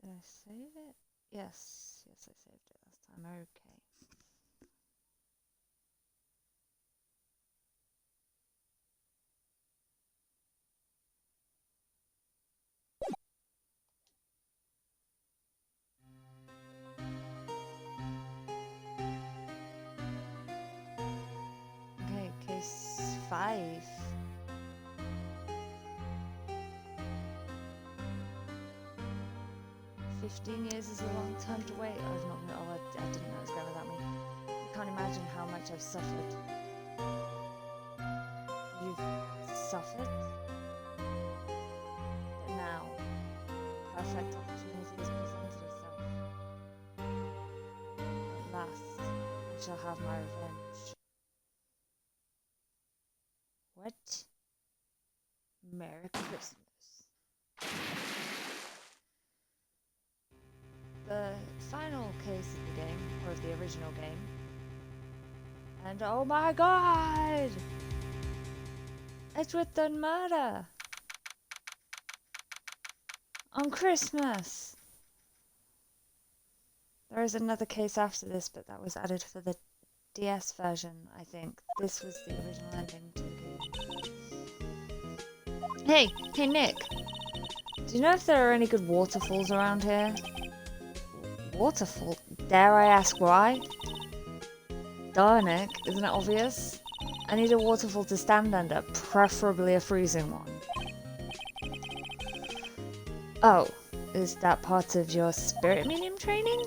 I save it? Yes, yes, I saved it last time. Okay. Okay, case 5. "15 years is a long time to wait." I was not gonna. Oh, I didn't know it was going without me. You can't imagine how much I've suffered. You've suffered? But now, perfect opportunity has presented itself. At last, I shall have my revenge. What? Merry Christmas. The final case of the game, or of the original game. And oh my god! Edgeworth done murder! On Christmas! There is another case after this, but that was added for the DS version, I think. This was the original ending to the game. Hey Nick! Do you know if there are any good waterfalls around here? Waterfall? Dare I ask why? Duh, Nick, isn't it obvious? I need a waterfall to stand under, preferably a freezing one. Oh, is that part of your spirit medium training?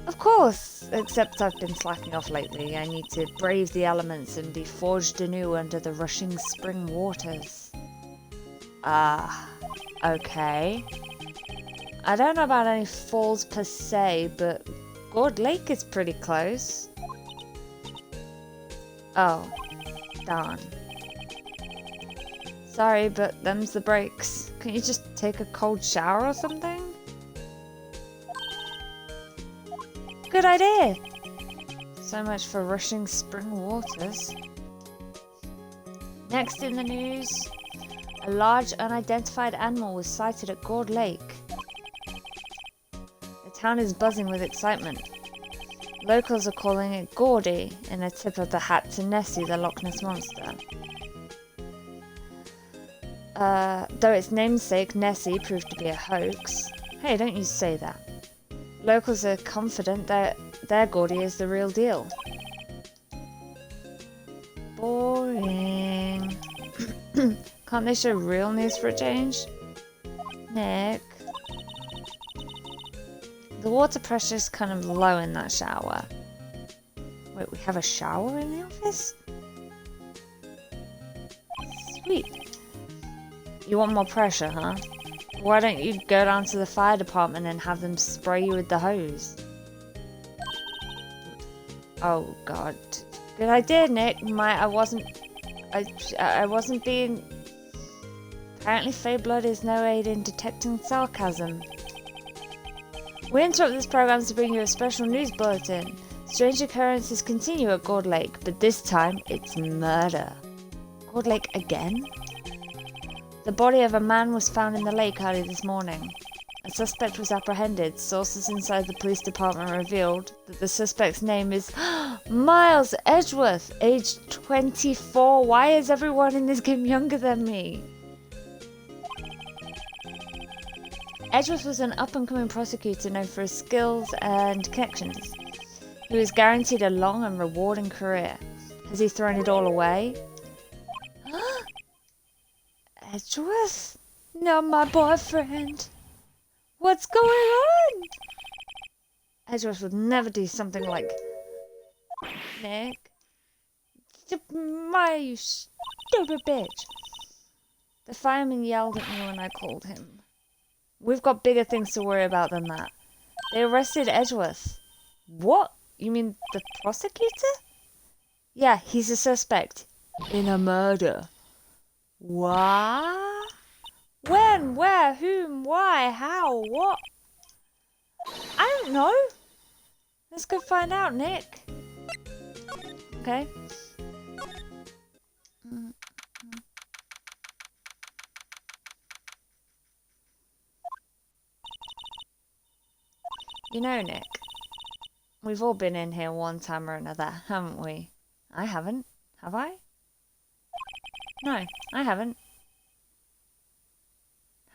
Of course, except I've been slacking off lately. I need to brave the elements and be forged anew under the rushing spring waters. Ah, okay. I don't know about any falls per se, but Gourd Lake is pretty close. Oh, darn. Sorry, but them's the breaks. Can't you just take a cold shower or something? Good idea! So much for rushing spring waters. Next in the news, a large unidentified animal was sighted at Gourd Lake. The town is buzzing with excitement. Locals are calling it Gordy, in a tip of the hat to Nessie, the Loch Ness Monster. Though its namesake, Nessie, proved to be a hoax. Hey, don't you say that. Locals are confident that their Gordy is the real deal. Boring. Can't they show real news for a change? Nick. The water pressure is kind of low in that shower. Wait, we have a shower in the office? Sweet. You want more pressure, huh? Why don't you go down to the fire department and have them spray you with the hose? Oh god. Good idea, Nick. I wasn't being... Apparently Fey blood is no aid in detecting sarcasm. We interrupt this program to bring you a special news bulletin. Strange occurrences continue at Gourd Lake, but this time it's murder. Gourd Lake again? The body of a man was found in the lake early this morning. A suspect was apprehended. Sources inside the police department revealed that the suspect's name is Miles Edgeworth, aged 24. Why is everyone in this game younger than me? Edgeworth was an up-and-coming prosecutor known for his skills and connections. He was guaranteed a long and rewarding career. Has he thrown it all away? Edgeworth? Not my boyfriend. What's going on? Edgeworth would never do something like... Nick? Why, you stupid bitch. The fireman yelled at me when I called him. We've got bigger things to worry about than that. They arrested Edgeworth. What? You mean the prosecutor? Yeah, he's a suspect. In a murder. What? When? Where? Whom? Why? How? What? I don't know. Let's go find out, Nick. Okay. You know, Nick, we've all been in here one time or another, haven't we? I haven't. Have I? No, I haven't.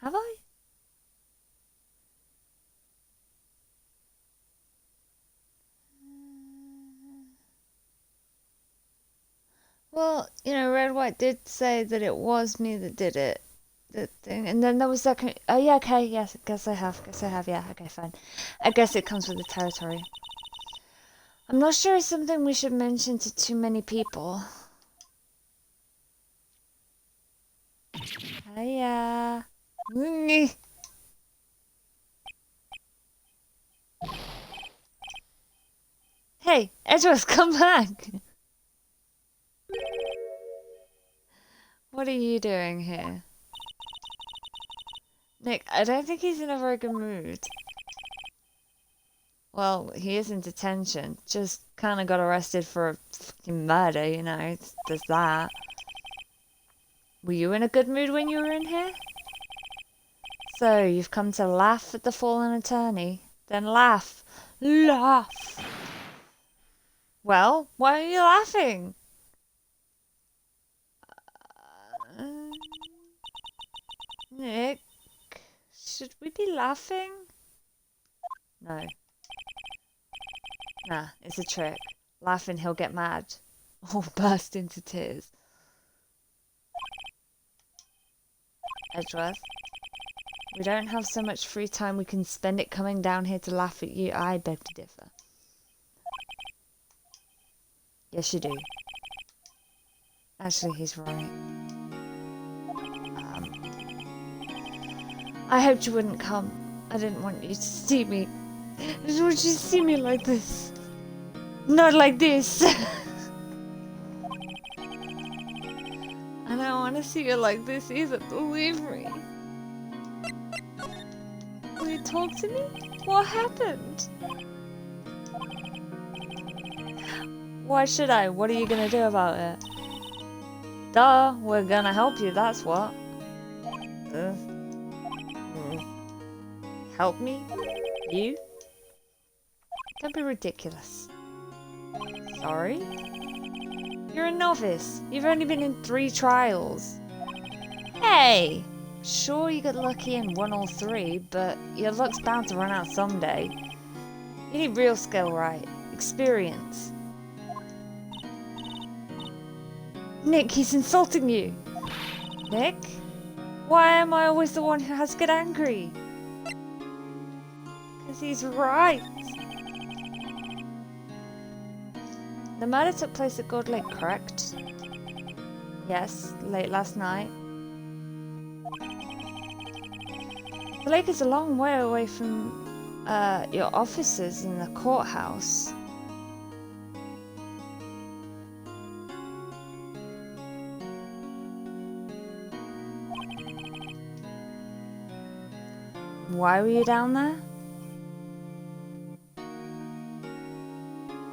Have I? Well, you know, Red White did say that it was me that did it. The thing, and then there was that. Oh yeah, okay, yes. Guess I have. Yeah, okay, fine. I guess it comes with the territory. I'm not sure it's something we should mention to too many people. Hiya. Hey, Edgeworth, come back. What are you doing here? Nick, I don't think he's in a very good mood. Well, he is in detention. Just kind of got arrested for a fucking murder, you know. There's that. Were you in a good mood when you were in here? So, you've come to laugh at the fallen attorney? Then laugh. Laugh! Well, why are you laughing? Nick, should we be laughing? No. Nah, it's a trick. Laughing, he'll get mad. Or burst into tears. Edgeworth, we don't have so much free time we can spend it coming down here to laugh at you. I beg to differ. Yes, you do. Actually, he's right. I hoped you wouldn't come. I didn't want you to see me. I just want you to see me like this. Not like this. I don't want to see you like this either, believe me. Will you talk to me? What happened? Why should I? What are you gonna do about it? Duh, we're gonna help you, that's what. Help me? You? Don't be ridiculous. Sorry? You're a novice. You've only been in 3 trials. Hey! Sure you got lucky and won all 3, but your luck's bound to run out someday. You need real skill, right? Experience. Nick, he's insulting you! Nick? Why am I always the one who has to get angry? Because he's right. The murder took place at Gold Lake, correct? Yes, late last night. The lake is a long way away from your offices in the courthouse. Why were you down there?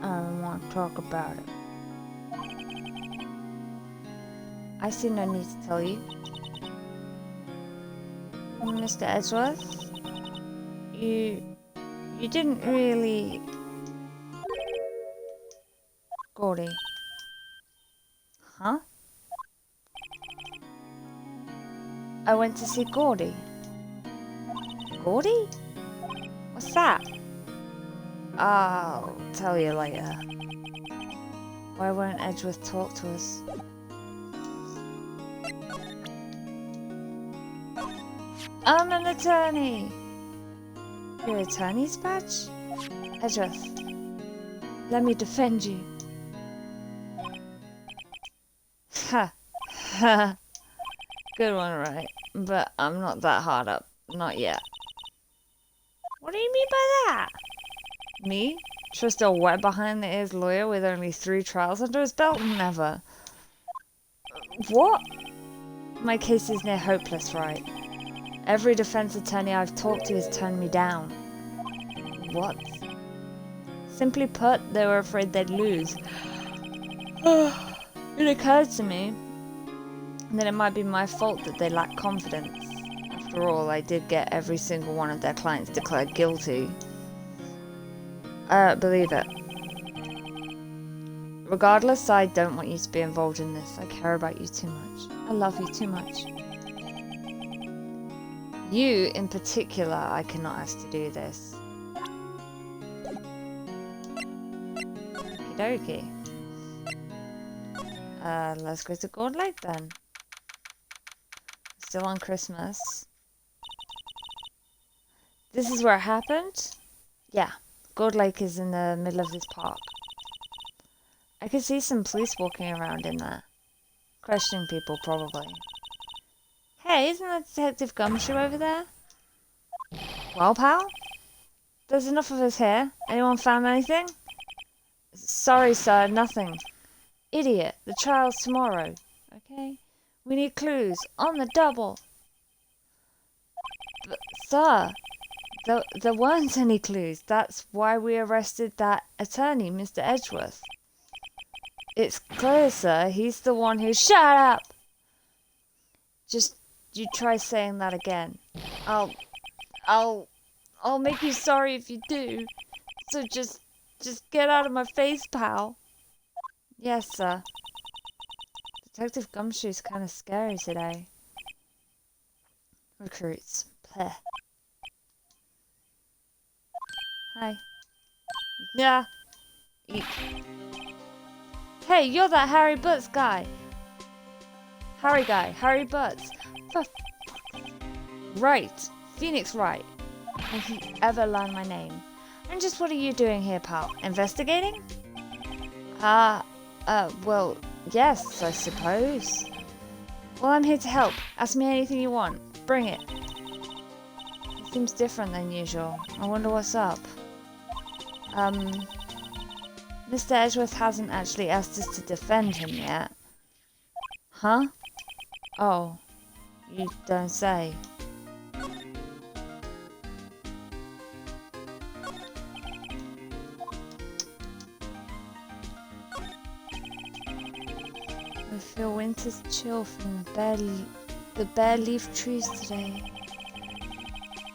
I don't want to talk about it. I see no need to tell you. Mr. Edgeworth, you didn't really... Gordy. Huh? I went to see Gordy. Gordy? What's that? I'll tell you later. Why won't Edgeworth talk to us? I'm an attorney! Your attorney's badge? Edgeworth, let me defend you. Ha! Ha! Good one, right? But I'm not that hard up. Not yet. What do you mean by that? Me? Trust a wet behind the ears lawyer with only 3 trials under his belt? Never. What? My case is near hopeless, right? Every defense attorney I've talked to has turned me down. What? Simply put, they were afraid they'd lose. It occurred to me that it might be my fault that they lack confidence. After all, I did get every single one of their clients declared guilty. Believe it. Regardless, I don't want you to be involved in this. I care about you too much. I love you too much. You, in particular, I cannot ask to do this. Okie dokie. Let's go to Gold Lake then. Still on Christmas. This is where it happened? Yeah, Gold Lake is in the middle of this park. I could see some police walking around in there. Questioning people, probably. Hey, isn't that Detective Gumshoe over there? Well, pal? There's enough of us here. Anyone found anything? Sorry, sir, nothing. Idiot, the trial's tomorrow. Okay? We need clues. On the double. But, sir, there weren't any clues. That's why we arrested that attorney, Mr. Edgeworth. It's clear, sir. He's the one who... Shut up! Just, you try saying that again. I'll make you sorry if you do. So just get out of my face, pal. Yes, sir. Detective Gumshoe's kind of scary today. Recruits. Pleh. Hi. Yeah. Eek. Hey, you're that Harry Butts guy. Harry Butts. Wright. Phoenix Wright. If he ever learn my name. And just what are you doing here, pal? Investigating? Well, yes, I suppose. Well, I'm here to help. Ask me anything you want. Bring it. It seems different than usual. I wonder what's up. Mr. Edgeworth hasn't actually asked us to defend him yet. Huh? Oh, you don't say. I feel winter's chill from the bare leaf trees today.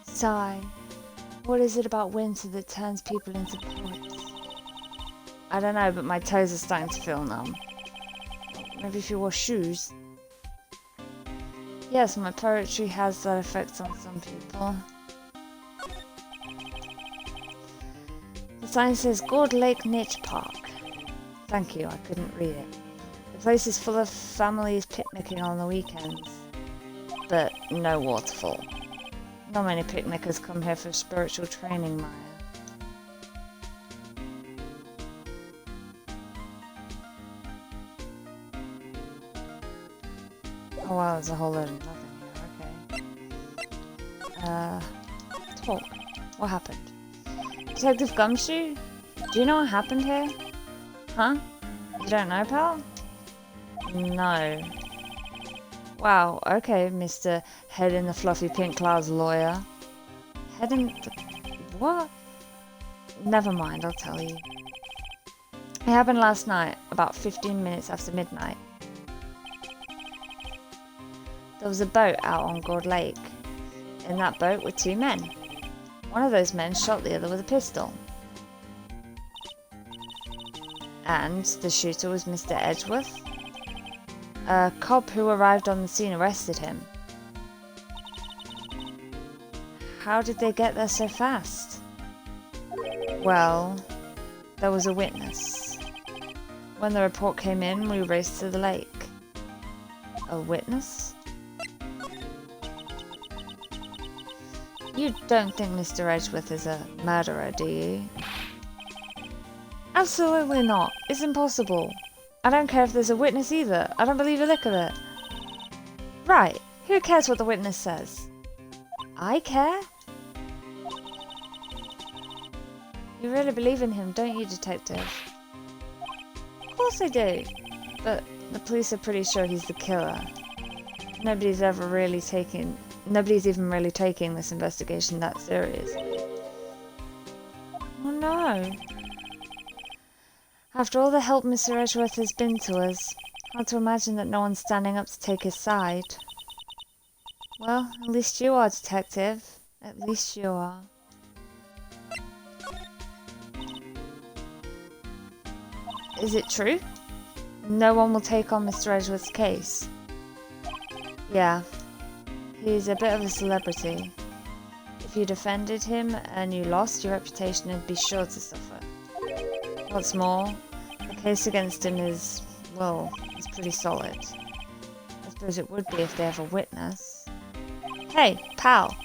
Sigh. What is it about winter that turns people into poets? I don't know, but my toes are starting to feel numb. Maybe if you wore shoes. Yes, my poetry has that effect on some people. The sign says Gold Lake Niche Park. Thank you, I couldn't read it. The place is full of families picnicking on the weekends. But no waterfall. Not many picnickers come here for spiritual training, Maya. Oh wow, there's a whole load of nothing here, okay. Talk. What happened? Detective Gumshoe? Do you know what happened here? Huh? You don't know, pal? No. Wow, okay, Mr. Head in the Fluffy Pink Clouds lawyer. Head in the... What? Never mind, I'll tell you. It happened last night, about 15 minutes after midnight. There was a boat out on Gold Lake. In that boat were two men. One of those men shot the other with a pistol. And the shooter was Mr. Edgeworth. A cop who arrived on the scene arrested him. How did they get there so fast? Well, there was a witness. When the report came in, we raced to the lake. A witness? You don't think Mr. Edgeworth is a murderer, do you? Absolutely not. It's impossible. I don't care if there's a witness either. I don't believe a lick of it. Right. Who cares what the witness says? I care? You really believe in him, don't you, Detective? Of course I do. But the police are pretty sure he's the killer. Nobody's even really taking this investigation that seriously. Oh no. After all the help Mr. Edgeworth has been to us, hard to imagine that no one's standing up to take his side. Well, at least you are, Detective. At least you are. Is it true? No one will take on Mr. Edgeworth's case. Yeah, he's a bit of a celebrity. If you defended him and you lost, your reputation would be sure to suffer. What's more, the case against him is, well, it's pretty solid. I suppose it would be if they have a witness. Hey, pal,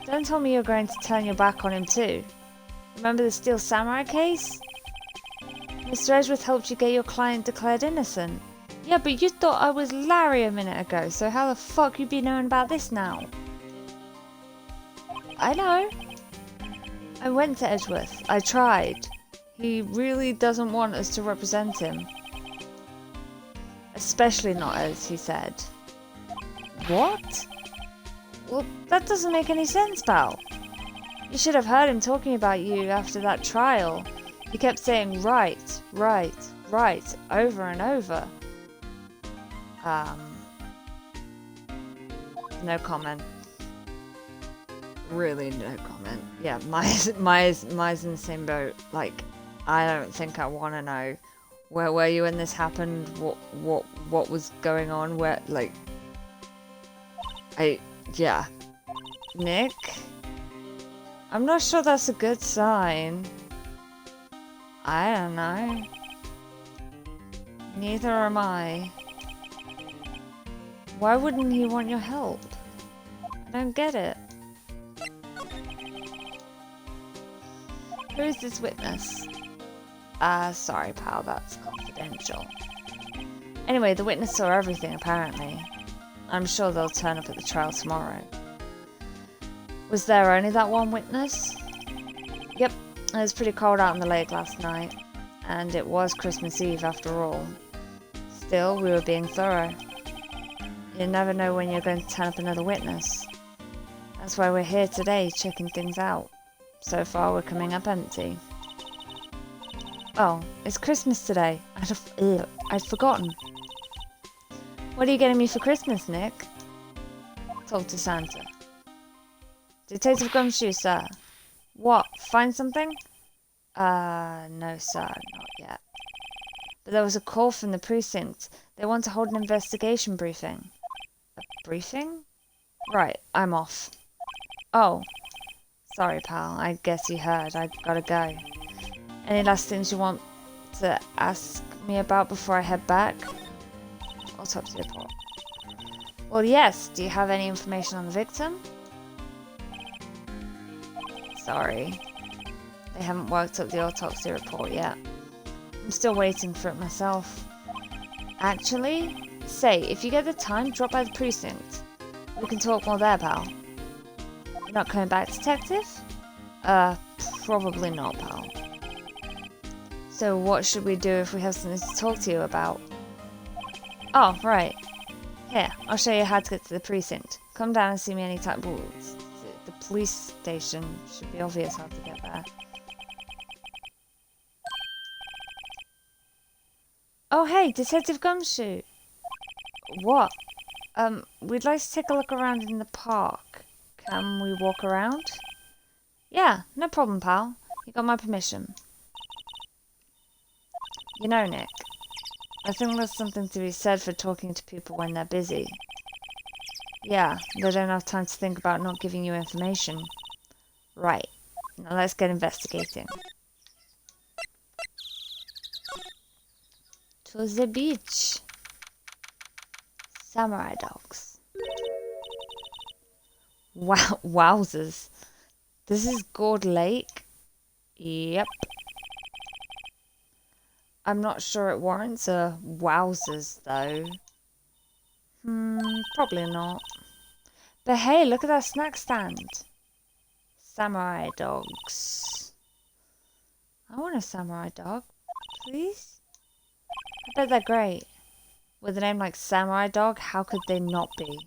don't tell me you're going to turn your back on him too. Remember the Steel Samurai case? Mr. Edgeworth helped you get your client declared innocent. Yeah, but you thought I was Larry a minute ago, so how the fuck you be knowing about this now? I know. I went to Edgeworth. I tried. He really doesn't want us to represent him. Especially not us, he said. What? Well, that doesn't make any sense, pal. You should have heard him talking about you after that trial. He kept saying right, right, right, over and over. No comment. Really no comment. Yeah, mine's in the same boat. Like, I don't think I want to know. Where were you when this happened? What was going on? Where, like... yeah. Nick? I'm not sure that's a good sign. I don't know. Neither am I. Why wouldn't he want your help? I don't get it. Who is this witness? Sorry pal, that's confidential. Anyway, the witness saw everything apparently. I'm sure they'll turn up at the trial tomorrow. Was there only that one witness? Yep, it was pretty cold out in the lake last night. And it was Christmas Eve after all. Still, we were being thorough. You never know when you're going to turn up another witness. That's why we're here today, checking things out. So far, we're coming up empty. Oh, it's Christmas today. I'd forgotten. What are you getting me for Christmas, Nick? Talk to Santa. Detective Gumshoe, sir. What? Find something? No, sir, not yet. But there was a call from the precinct. They want to hold an investigation briefing. A briefing? Right, I'm off. Oh. Sorry, pal. I guess you heard. I gotta go. Any last things you want to ask me about before I head back? Autopsy report. Well, yes. Do you have any information on the victim? Sorry. They haven't worked up the autopsy report yet. I'm still waiting for it myself. Actually, say, if you get the time, drop by the precinct. We can talk more there, pal. You're not coming back, detective? Probably not, pal. So what should we do if we have something to talk to you about? Oh, right. Here, I'll show you how to get to the precinct. Come down and see me anytime. Ooh, the police station should be obvious how to get there. Oh, hey, Detective Gumshoe. What? We'd like to take a look around in the park. Can we walk around? Yeah, no problem, pal. You got my permission. You know, Nick, I think there's something to be said for talking to people when they're busy. Yeah, they don't have time to think about not giving you information. Right. Now let's get investigating. To the beach. Samurai dogs. Wow, wowzers. This is Gourd Lake? Yep. I'm not sure it warrants a wowzers, though. Probably not. But hey, look at that snack stand. Samurai dogs. I want a samurai dog, please. I bet they're great. With a name like Samurai Dog, how could they not be?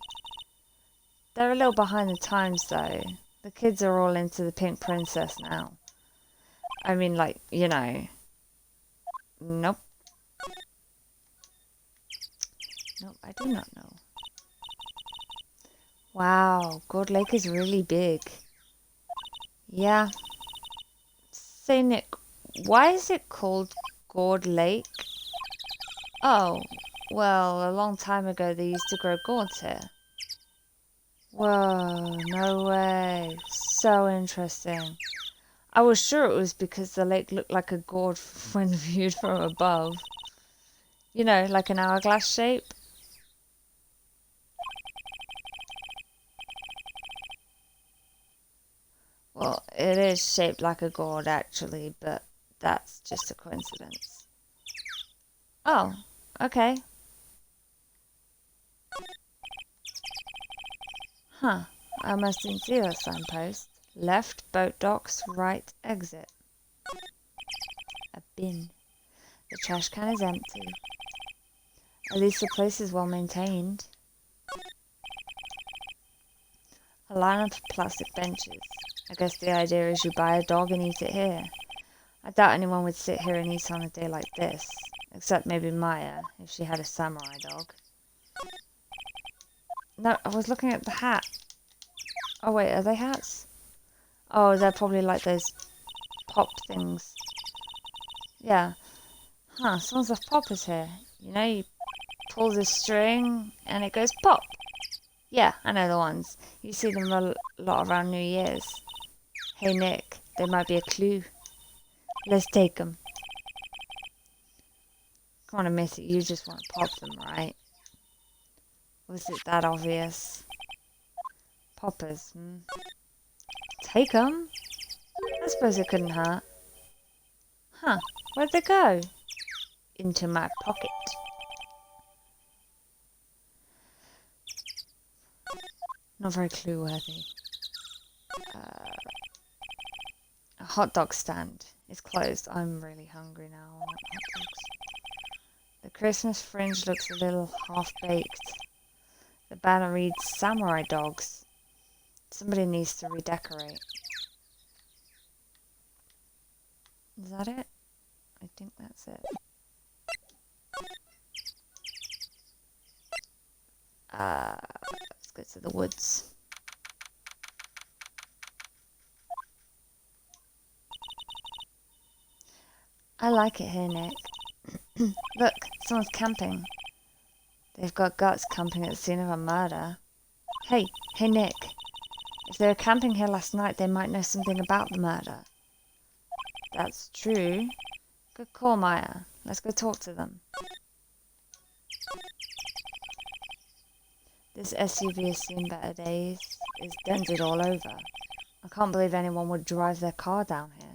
They're a little behind the times, though. The kids are all into the pink princess now. I mean, like, you know. Nope. Nope, I do not know. Wow, Gourd Lake is really big. Yeah. Say, Nick, why is it called Gourd Lake? Oh, well, a long time ago they used to grow gourds here. Whoa, no way. So interesting. I was sure it was because the lake looked like a gourd when viewed from above. You know, like an hourglass shape. Well, it is shaped like a gourd actually, but that's just a coincidence. Oh, okay. Huh. I must didn't see that signpost. Left, boat docks, right, exit. A bin. The trash can is empty. At least the place is well maintained. A lineup of plastic benches. I guess the idea is you buy a dog and eat it here. I doubt anyone would sit here and eat on a day like this. Except maybe Maya, if she had a samurai dog. No, I was looking at the hat. Oh wait, are they hats? Oh, they're probably like those pop things. Yeah. Huh, someone's left poppers here. You know, you pull the string and it goes pop. Yeah, I know the ones. You see them a lot around New Year's. Hey Nick, they might be a clue. Let's take them. Come on, admit it, you just want to pop them, right? Was it that obvious? Poppers, Take them? I suppose it couldn't hurt. Huh, where'd they go? Into my pocket. Not very clue-worthy. A hot dog stand. It's closed. I'm really hungry now. I want hot dogs. The Christmas fringe looks a little half-baked. The banner reads Samurai Dogs. Somebody needs to redecorate. Is that it? I think that's it. Let's go to the woods. I like it here, Nick. Look, someone's camping. They've got guts camping at the scene of a murder. Hey, Nick. If they were camping here last night, they might know something about the murder. That's true. Good call, Maya. Let's go talk to them. This SUV has seen better days. It's dented all over. I can't believe anyone would drive their car down here.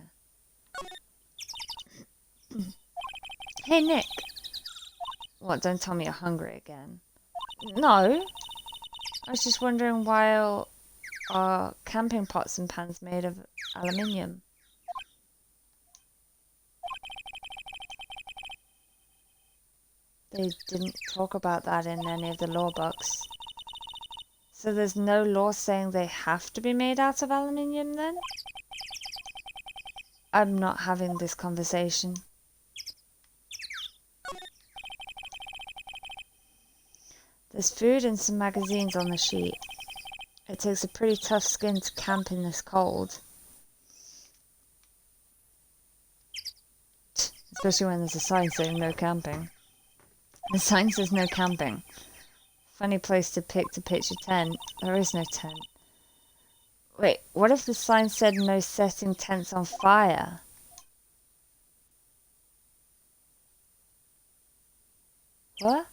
Hey, Nick. What, don't tell me you're hungry again. No. I was just wondering why are camping pots and pans made of aluminium? They didn't talk about that in any of the law books. So there's no law saying they have to be made out of aluminium then? I'm not having this conversation. There's food and some magazines on the sheet. It takes a pretty tough skin to camp in this cold. Especially when there's a sign saying no camping. The sign says no camping. Funny place to pick to pitch a tent. There is no tent. Wait, what if the sign said no setting tents on fire? What?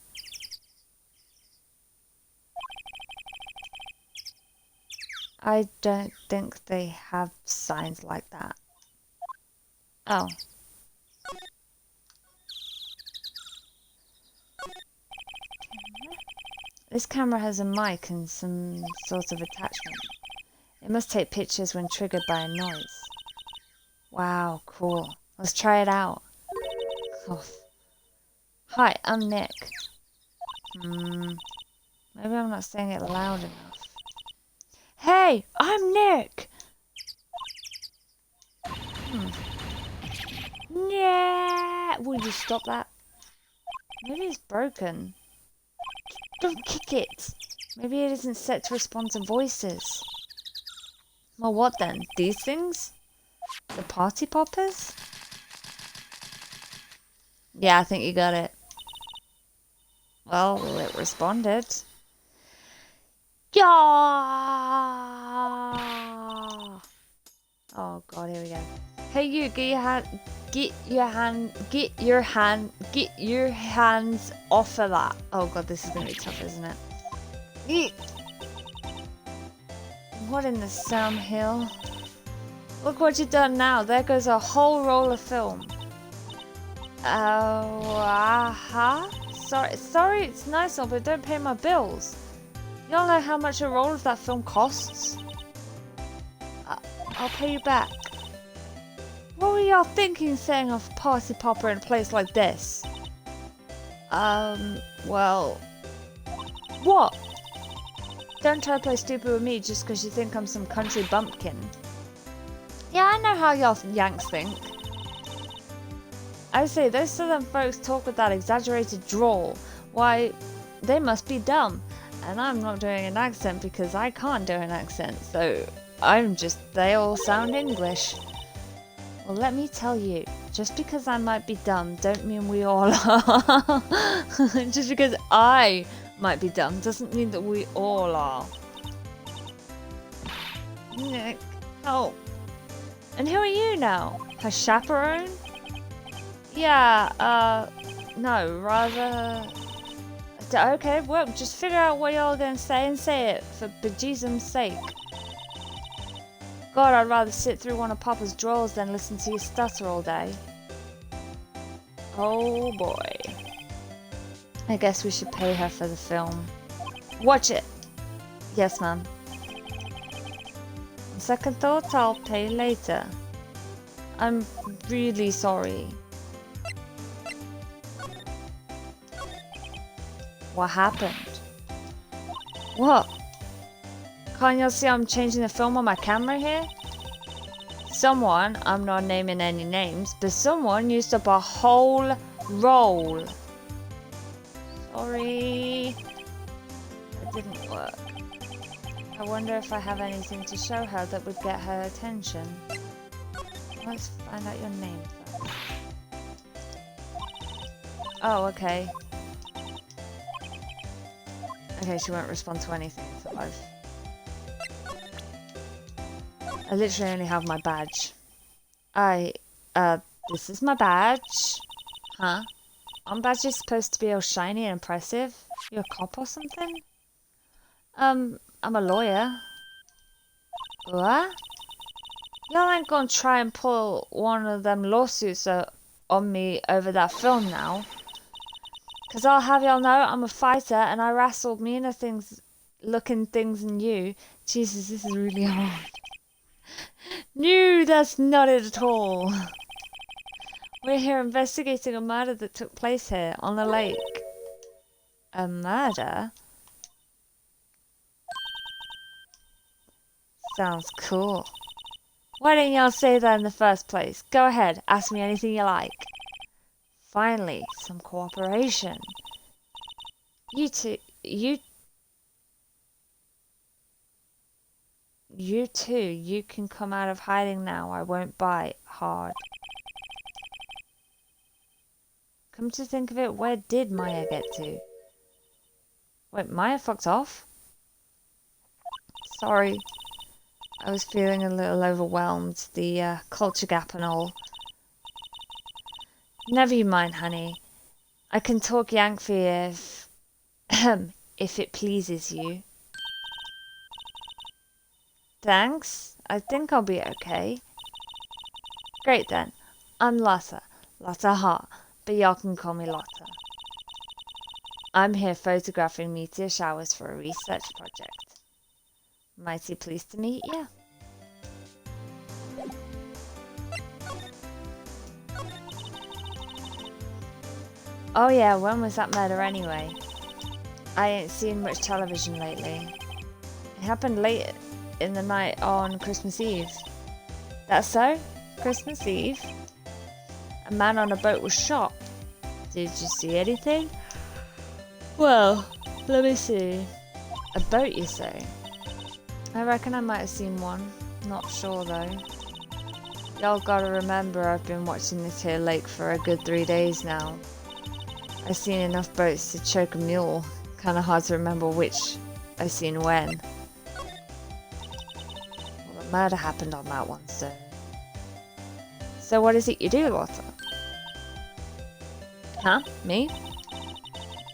I don't think they have signs like that. Oh. This camera has a mic and some sort of attachment. It must take pictures when triggered by a noise. Wow, cool. Let's try it out. Oh. Hi, I'm Nick. Maybe I'm not saying it loud enough. Hey, I'm Nick! Yeah! Will you stop that? Maybe it's broken. Don't kick it! Maybe it isn't set to respond to voices. Well, what then? These things? The party poppers? Yeah, I think you got it. Well, it responded. Yeah. Oh god, here we go. Hey you, get your hands off of that. Oh god, this is gonna be tough, isn't it? Eat. What in the Sam Hill? Look what you've done now. There goes a whole roll of film. Sorry, it's nice, but don't pay my bills. Y'all know how much a roll of that film costs? I'll pay you back. What were y'all thinking saying of party popper in a place like this? Well... What? Don't try to play stupid with me just because you think I'm some country bumpkin. Yeah, I know how y'all Yanks think. I say, those southern folks talk with that exaggerated drawl. Why, they must be dumb. And I'm not doing an accent because I can't do an accent, so they all sound English. Well, let me tell you, just because I might be dumb, don't mean we all are. Just because I might be dumb doesn't mean that we all are. Nick, oh. And who are you now? Her chaperone? Yeah, no, rather... Okay, well, just figure out what y'all are gonna say and say it, for bejesus's sake. God, I'd rather sit through one of Papa's drawers than listen to you stutter all day. Oh boy. I guess we should pay her for the film. Watch it! Yes, ma'am. On second thought, I'll pay later. I'm really sorry. What happened? What? Can't y'all see I'm changing the film on my camera here? Someone, I'm not naming any names, but someone used up a whole roll. Sorry. It didn't work. I wonder if I have anything to show her that would get her attention. Let's find out your name first. Oh, okay. Okay, she won't respond to anything, so I literally only have my badge. This is my badge. Huh? Aren't badges supposed to be all shiny and impressive? You a cop or something? I'm a lawyer. What? Y'all ain't gonna try and pull one of them lawsuits on me over that film now. Cause I'll have y'all know I'm a fighter and I wrestled meaner looking things than you. Jesus, this is really hard. No, that's not it at all. We're here investigating a murder that took place here on the lake. A murder? Sounds cool. Why didn't y'all say that in the first place? Go ahead, ask me anything you like. Finally, some cooperation. You two, you can come out of hiding now. I won't bite hard. Come to think of it, where did Maya get to? Wait, Maya fucked off? Sorry. I was feeling a little overwhelmed. The culture gap and all. Never you mind, honey. I can talk Yank for you if it pleases you. Thanks. I think I'll be okay. Great then. I'm Lotta. Lotta Hart. But y'all can call me Lotta. I'm here photographing meteor showers for a research project. Mighty pleased to meet you. Oh yeah, when was that murder anyway? I ain't seen much television lately. It happened late in the night on Christmas Eve. That's so? Christmas Eve? A man on a boat was shot. Did you see anything? Well, let me see. A boat, you say? I reckon I might have seen one. Not sure though. Y'all gotta remember I've been watching this here lake for a good 3 days now. I've seen enough boats to choke a mule. Kind of hard to remember which I've seen when. Well, the murder happened on that one, so... So what is it you do, Lotta? Huh? Me?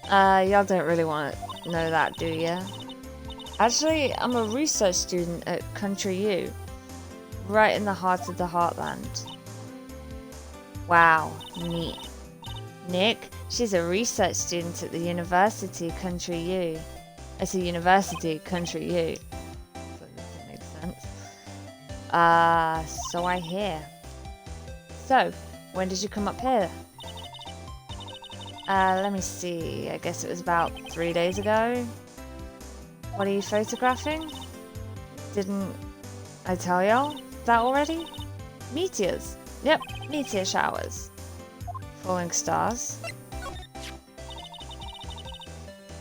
Y'all don't really want to know that, do ya? Actually, I'm a research student at Country U. Right in the heart of the heartland. Wow, neat. Nick, she's a research student at the University Country U. It's a University Country U. So that doesn't make sense. So I hear. So, when did you come up here? Let me see. I guess it was about 3 days ago. What are you photographing? Didn't I tell y'all that already? Meteors. Yep, meteor showers. Falling stars.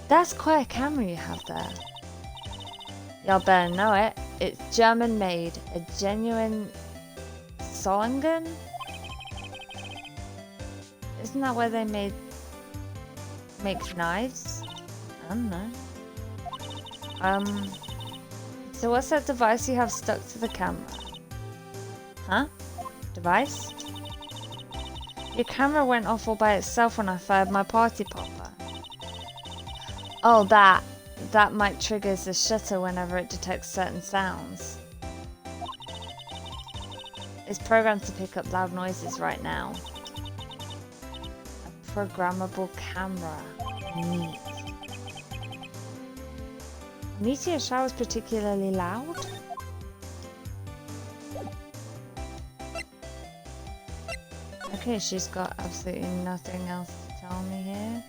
That's quite a camera you have there. Y'all better know it. It's German made. A genuine Solingen? Isn't that where they make knives? I don't know. So what's that device you have stuck to the camera? Huh? Device? Your camera went off all by itself when I fired my party popper. Oh, that. That might trigger the shutter whenever it detects certain sounds. It's programmed to pick up loud noises right now. A programmable camera. Neat. Meteor showers particularly loud? Okay, she's got absolutely nothing else to tell me here.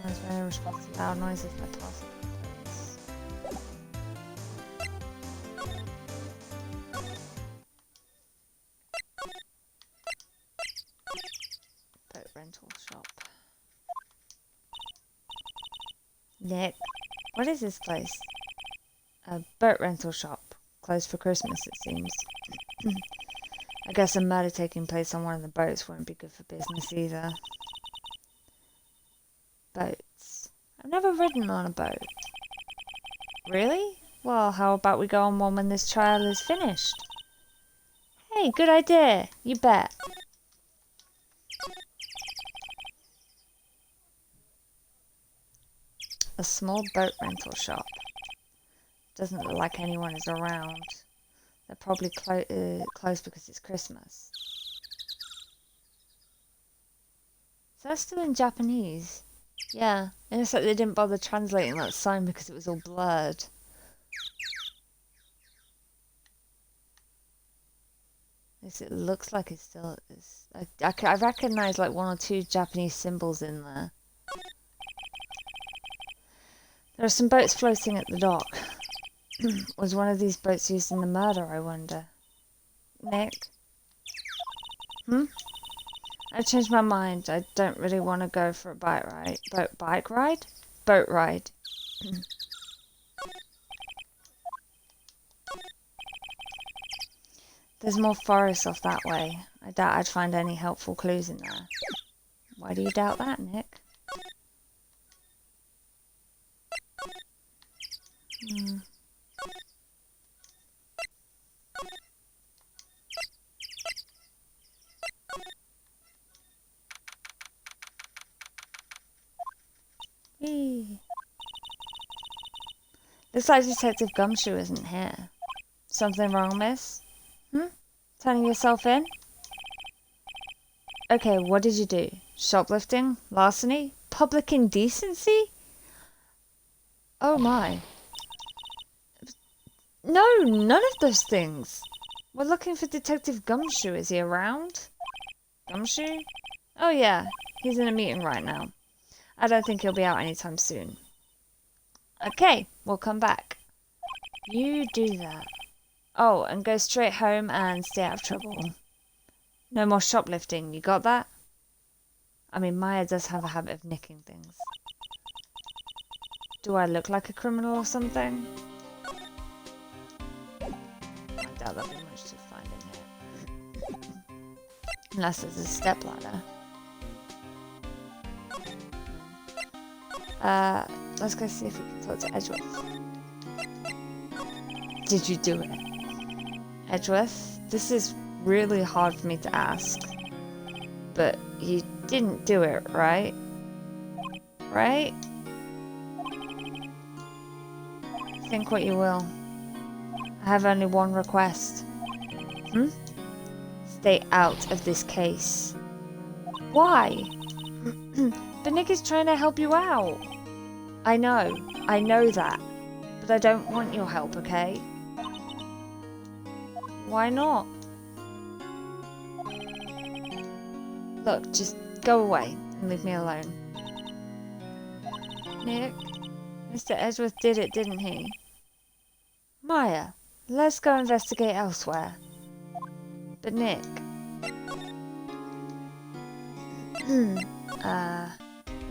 It's very responsive to loud noises by passing. Boat rental shop. Nick, what is this place? A boat rental shop. Closed for Christmas, it seems. I guess a murder taking place on one of the boats wouldn't be good for business either. Boats. I've never ridden on a boat. Really? Well, how about we go on one when this trial is finished? Hey, good idea. You bet. A small boat rental shop. Doesn't look like anyone is around. They're probably closed because it's Christmas. Is that still in Japanese? Yeah, it looks like they didn't bother translating that sign because it was all blurred. It looks like it still is. I recognise like 1 or 2 Japanese symbols in there. There are some boats floating at the dock. Was one of these boats used in the murder, I wonder? Nick? I've changed my mind. I don't really want to go for a bike ride. Bike ride? Boat ride. There's more forest off that way. I doubt I'd find any helpful clues in there. Why do you doubt that, Nick? Whee. Looks like Detective Gumshoe isn't here. Something wrong, miss? Turning yourself in? Okay, what did you do? Shoplifting? Larceny? Public indecency? Oh my. No, none of those things. We're looking for Detective Gumshoe. Is he around? Gumshoe? Oh yeah, he's in a meeting right now. I don't think he'll be out anytime soon. Okay, we'll come back. You do that. Oh, and go straight home and stay out of trouble. No more shoplifting, you got that? I mean, Maya does have a habit of nicking things. Do I look like a criminal or something? doubt there'll be much to find in here. Unless there's a stepladder. Let's go see if we can talk to Edgeworth. Did you do it? Edgeworth, this is really hard for me to ask. But you didn't do it, right? Right? Think what you will. I have only one request. Stay out of this case. Why? But Nick is trying to help you out. I know that. But I don't want your help, okay? Why not? Look, just go away and leave me alone. Nick, Mr. Edgeworth did it, didn't he? Maya, let's go investigate elsewhere. But Nick...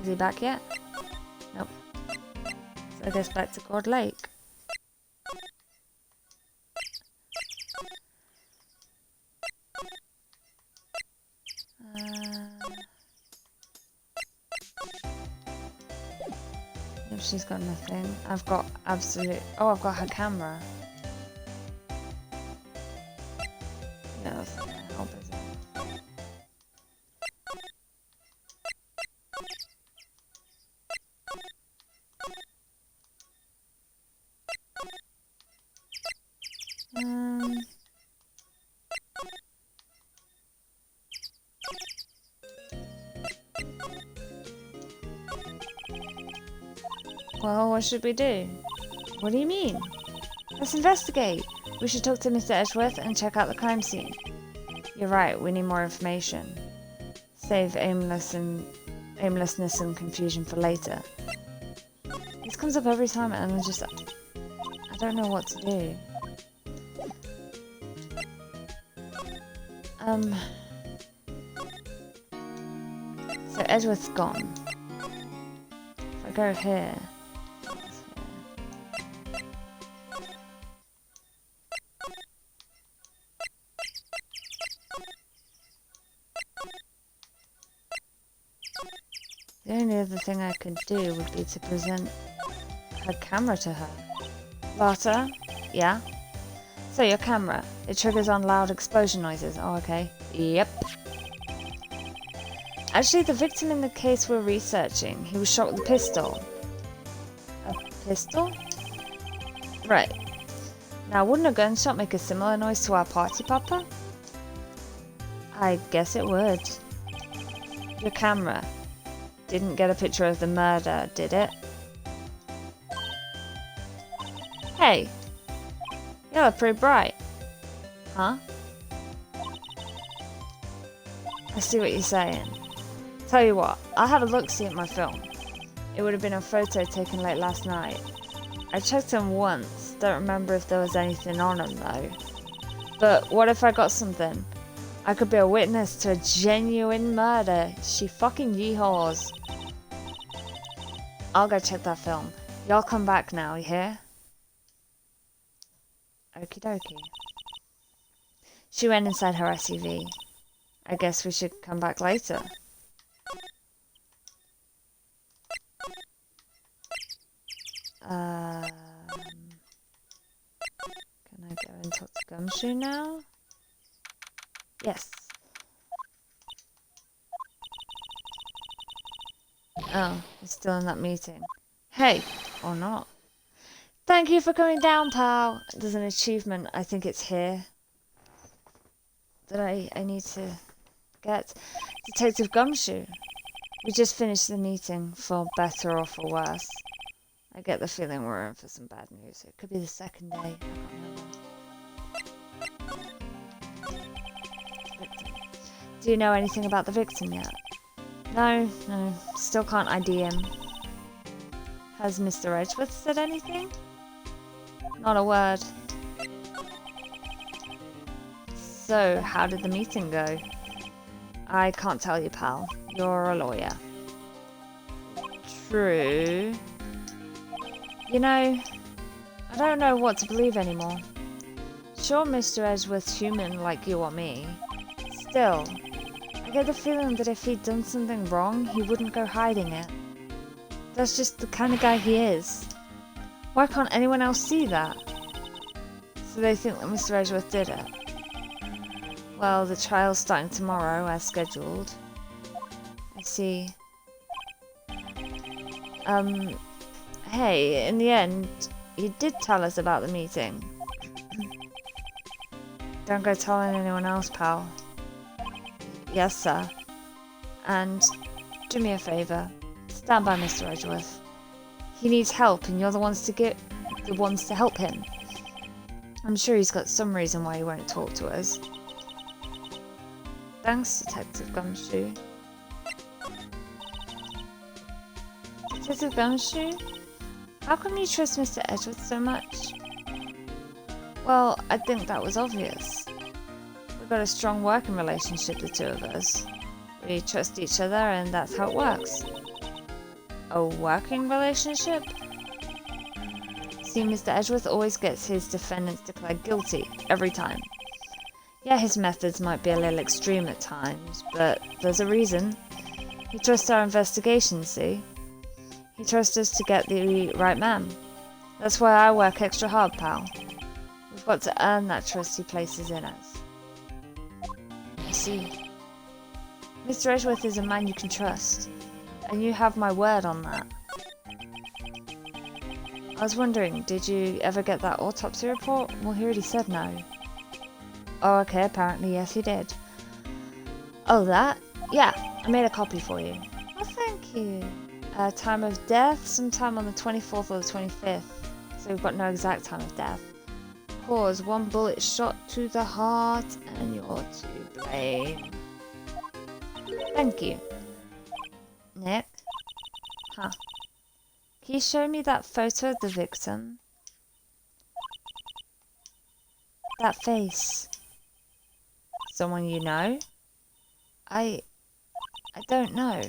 is he back yet? Nope. So I guess back to God Lake. If she's got nothing, I've got absolute... Oh, I've got her camera. Yeah, that's not gonna help, is it? Well, what should we do? What do you mean? Let's investigate. We should talk to Mr. Edgeworth and check out the crime scene. You're right, we need more information. Save aimlessness and confusion for later. This comes up every time and I don't know what to do. So Edgeworth's gone. If I go here... The only other thing I could do would be to present her camera to her. Lotta? Yeah? So your camera, it triggers on loud explosion noises. Oh, okay. Yep. Actually, the victim in the case we're researching, he was shot with a pistol. A pistol? Right. Now, wouldn't a gunshot make a similar noise to our party popper? I guess it would. Your camera didn't get a picture of the murder, did it? Hey! You look pretty bright. Huh? I see what you're saying. Tell you what, I'll have a look-see at my film. It would have been a photo taken late last night. I checked them once, don't remember if there was anything on them though. But what if I got something? I could be a witness to a genuine murder. She fucking yeehaws. I'll go check that film. Y'all come back now, you hear? Okie dokie. She went inside her SUV. I guess we should come back later. Can I go and talk to Gumshoe now? Yes. Oh, he's still in that meeting. Hey! Or not. Thank you for coming down, pal. There's an achievement. I think it's here. That I need to get. Detective Gumshoe. We just finished the meeting, for better or for worse. I get the feeling we're in for some bad news. It could be the second day. I can't remember. Victim. Do you know anything about the victim yet? No, still can't ID him. Has Mr. Edgeworth said anything? Not a word. So, how did the meeting go? I can't tell you, pal. You're a lawyer. True. You know, I don't know what to believe anymore. Sure, Mr. Edgeworth's human like you or me. Still, I get the feeling that if he'd done something wrong, he wouldn't go hiding it. That's just the kind of guy he is. Why can't anyone else see that? So they think that Mr. Edgeworth did it. Well, the trial's starting tomorrow, as scheduled. I see. Hey, in the end, you did tell us about the meeting. Don't go telling anyone else, pal. Yes, sir. And do me a favour. Stand by Mr. Edgeworth. He needs help, and you're the ones to help him. I'm sure he's got some reason why he won't talk to us. Thanks, Detective Gumshoe. Detective Gumshoe? How come you trust Mr. Edgeworth so much? Well, I think that was obvious. We've got a strong working relationship, the two of us. We trust each other, and that's how it works. A working relationship? See, Mr. Edgeworth always gets his defendants declared guilty, every time. Yeah, his methods might be a little extreme at times, but there's a reason. He trusts our investigation, see? He trusts us to get the right man. That's why I work extra hard, pal. We've got to earn that trust he places in us. I see. Mr. Edgeworth is a man you can trust, and you have my word on that. I was wondering, did you ever get that autopsy report? Well, he already said no. Oh, okay, apparently yes he did. Oh, that? Yeah, I made a copy for you. Oh, thank you. Time of death, sometime on the 24th or the 25th. So we've got no exact time of death. Cause, 1 bullet shot to the heart, and you're to blame. Thank you. Nick? Huh. Can you show me that photo of the victim? That face. Someone you know? I don't know.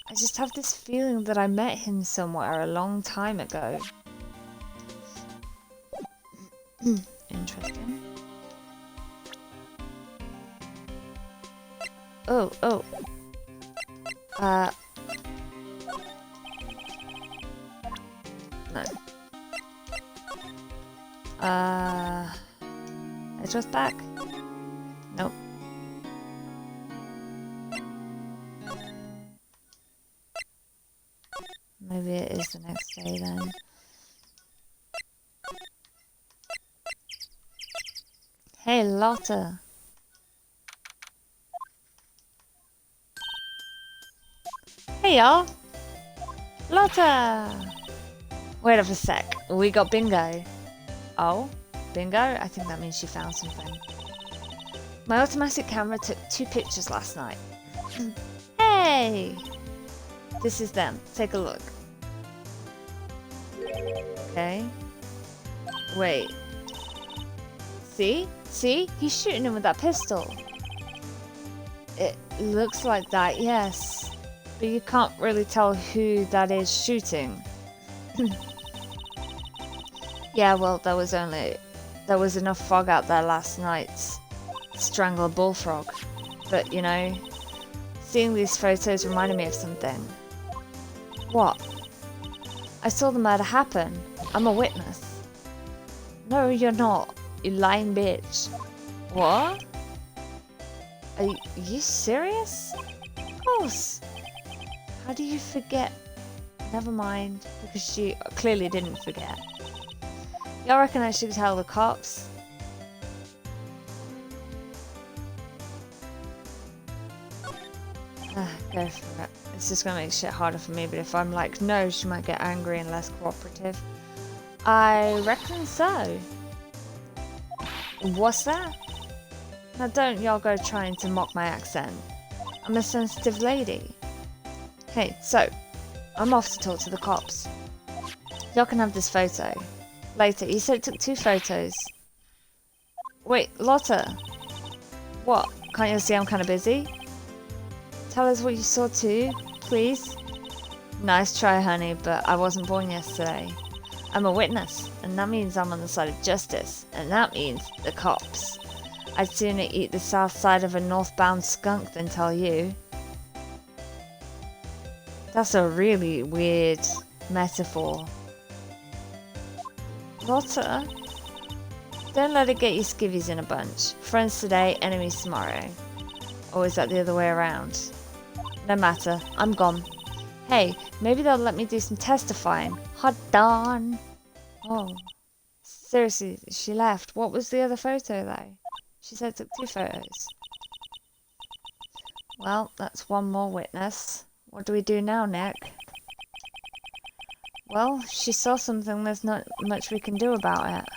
I just have this feeling that I met him somewhere a long time ago. Interesting. Oh. No. Edgeworth back? Nope. Maybe it is the next day then. Hey, Lotta. Hey, y'all. Lotta. Wait up a sec. We got bingo. Oh, bingo? I think that means she found something. My automatic camera took 2 pictures last night. Hey! This is them. Take a look. Okay. Wait. See? See? He's shooting him with that pistol. It looks like that, yes. But you can't really tell who that is shooting. Yeah, well, there was enough fog out there last night to strangle a bullfrog. But, you know, seeing these photos reminded me of something. What? I saw the murder happen. I'm a witness. No, you're not. You lying bitch. What? Are you serious? Of course. How do you forget? Never mind, because she clearly didn't forget. Y'all reckon I should tell the cops? Go for it. It's just gonna make shit harder for me, but if I'm like, no, she might get angry and less cooperative. I reckon so. What's that? Now don't y'all go trying to mock my accent. I'm a sensitive lady. Hey, so, I'm off to talk to the cops. Y'all can have this photo. Later, you said it took 2 photos. Wait, Lotta. What? Can't you see I'm kinda busy? Tell us what you saw too, please. Nice try, honey, but I wasn't born yesterday. I'm a witness, and that means I'm on the side of justice, and that means the cops. I'd sooner eat the south side of a northbound skunk than tell you. That's a really weird metaphor. Lotta? Don't let it get you skivvies in a bunch. Friends today, enemies tomorrow. Or is that the other way around? No matter, I'm gone. Hey, maybe they'll let me do some testifying. Hot darn. Oh. Seriously, she left. What was the other photo though? She said took 2 photos. Well, that's one more witness. What do we do now, Nick? Well, she saw something, there's not much we can do about it.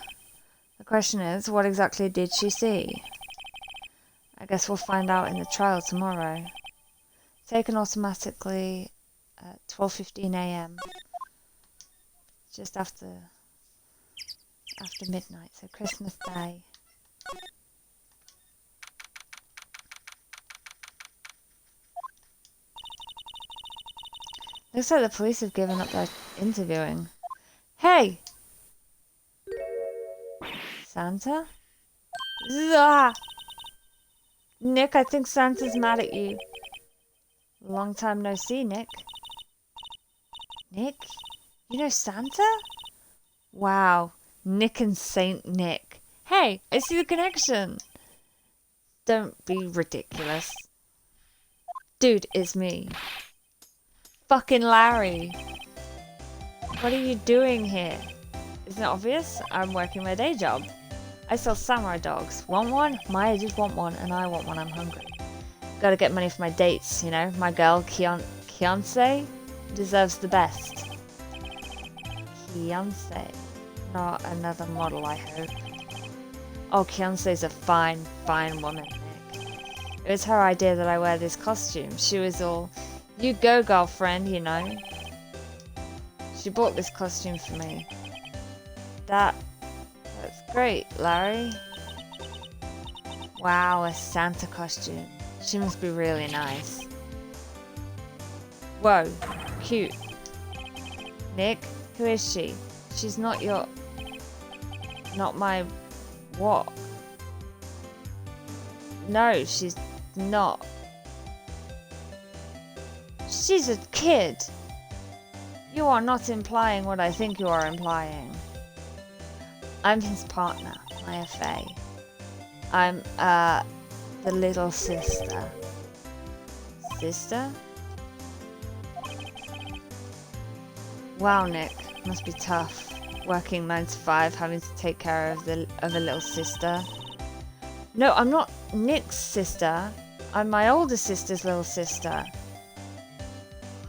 The question is, what exactly did she see? I guess we'll find out in the trial tomorrow. Taken automatically at 12:15 AM. Just after midnight, so Christmas Day. Looks like the police have given up their interviewing. Hey! Santa? Zah! Nick, I think Santa's mad at you. Long time no see, Nick. Nick? You know Santa? Wow. Nick and Saint Nick. Hey, I see the connection. Don't be ridiculous. Dude, it's me. Fucking Larry. What are you doing here? Isn't it obvious? I'm working my day job. I sell samurai dogs. Want one? Maya just want one, and I want one. I'm hungry. Gotta get money for my dates, you know? My girl, Kianse, deserves the best. Kianse. Not another model, I hope. Oh, Kianse's a fine, fine woman, Nick. It was her idea that I wear this costume. She was all, you go, girlfriend, you know. She bought this costume for me. That's great, Larry. Wow, a Santa costume. She must be really nice. Whoa, cute. Nick, who is she? She's not your... Not my... What? No, she's not. She's a kid. You are not implying what I think you are implying. I'm his partner, Maya Faye. I'm, the little sister. Sister? Wow, Nick. Must be tough. Working 9 to 5, having to take care of a little sister. No, I'm not Nick's sister. I'm my older sister's little sister.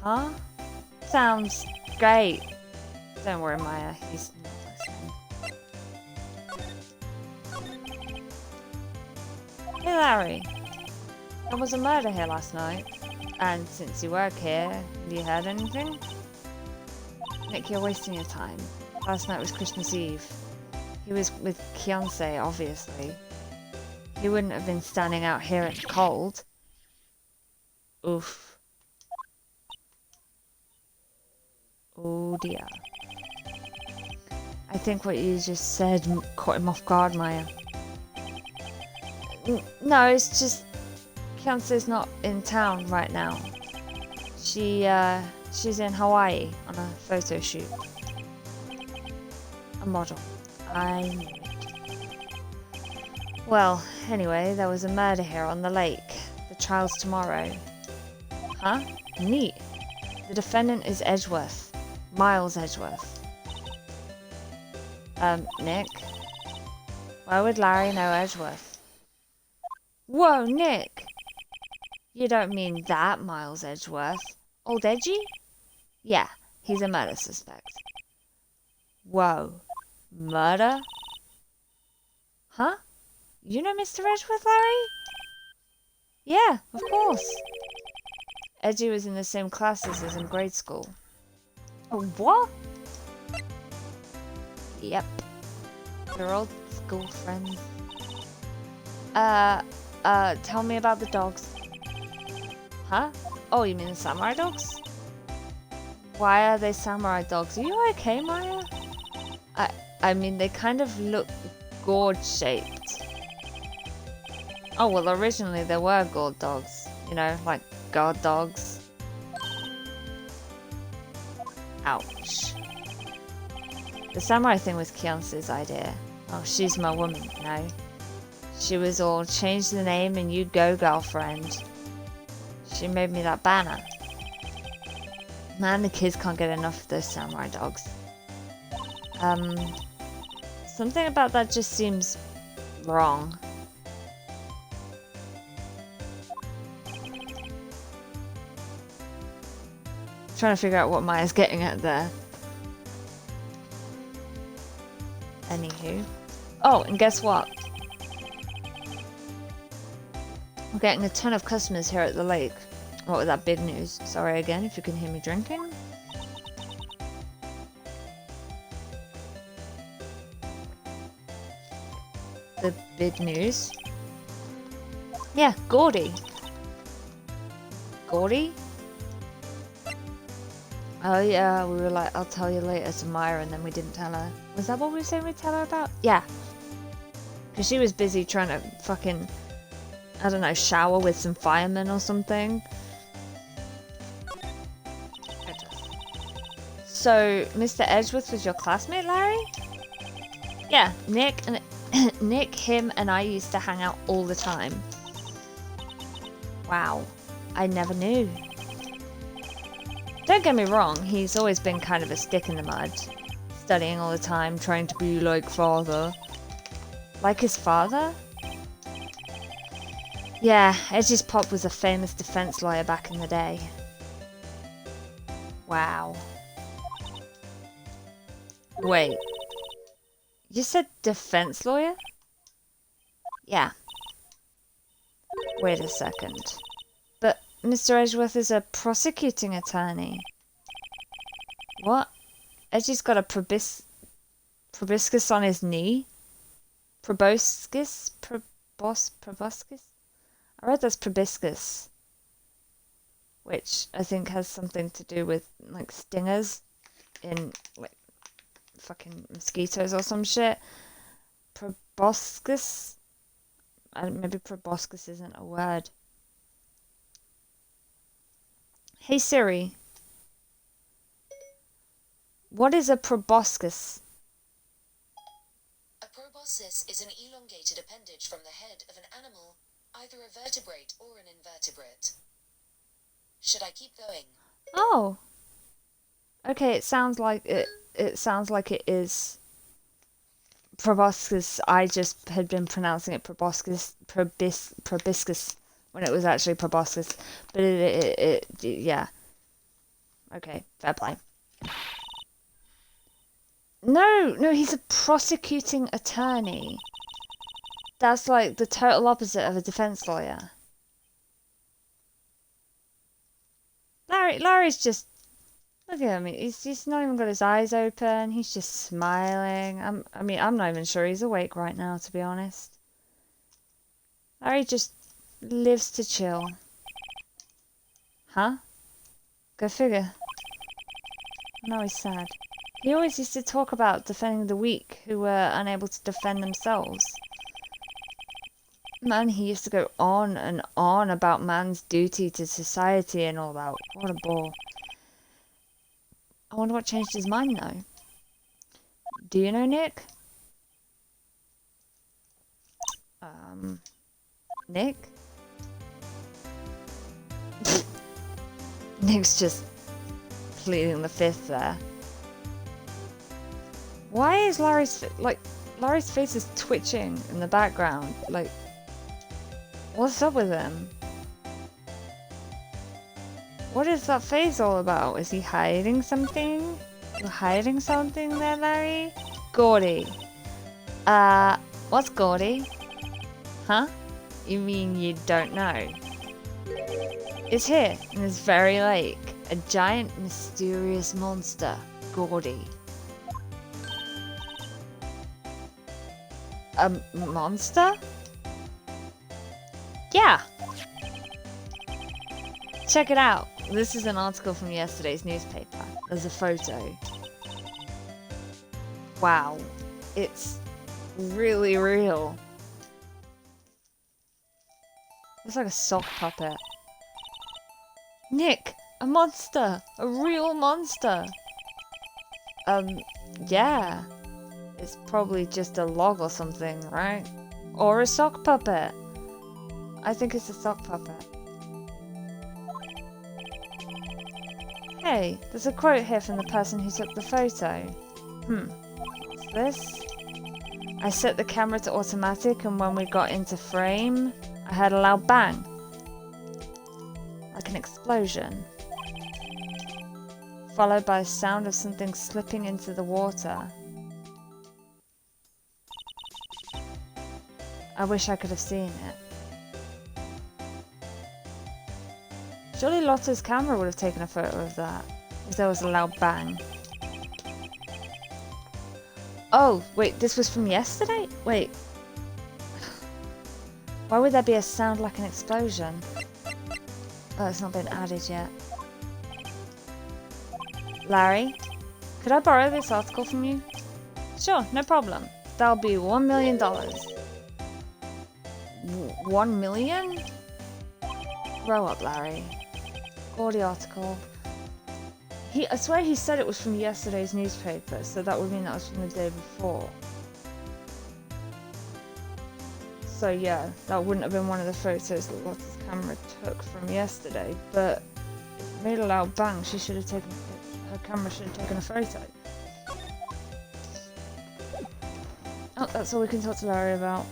Huh? Sounds great. Don't worry, Maya. He's not listening. Hey, Larry. There was a murder here last night. And since you work here, have you heard anything? Nick, you're wasting your time. Last night was Christmas Eve. He was with Kianse, obviously. He wouldn't have been standing out here in the cold. Oof. Oh dear. I think what you just said caught him off guard, Maya. No, it's just Kianse's not in town right now. She's in Hawaii on a photo shoot. A model. I knew it. Well, anyway, there was a murder here on the lake. The trial's tomorrow. Huh? Neat. The defendant is Edgeworth. Miles Edgeworth. Nick? Why would Larry know Edgeworth? Whoa, Nick! You don't mean that Miles Edgeworth? Old Edgy? Yeah, he's a murder suspect. Whoa. Murder? Huh? You know Mr. Edgeworth, Larry? Yeah, of course. Edgy was in the same class as us in grade school. Oh, what? Yep. We're old school friends. Tell me about the dogs. Huh? Oh, you mean the samurai dogs? Why are they samurai dogs? Are you okay, Maya? I mean, they kind of look gourd-shaped. Oh, well, originally there were gourd dogs. You know, like guard dogs. Ouch. The samurai thing was Kiance's idea. Oh, she's my woman, no. She was all, change the name and you go, girlfriend. She made me that banner. Man, the kids can't get enough of those samurai dogs. Something about that just seems wrong. Trying to figure out what Maya's getting at there. Anywho. Oh, and guess what? We're getting a ton of customers here at the lake. What was that big news? Sorry again if you can hear me drinking. The big news. Yeah, Gordy. Gordy? Oh yeah, we were like, I'll tell you later to Maya, and then we didn't tell her. Was that what we were saying we'd tell her about? Yeah. Because she was busy trying to fucking, I don't know, shower with some firemen or something. So, Mr. Edgeworth was your classmate, Larry? Yeah, Nick, him, and I used to hang out all the time. Wow, I never knew. Don't get me wrong, he's always been kind of a stick in the mud. Studying all the time, trying to be like father. Like his father? Yeah, Edge's pop was a famous defense lawyer back in the day. Wow. Wait. You said defense lawyer? Yeah. Wait a second. But Mr. Edgeworth is a prosecuting attorney. What? Edgy's got a proboscis on his knee? Proboscis? Proboscis? I read that's proboscis. Which I think has something to do with, like, stingers in, like, fucking mosquitoes or some shit. Proboscis? Maybe proboscis isn't a word. Hey Siri. What is a proboscis? A proboscis is an elongated appendage from the head of an animal, either a vertebrate or an invertebrate. Should I keep going? Oh. Okay, it sounds like it is proboscis. I just had been pronouncing it proboscis when it was actually proboscis. But yeah. Okay, fair play. No, he's a prosecuting attorney. That's like the total opposite of a defense lawyer. Larry's just, look at him. He's not even got his eyes open. He's just smiling. I'm not even sure he's awake right now, to be honest. Larry just lives to chill. Huh? Go figure. Now he's sad. He always used to talk about defending the weak who were unable to defend themselves. Man, he used to go on and on about man's duty to society and all that. What a bore. I wonder what changed his mind, though. Do you know Nick? Nick? Nick's just pleading the fifth there. Why is Larry's face is twitching in the background? Like, what's up with him? What is that face all about? Is he hiding something? You're hiding something there, Larry? Gordy. What's Gordy? Huh? You mean you don't know? It's here, in this very lake. A giant, mysterious monster. Gordy. A monster? Yeah. Check it out. This is an article from yesterday's newspaper. There's a photo. Wow. it's really real. It's like a sock puppet. Nick! A monster! A real monster! Yeah. It's probably just a log or something, right? Or a sock puppet. I think it's a sock puppet. Hey, there's a quote here from the person who took the photo. What's this? I set the camera to automatic and when we got into frame, I heard a loud bang. Like an explosion. Followed by a sound of something slipping into the water. I wish I could have seen it. Surely Lotto's camera would have taken a photo of that, if there was a loud bang. Oh, wait, this was from yesterday? Wait. Why would there be a sound like an explosion? Oh, it's not been added yet. Larry, could I borrow this article from you? Sure, no problem. That'll be $1 million. 1 million? Grow up, Larry. Or the article. I swear he said it was from yesterday's newspaper, so that would mean that was from the day before. So yeah, that wouldn't have been one of the photos that Lotta's camera took from yesterday, but if it made a loud bang, her camera should have taken a photo. Oh, that's all we can talk to Larry about.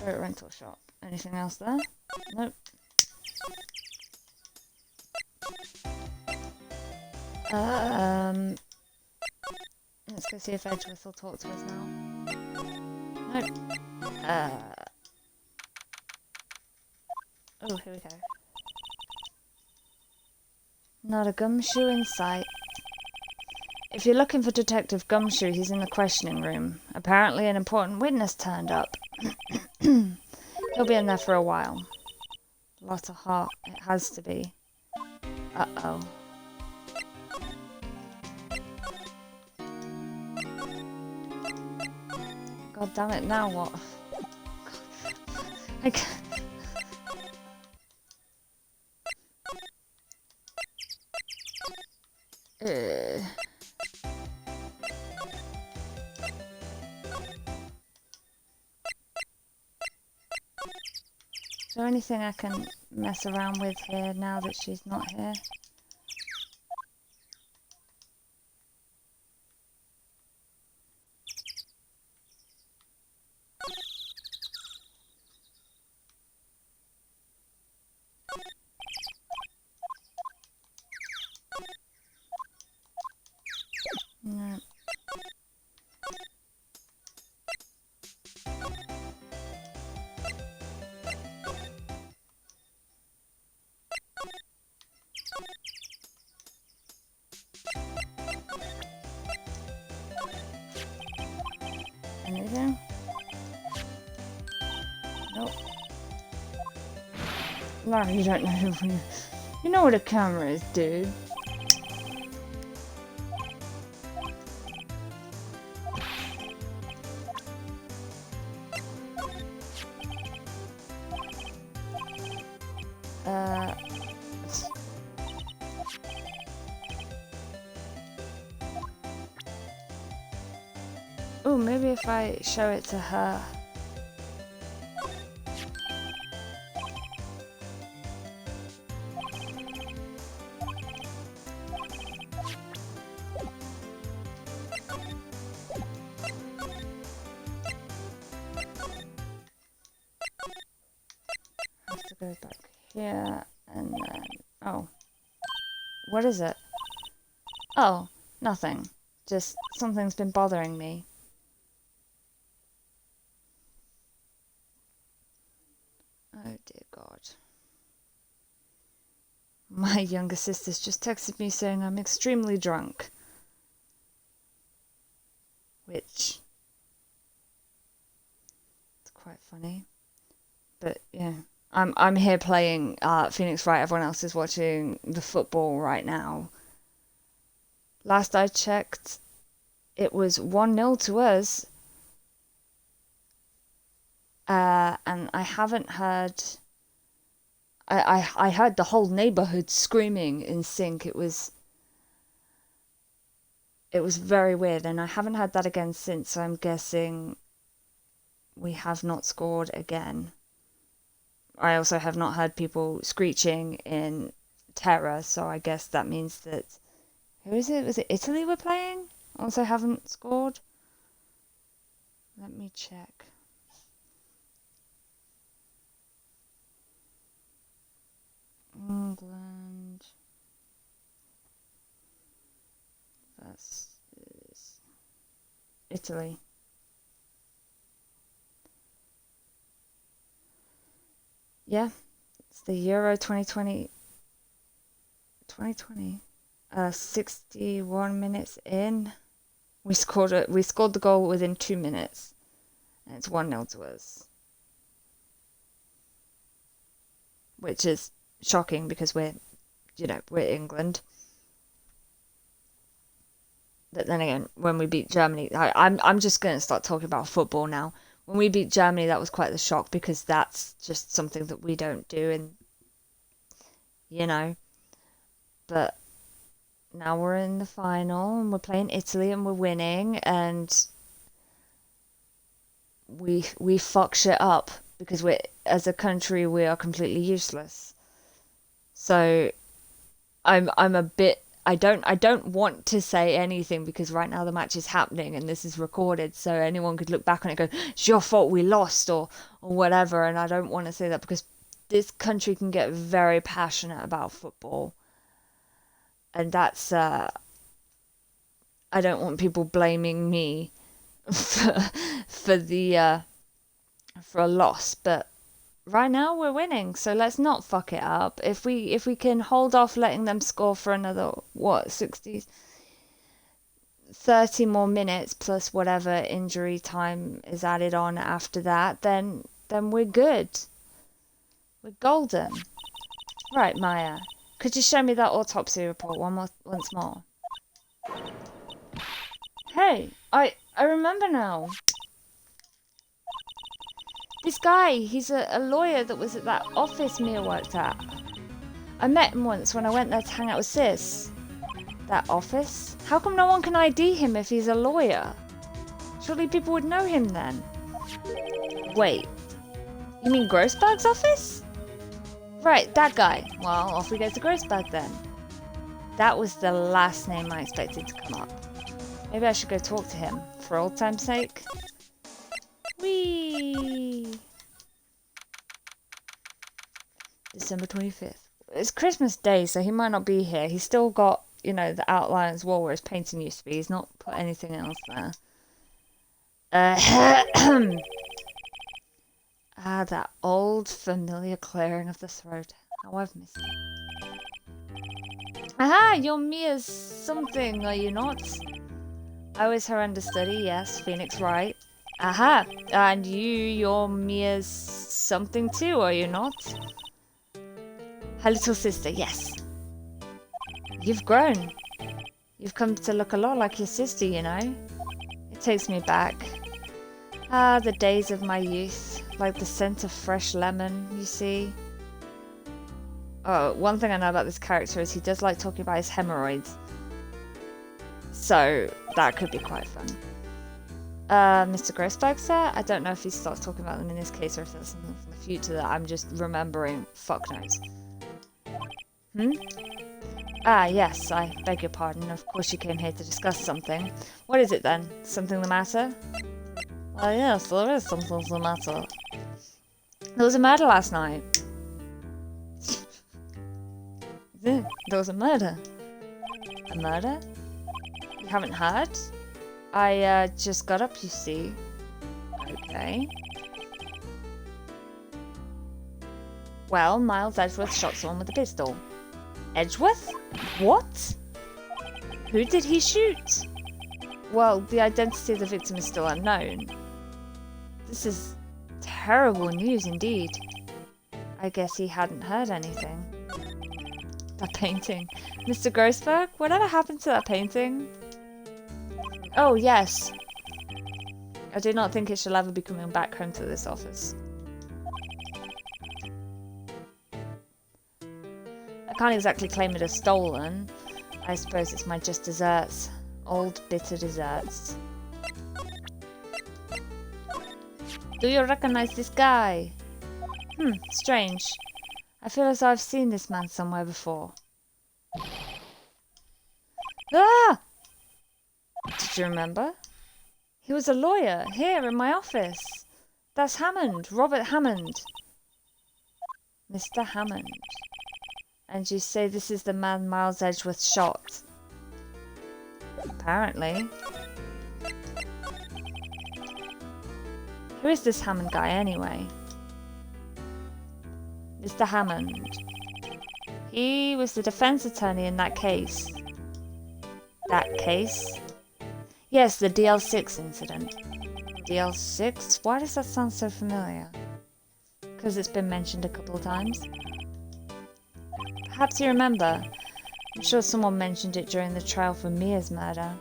Boat rental shop. Anything else there? Nope. Let's go see if Edgeworth will talk to us now. Nope. Oh, here we go. Not a gumshoe in sight. If you're looking for Detective Gumshoe, he's in the questioning room. Apparently an important witness turned up. He'll be in there for a while. Lot of heart. It has to be. Uh-oh. God damn it, now what? I can't. Is there anything I can mess around with here now that she's not here? No. Anything? Nope. Larry, you don't know who you know what a camera is, dude. Oh, maybe if I show it to her. Have to go back here and then. Oh. What is it? Oh, nothing. Just something's been bothering me. Oh dear God. My younger sister's just texted me saying I'm extremely drunk. Which is quite funny. But yeah, I'm here playing Phoenix Wright. Everyone else is watching the football right now. Last I checked, it was 1-0 to us. And I haven't heard. I heard the whole neighborhood screaming in sync. It was very weird, and I haven't heard that again since. So I'm guessing we have not scored again. I also have not heard people screeching in terror, so I guess that means that... Who is it? Was it Italy we're playing? Also haven't scored? Let me check. England versus Italy. Yeah, it's the Euro 2020. 61 minutes in. We scored the goal within 2 minutes. And it's 1-0 to us. Which is shocking because we're England. But then again, when we beat Germany, I'm just going to start talking about football now. When we beat Germany, that was quite the shock because that's just something that we don't do, and but now we're in the final and we're playing Italy and we're winning, and we fuck shit up because as a country we are completely useless. So I'm a bit... I don't want to say anything because right now the match is happening and this is recorded, so anyone could look back on it and go, it's your fault we lost or whatever, and I don't want to say that because this country can get very passionate about football. And that's I don't want people blaming me for a loss, but right now we're winning, so let's not fuck it up. If we can hold off letting them score for another 30 more minutes plus whatever injury time is added on after that, then we're good. We're golden. Right, Maya. Could you show me that autopsy report once more? Hey, I remember now. This guy, he's a lawyer that was at that office Mia worked at. I met him once when I went there to hang out with Sis. That office? How come no one can ID him if he's a lawyer? Surely people would know him then. Wait, you mean Grossberg's office? Right, that guy. Well, off we go to Grossberg then. That was the last name I expected to come up. Maybe I should go talk to him, for old time's sake. Whee! December 25th. It's Christmas Day, so he might not be here. He's still got, the Outliers wall where his painting used to be. He's not put anything else there. That old familiar clearing of the throat. How I've missed it. Aha! You're Mia's something, are you not? I was her understudy, yes, Phoenix Wright. Aha! And you're Mia's something too, are you not? Her little sister, yes. You've grown. You've come to look a lot like your sister, It takes me back. The days of my youth. Like the scent of fresh lemon, you see. Oh, one thing I know about this character is he does like talking about his hemorrhoids. So, that could be quite fun. Mr. Grossberg, sir? I don't know if he starts talking about them in this case or if there's something from the future that I'm just remembering. Fuck knows. Ah, yes, I beg your pardon. Of course you came here to discuss something. What is it then? Something the matter? Yes, there is something the matter. There was a murder last night. There was a murder. A murder? You haven't heard? I just got up, you see. Okay. Well, Miles Edgeworth shot someone with a pistol. Edgeworth? What? Who did he shoot? Well, the identity of the victim is still unknown. This is terrible news indeed. I guess he hadn't heard anything. That painting. Mr. Grossberg, whatever happened to that painting? Oh, yes. I do not think it shall ever be coming back home to this office. I can't exactly claim it as stolen. I suppose it's my just desserts. Old bitter desserts. Do you recognize this guy? Strange. I feel as though I've seen this man somewhere before. Ah! Did you remember? He was a lawyer here in my office. That's Hammond, Robert Hammond. Mr. Hammond. And you say this is the man Miles Edgeworth shot? Apparently. Who is this Hammond guy anyway? Mr. Hammond. He was the defense attorney in that case. That case? Yes, the DL6 incident. DL6? Why does that sound so familiar? Because it's been mentioned a couple of times. Perhaps you remember. I'm sure someone mentioned it during the trial for Mia's murder.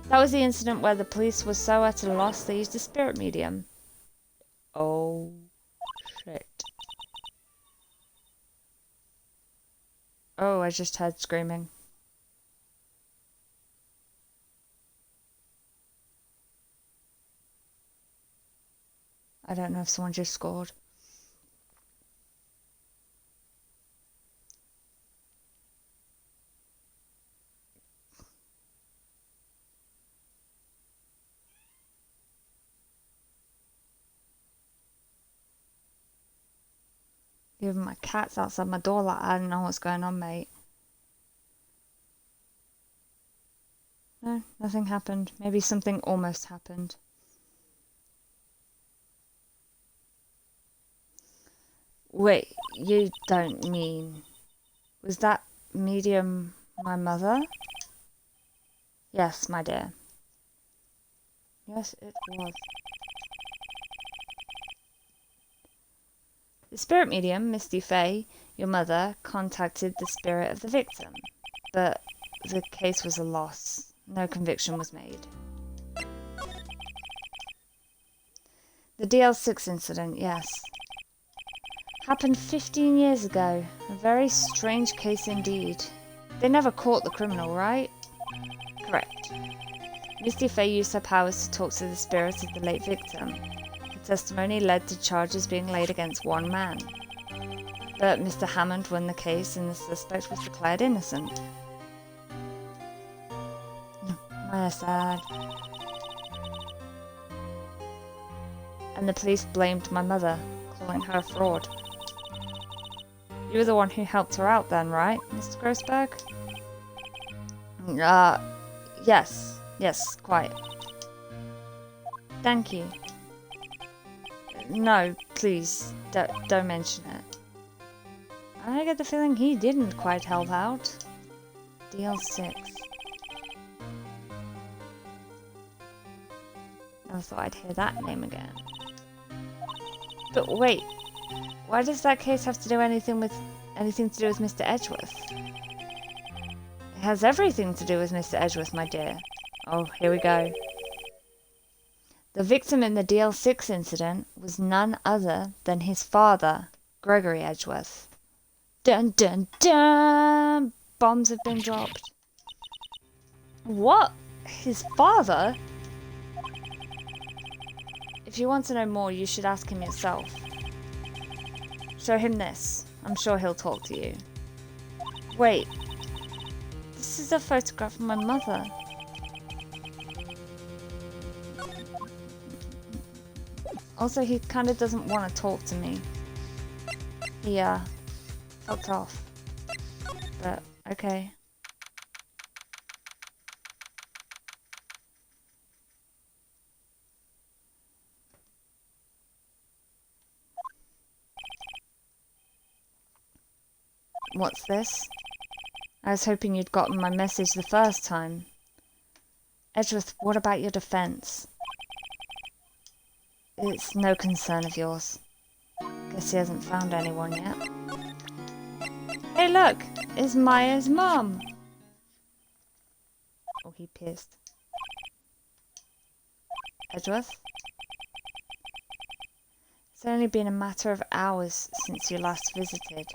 That was the incident where the police were so at a loss they used a spirit medium. Oh, shit. Oh, I just heard screaming. I don't know if someone just scored. Even my cat's outside my door like I don't know what's going on, mate. No, nothing happened. Maybe something almost happened. Wait, you don't mean... Was that medium my mother? Yes, my dear. Yes, it was. The spirit medium, Misty Fey, your mother, contacted the spirit of the victim, but the case was a loss. No conviction was made. The DL6 incident, yes. Happened 15 years ago. A very strange case indeed. They never caught the criminal, right? Correct. Misty Fey used her powers to talk to the spirit of the late victim. Testimony led to charges being laid against one man. But Mr. Hammond won the case and the suspect was declared innocent. Why sad. And the police blamed my mother, calling her a fraud. You were the one who helped her out then, right, Mr. Grossberg? Yes. Yes, quite. Thank you. No, please, don't mention it. I get the feeling he didn't quite help out. DL6. Never thought I'd hear that name again. But wait, why does that case have to do anything to do with Mr. Edgeworth? It has everything to do with Mr. Edgeworth, my dear. Oh, here we go. The victim in the DL6 incident was none other than his father, Gregory Edgeworth. Dun dun dun! Bombs have been dropped. What? His father? If you want to know more, you should ask him yourself. Show him this. I'm sure he'll talk to you. Wait. This is a photograph of my mother. Also, he kind of doesn't want to talk to me. He, fucked off. But, okay. What's this? I was hoping you'd gotten my message the first time. Edgeworth, what about your defense? It's no concern of yours. Guess he hasn't found anyone yet. Hey look! It's Maya's mum! Oh, he pissed. Edgeworth? It's only been a matter of hours since you last visited,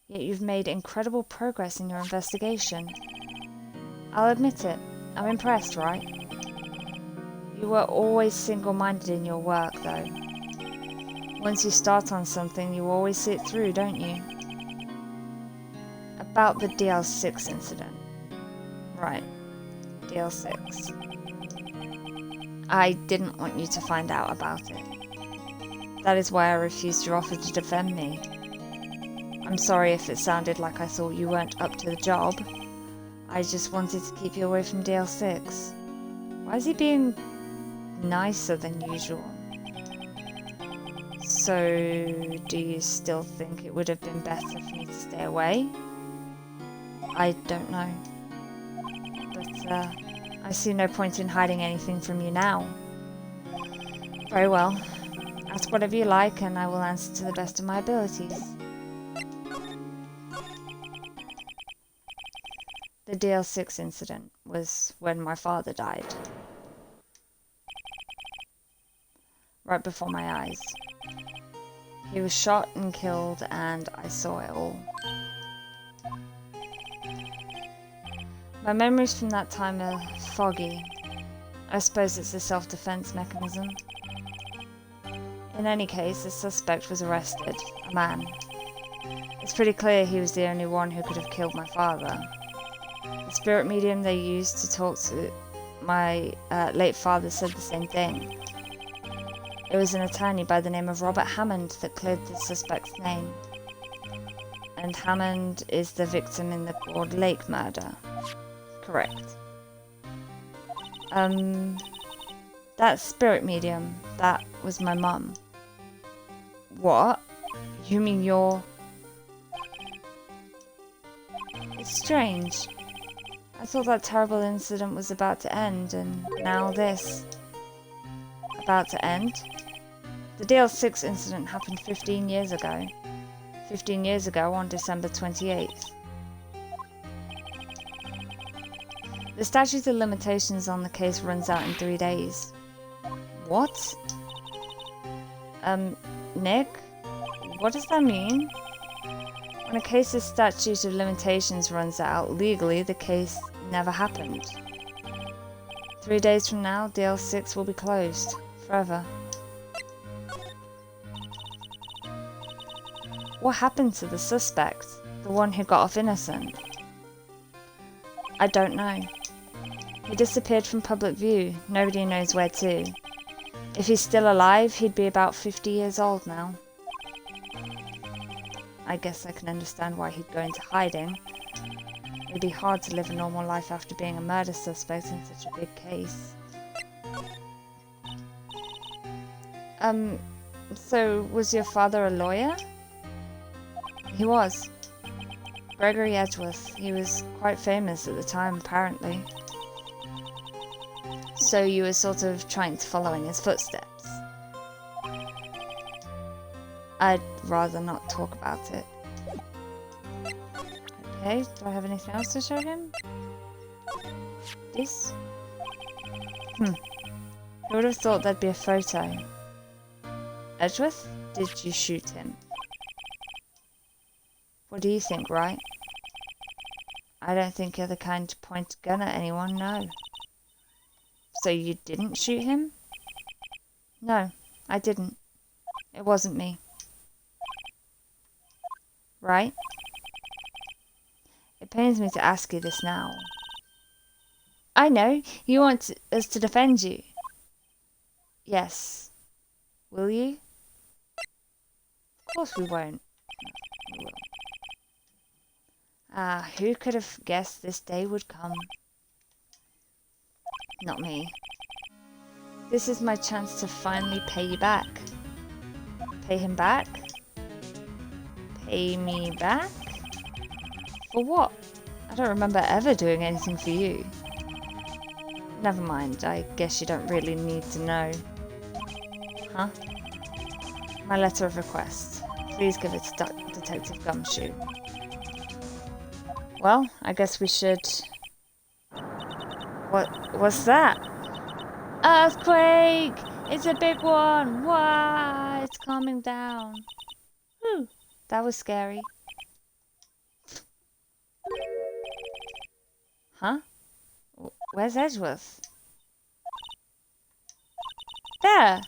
yet you've made incredible progress in your investigation. I'll admit it, I'm impressed, right? You were always single-minded in your work, though. Once you start on something, you always see it through, don't you? About the DL6 incident. Right, DL6. I didn't want you to find out about it. That is why I refused your offer to defend me. I'm sorry if it sounded like I thought you weren't up to the job. I just wanted to keep you away from DL6. Why is he being nicer than usual? So, do you still think it would have been better for me to stay away? I don't know. But, I see no point in hiding anything from you now. Very well. Ask whatever you like and I will answer to the best of my abilities. The DL6 incident was when my father died. Right before my eyes. He was shot and killed and I saw it all. My memories from that time are foggy. I suppose it's a self-defense mechanism. In any case, the suspect was arrested, a man. It's pretty clear he was the only one who could have killed my father. The spirit medium they used to talk to my late father said the same thing. It was an attorney by the name of Robert Hammond that cleared the suspect's name. And Hammond is the victim in the Broad Lake murder. Correct. That spirit medium, that was my mum. What? You mean you're... It's strange. I thought that terrible incident was about to end, and now this. About to end? The DL6 incident happened 15 years ago. 15 years ago on December 28th. The statute of limitations on the case runs out in 3 days. What? Nick? What does that mean? When a case's statute of limitations runs out, legally the case never happened. 3 days from now, DL6 will be closed. Forever. What happened to the suspect? The one who got off innocent? I don't know. He disappeared from public view. Nobody knows where to. If he's still alive, he'd be about 50 years old now. I guess I can understand why he'd go into hiding. It'd be hard to live a normal life after being a murder suspect in such a big case. So was your father a lawyer? He was. Gregory Edgeworth. He was quite famous at the time, apparently. So you were sort of trying to follow in his footsteps. I'd rather not talk about it. Okay, do I have anything else to show him? This? Who would have thought there'd be a photo? Edgeworth, did you shoot him? What do you think, Wright? I don't think you're the kind to point a gun at anyone, no. So you didn't shoot him? No, I didn't. It wasn't me. Right? It pains me to ask you this now. I know, you want us to defend you. Yes. Will you? Of course we won't. No, we will. Ah, who could have guessed this day would come? Not me. This is my chance to finally pay you back. Pay him back? Pay me back? For what? I don't remember ever doing anything for you. Never mind, I guess you don't really need to know. Huh? My letter of request. Please give it to Detective Gumshoe. Well, I guess we should... What's that? Earthquake! It's a big one! Wow! It's coming down. Whew, that was scary. Huh? Where's Edgeworth? There!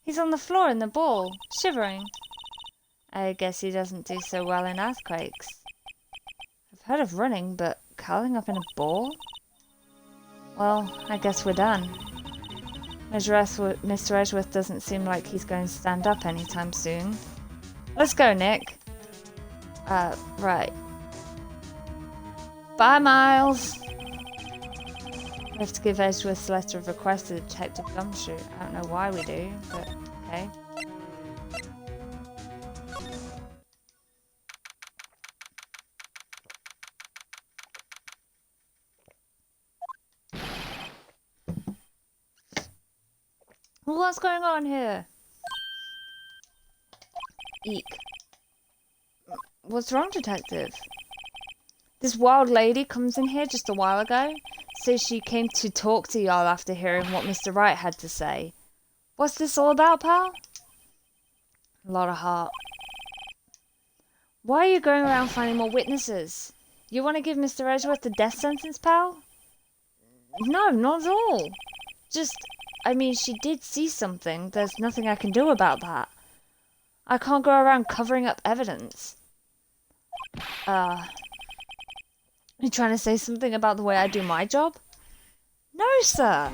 He's on the floor in the ball, shivering. I guess he doesn't do so well in earthquakes. I've heard of running, but curling up in a ball? Well, I guess we're done. Mr. Edgeworth doesn't seem like he's going to stand up anytime soon. Let's go, Nick. Right. Bye, Miles. We have to give Edgeworth's letter of request to Detective Gumshoe. I don't know why we do, but okay. What's going on here? Eek. What's wrong, Detective? This wild lady comes in here just a while ago. Says she came to talk to y'all after hearing what Mr. Wright had to say. What's this all about, pal? A lot of heart. Why are you going around finding more witnesses? You want to give Mr. Edgeworth the death sentence, pal? No, not at all. Just, I mean, she did see something. There's nothing I can do about that. I can't go around covering up evidence. You trying to say something about the way I do my job? No, sir.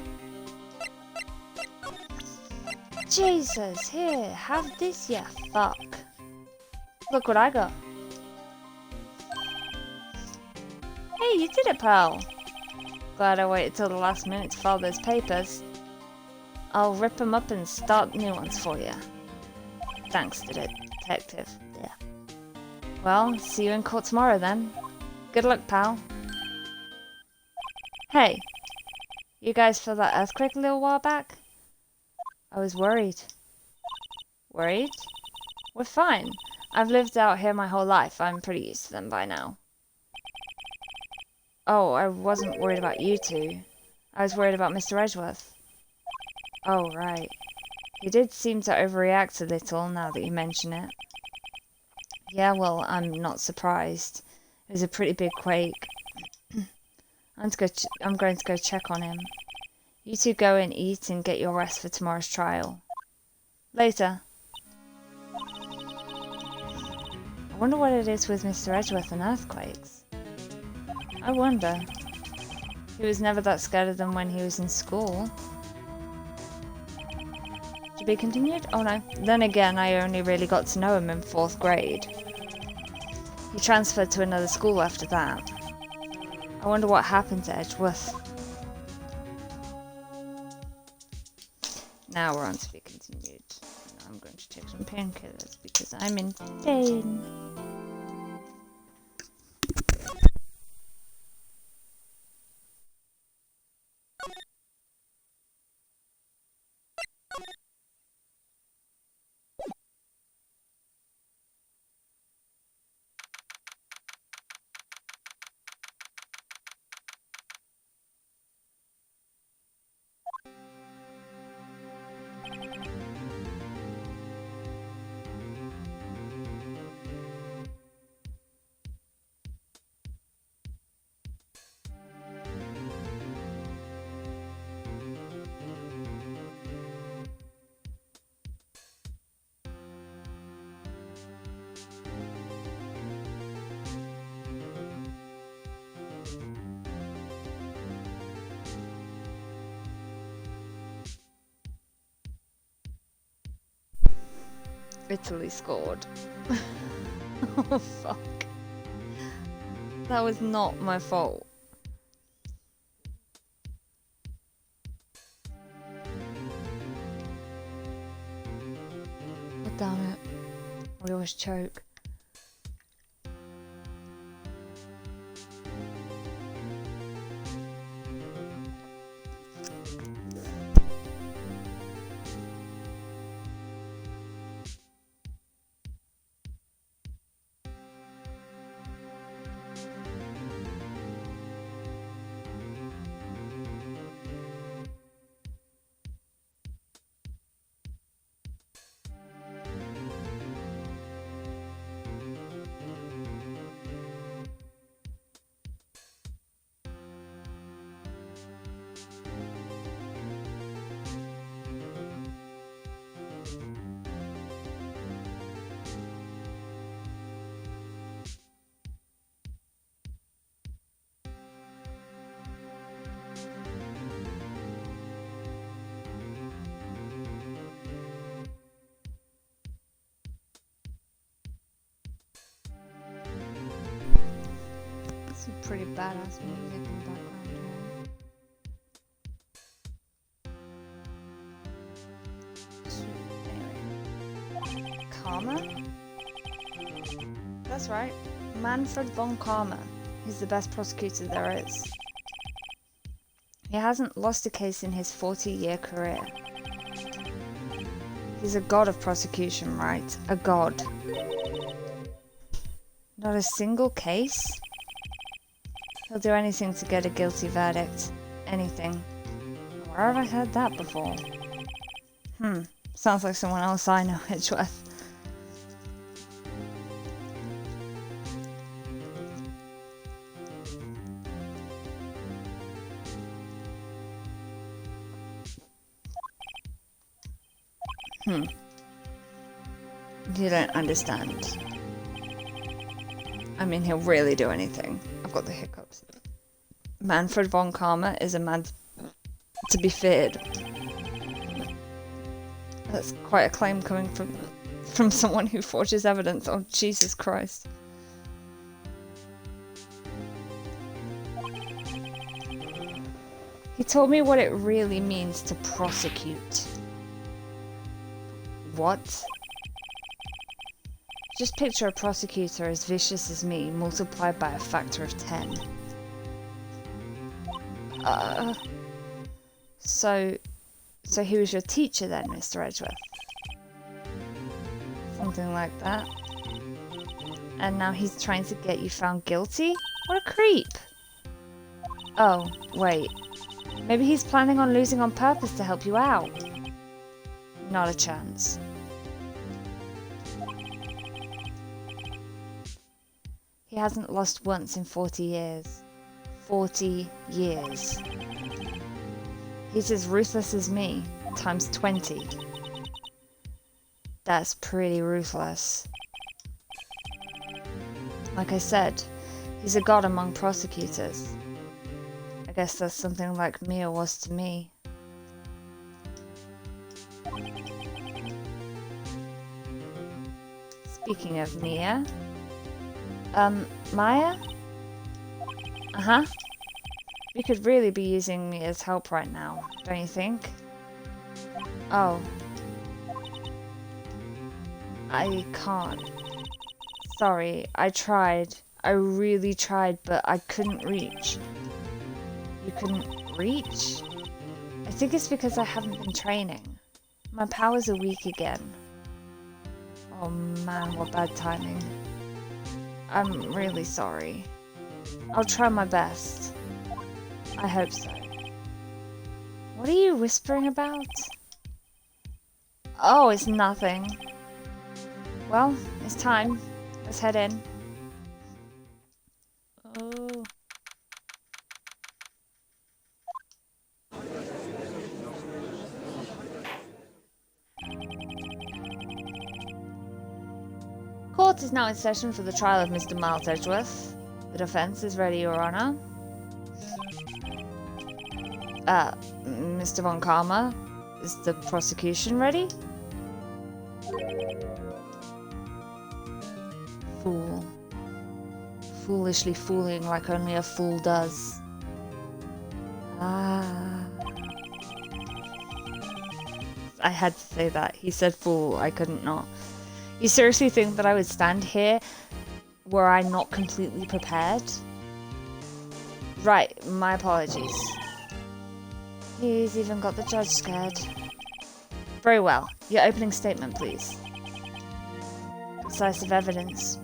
Jesus, here, have this, ya fuck. Look what I got. Hey, you did it, pal. Glad I waited till the last minute to file those papers. I'll rip them up and start new ones for you. Thanks, Detective. Yeah. Well, see you in court tomorrow then. Good luck, pal. Hey, you guys feel that earthquake a little while back? I was worried. Worried? We're fine. I've lived out here my whole life. I'm pretty used to them by now. Oh, I wasn't worried about you two. I was worried about Mr. Edgeworth. Oh, right. He did seem to overreact a little now that you mention it. Yeah, well, I'm not surprised. It was a pretty big quake. I'm going to go check on him. You two go and eat and get your rest for tomorrow's trial. Later. I wonder what it is with Mr. Edgeworth and earthquakes. I wonder. He was never that scared of them when he was in school. To be continued? Oh no. Then again, I only really got to know him in 4th grade. He transferred to another school after that. I wonder what happened to Edgeworth. Now we're on to be continued. I'm going to take some painkillers because I'm in pain. Italy scored. Oh fuck. That was not my fault. Oh, damn it. We always choke. Some pretty badass music in the background here. Anyway. Karma? That's right. Manfred von Karma. He's the best prosecutor there is. He hasn't lost a case in his 40-year career. He's a god of prosecution, right? A god. Not a single case? He'll do anything to get a guilty verdict. Anything. Where have I heard that before? Sounds like someone else I know, Edgeworth. You don't understand. I mean, he'll really do anything. I've got the hiccups. Manfred von Karma is a man to be feared. That's quite a claim coming from someone who forges evidence. Oh, Jesus Christ. He told me what it really means to prosecute. What? Just picture a prosecutor as vicious as me, multiplied by a factor of 10. So he was your teacher then, Mr. Edgeworth? Something like that. And now he's trying to get you found guilty? What a creep! Oh, wait. Maybe he's planning on losing on purpose to help you out. Not a chance. He hasn't lost once in 40 years. 40 years. He's as ruthless as me, times 20. That's pretty ruthless. Like I said, he's a god among prosecutors. I guess that's something like Mia was to me. Speaking of Mia... Maya? Uh-huh. We could really be using Mia's help right now, don't you think? Oh. I can't. Sorry, I tried. I really tried, but I couldn't reach. You couldn't reach? I think it's because I haven't been training. My powers are weak again. Oh man, what bad timing. I'm really sorry. I'll try my best. I hope so. What are you whispering about? Oh, it's nothing. Well, it's time. Let's head in. Oh. Court is now in session for the trial of Mr. Miles Edgeworth. The defense is ready, Your Honor. Mr. von Karma, is the prosecution ready? Fool. Foolishly fooling like only a fool does. Ah. I had to say that. He said fool, I couldn't not. You seriously think that I would stand here were I not completely prepared? Right, my apologies. He's even got the judge scared. Very well. Your opening statement, please. Decisive evidence.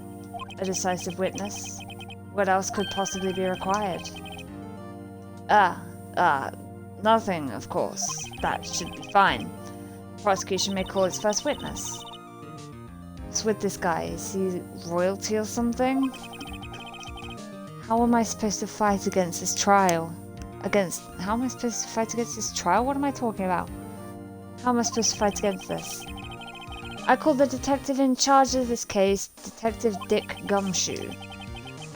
A decisive witness. What else could possibly be required? Nothing, of course. That should be fine. The prosecution may call its first witness. What's with this guy? Is he royalty or something? How am I supposed to fight against this trial? How am I supposed to fight against this trial? What am I talking about? How am I supposed to fight against this? I call the detective in charge of this case, Detective Dick Gumshoe.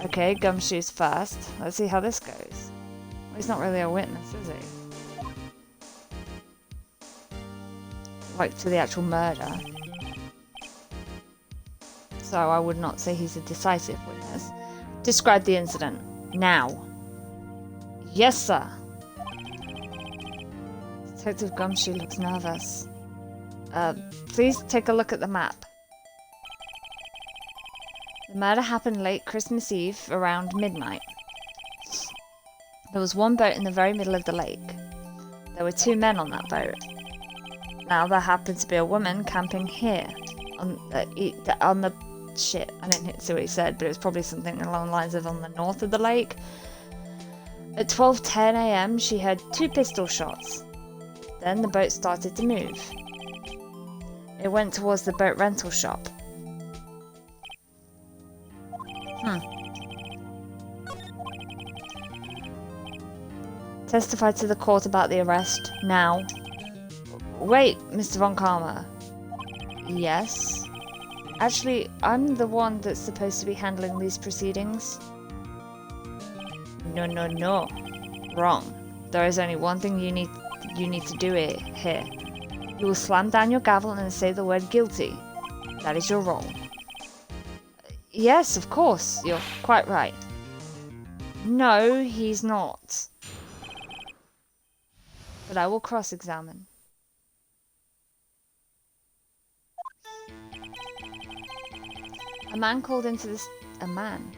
Okay, Gumshoe's first. Let's see how this goes. Well, he's not really a witness, is he? Like, to the actual murder. So I would not say he's a decisive witness. Describe the incident. Now. Yes, sir. Detective Gumshoe looks nervous. Please take a look at the map. The murder happened late Christmas Eve, around midnight. There was one boat in the very middle of the lake. There were 2 men on that boat. Now there happened to be a woman camping here. On the shit, I didn't see what he said, but it was probably something along the lines of on the north of the lake. At 12:10 a.m. she heard 2 pistol shots. Then the boat started to move. It went towards the boat rental shop. Testify to the court about the arrest, now. Wait, Mr. Von Karma. Yes? Actually, I'm the one that's supposed to be handling these proceedings. No. Wrong. There is only one thing you need to do here. You will slam down your gavel and say the word guilty. That is your role. Yes, of course. You're quite right. No, he's not. But I will cross-examine. A man called into this... A man?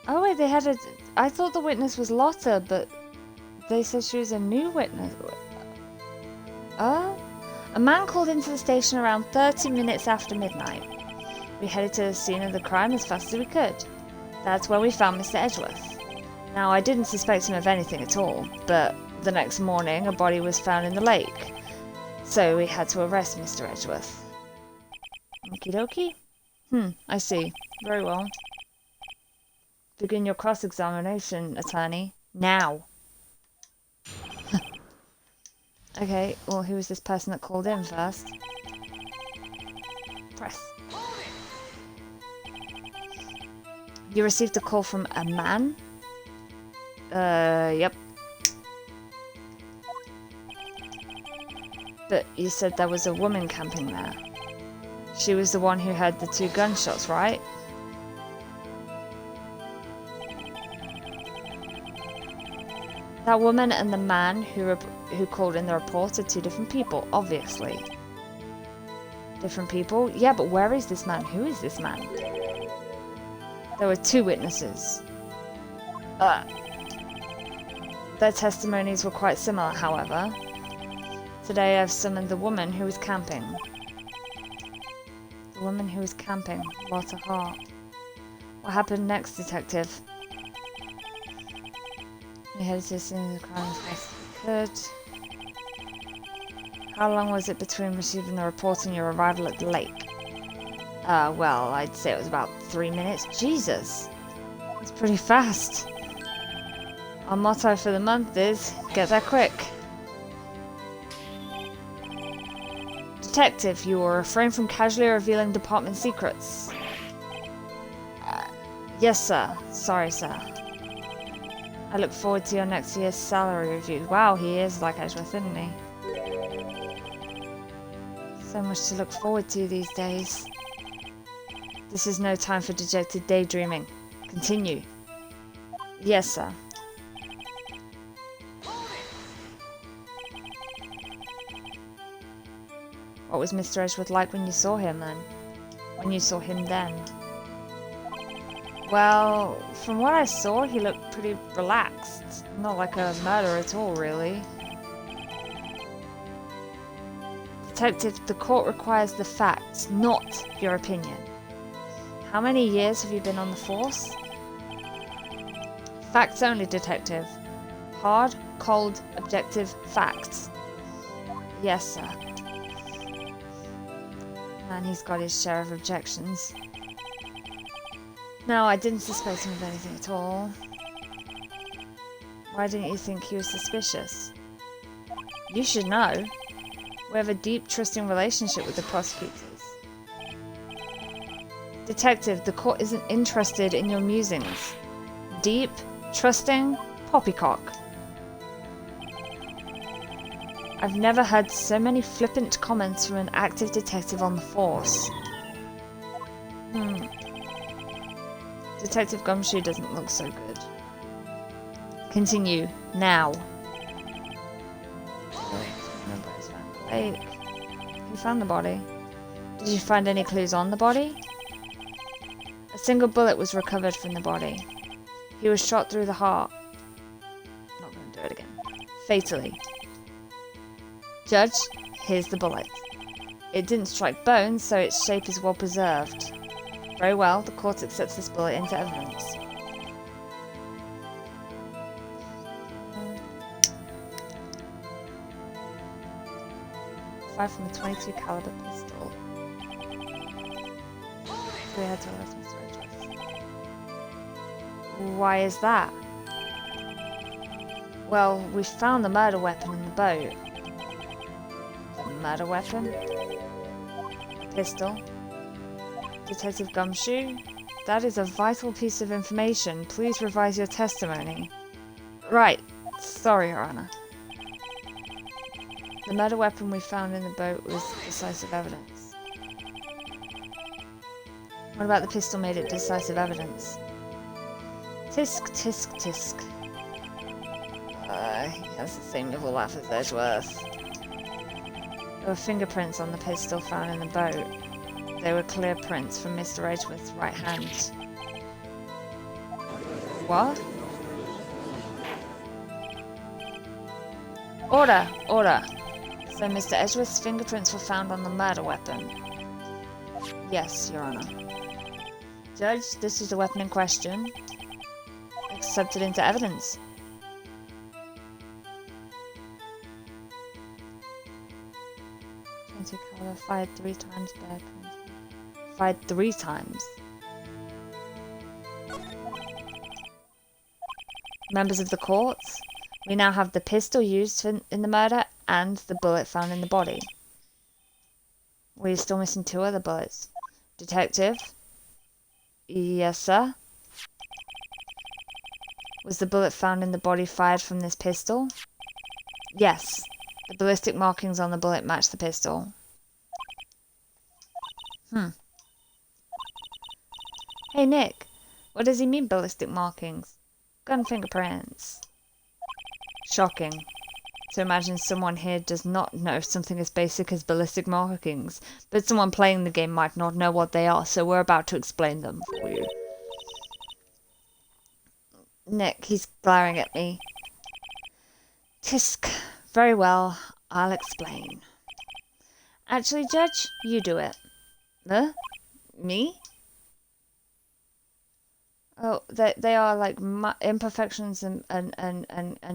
Oh wait, they had a... I thought the witness was Lotta, but they said she was a new witness. A man called into the station around 30 minutes after midnight. We headed to the scene of the crime as fast as we could. That's where we found Mr. Edgeworth. Now, I didn't suspect him of anything at all, but the next morning a body was found in the lake. So we had to arrest Mr. Edgeworth. Okie dokie? I see. Very well. Begin your cross-examination, attorney. Now. Okay, well, who was this person that called in first? Press. You received a call from a man? Yep. But you said there was a woman camping there. She was the one who heard the 2 gunshots, right? That woman and the man who called in the report are 2 different people, obviously. Different people? Yeah, but where is this man? Who is this man? There were 2 witnesses. Their testimonies were quite similar, however. Today I've summoned the woman who was camping. The woman who was camping. Lotta Hart. What happened next, detective? We headed to the scene of the crime as fast as we could. How long was it between receiving the report and your arrival at the lake? Well, I'd say it was about 3 minutes. Jesus! It's pretty fast. Our motto for the month is, get there quick. Detective, you will refrain from casually revealing department secrets. Yes, sir. Sorry, sir. I look forward to your next year's salary review. Wow, he is like Edgeworth, isn't he? So much to look forward to these days. This is no time for dejected daydreaming. Continue. Yes, sir. What was Mr. Edgeworth like when you saw him then? When you saw him then? Well, from what I saw, he looked pretty relaxed. Not like a murderer at all, really. Detective, the court requires the facts, not your opinion. How many years have you been on the force? Facts only, detective. Hard, cold, objective facts. Yes, sir. And he's got his share of objections. No, I didn't suspect him of anything at all. Why didn't you think he was suspicious? You should know. We have a deep, trusting relationship with the prosecutors. Detective, the court isn't interested in your musings. Deep, trusting, poppycock. I've never heard so many flippant comments from an active detective on the force. Detective Gumshoe doesn't look so good. Continue. Now. Wait. You found the body. Did you find any clues on the body? A single bullet was recovered from the body. He was shot through the heart. Not going to do it again. Fatally. Judge, here's the bullet. It didn't strike bones, so its shape is well preserved. Very well, the court accepts this bullet into evidence. Fired from a .22 caliber pistol. So we had to arrest Mr. Edgeworth. Why is that? Well, we found the murder weapon in the boat. The murder weapon? Pistol. Detective Gumshoe? That is a vital piece of information. Please revise your testimony. Right. Sorry, Your Honor. The murder weapon we found in the boat was decisive evidence. What about the pistol made it decisive evidence? Tisk, tisk, tisk. He has the same little laugh as Edgeworth. There were fingerprints on the pistol found in the boat. They were clear prints from Mr. Edgeworth's right hand. What? Order! Order! So Mr. Edgeworth's fingerprints were found on the murder weapon? Yes, Your Honor. Judge, this is the weapon in question. Accepted into evidence. Caliber, fired 3 times, bear prints. Fired 3 times. Members of the court, we now have the pistol used in the murder and the bullet found in the body. We're still missing 2 other bullets. Detective? Yes, sir? Was the bullet found in the body fired from this pistol? Yes. The ballistic markings on the bullet match the pistol. Hey, Nick. What does he mean, ballistic markings? Gun fingerprints. Shocking. To imagine someone here does not know something as basic as ballistic markings, but someone playing the game might not know what they are, so we're about to explain them for you. Nick, he's glaring at me. Tisk. Very well, I'll explain. Actually, Judge, you do it. Huh? Me? Oh, they are like imperfections and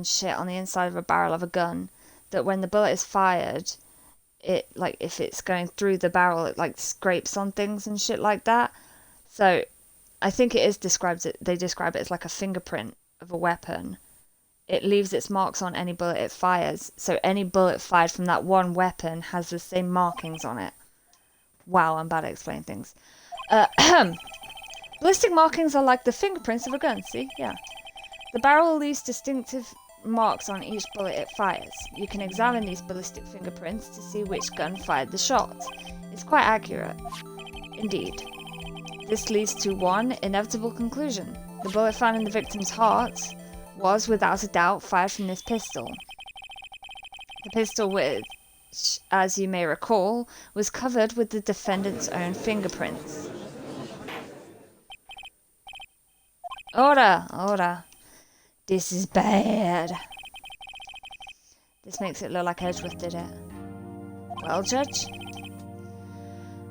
shit on the inside of a barrel of a gun that when the bullet is fired, it, like, if it's going through the barrel, it like scrapes on things and shit like that. So I think it is they describe it as like a fingerprint of a weapon. It leaves its marks on any bullet it fires, so any bullet fired from that one weapon has the same markings on it. Wow, I'm bad at explaining things. Ballistic markings are like the fingerprints of a gun, see? Yeah. The barrel leaves distinctive marks on each bullet it fires. You can examine these ballistic fingerprints to see which gun fired the shot. It's quite accurate. Indeed. This leads to one inevitable conclusion. The bullet found in the victim's heart was, without a doubt, fired from this pistol. The pistol, which, as you may recall, was covered with the defendant's own fingerprints. Order! Order. This is bad. This makes it look like Edgeworth did it. Well, Judge?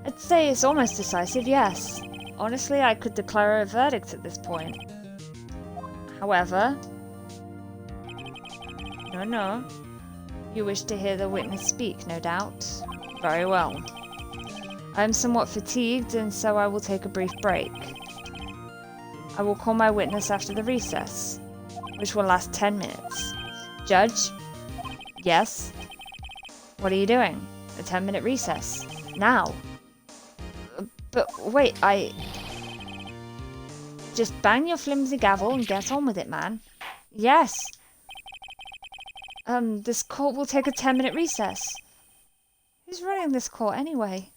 I'd say it's almost decisive, yes. Honestly, I could declare a verdict at this point. However... No. You wish to hear the witness speak, no doubt. Very well. I am somewhat fatigued, and so I will take a brief break. I will call my witness after the recess, which will last 10 minutes. Judge? Yes? What are you doing? A 10-minute recess. Now. But wait, Just bang your flimsy gavel and get on with it, man. Yes. This court will take a 10-minute recess. Who's running this court anyway?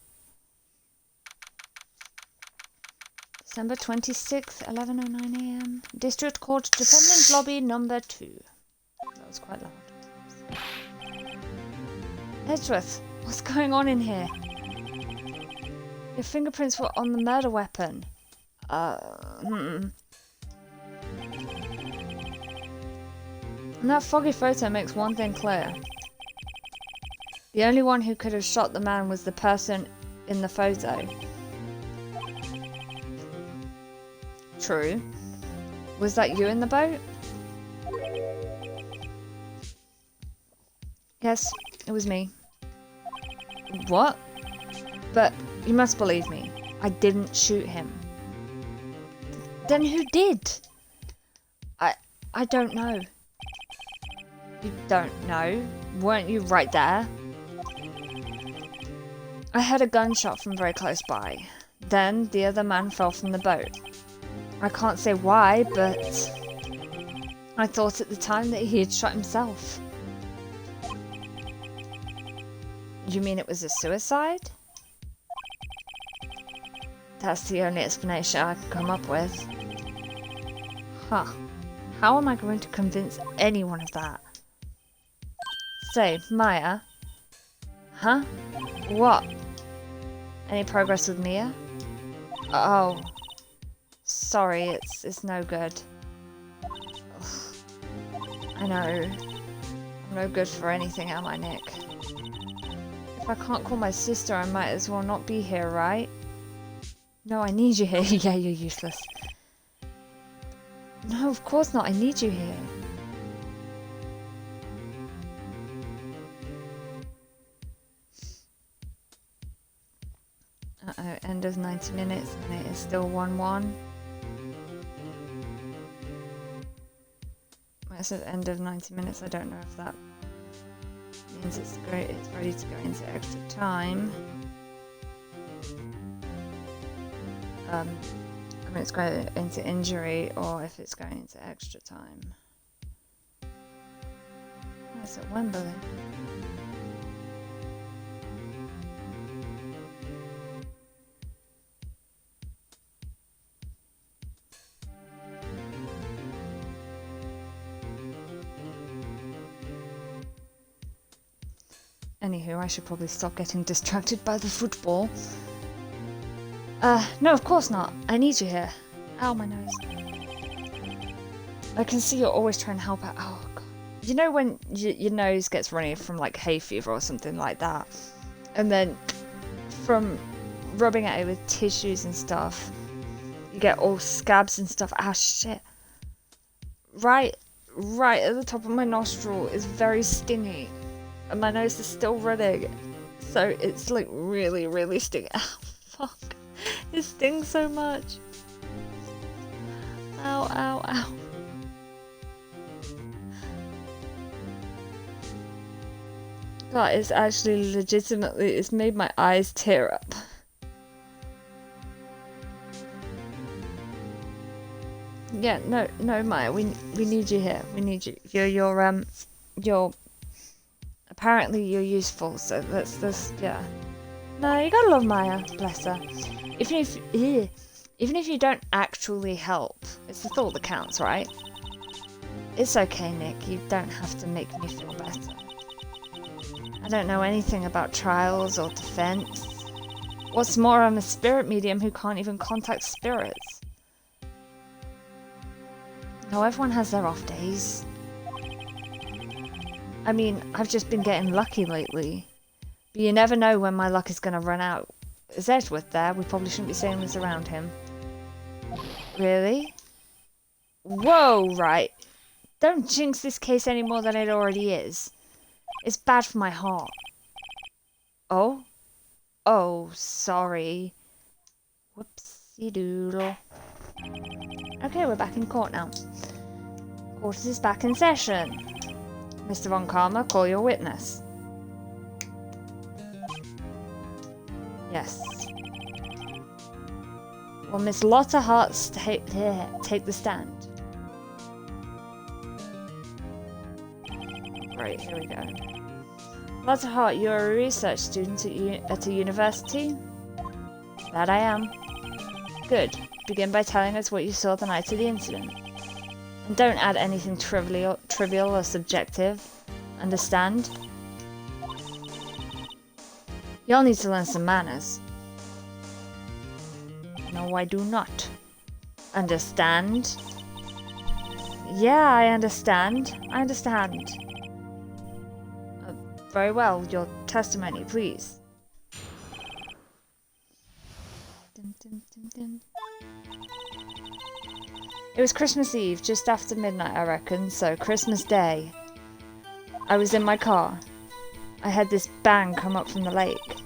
December 26th, 11:09 a.m. District Court, Defendant Lobby number 2. That was quite loud. Edgeworth, what's going on in here? Your fingerprints were on the murder weapon. And that foggy photo makes one thing clear. The only one who could have shot the man was the person in the photo. True. Was that you in the boat? Yes, it was me. What? But you must believe me. I didn't shoot him. Then who did? I don't know. You don't know? Weren't you right there? I heard a gunshot from very close by. Then the other man fell from the boat. I can't say why, but I thought at the time that he had shot himself. You mean it was a suicide? That's the only explanation I can come up with. Huh. How am I going to convince anyone of that? Say, Maya? Huh? What? Any progress with Mia? Oh. Sorry, it's no good. Ugh. I know. I'm no good for anything, am I, Nick? If I can't call my sister, I might as well not be here, right? No, I need you here. Yeah, you're useless. No, of course not. I need you here. Uh-oh, end of 90 minutes and it is still 1-1. It says end of 90 minutes. I don't know if that means it's ready to go into extra time. I mean, it's going into injury or if it's going into extra time. It's at Wembley. Anywho, I should probably stop getting distracted by the football. No, of course not. I need you here. Ow, my nose. I can see you're always trying to help out. Oh, God. You know when your nose gets runny from, like, hay fever or something like that? And then from rubbing at it with tissues and stuff, you get all scabs and stuff. Ah, shit. Right at the top of my nostril is very stingy. And my nose is still running. So it's, like, really, really stingy. Ow, fuck. It stings so much. Ow, ow, ow. That is actually legitimately, it's made my eyes tear up. Yeah, no, Maya, we need you here. We need you. You're apparently you're useful, so that's yeah. No, you gotta love Maya, bless her. Even if you don't actually help, it's the thought that counts, right? It's okay, Nick. You don't have to make me feel better. I don't know anything about trials or defense. What's more, I'm a spirit medium who can't even contact spirits. Now everyone has their off days. I mean, I've just been getting lucky lately. But you never know when my luck is going to run out. Is Edgeworth there? We probably shouldn't be saying this around him. Really? Whoa, Wright. Don't jinx this case any more than it already is. It's bad for my heart. Oh? Oh, sorry. Whoopsie doodle. Okay, we're back in court now. Court is back in session. Mr. Von Karma, call your witness. Yes. Will Miss Lotta Hart take the stand? Right, here we go. Lotta Hart, you're a research student at a university? That I am. Good. begin by telling us what you saw the night of the incident. And don't add anything trivial or subjective. Understand? Y'all need to learn some manners. No, I do not. Understand? Yeah, I understand. I understand. Very well, your testimony, please. Dun, dun, dun, dun. It was Christmas Eve, just after midnight, I reckon, so Christmas Day. I was in my car. I had this bang come up from the lake.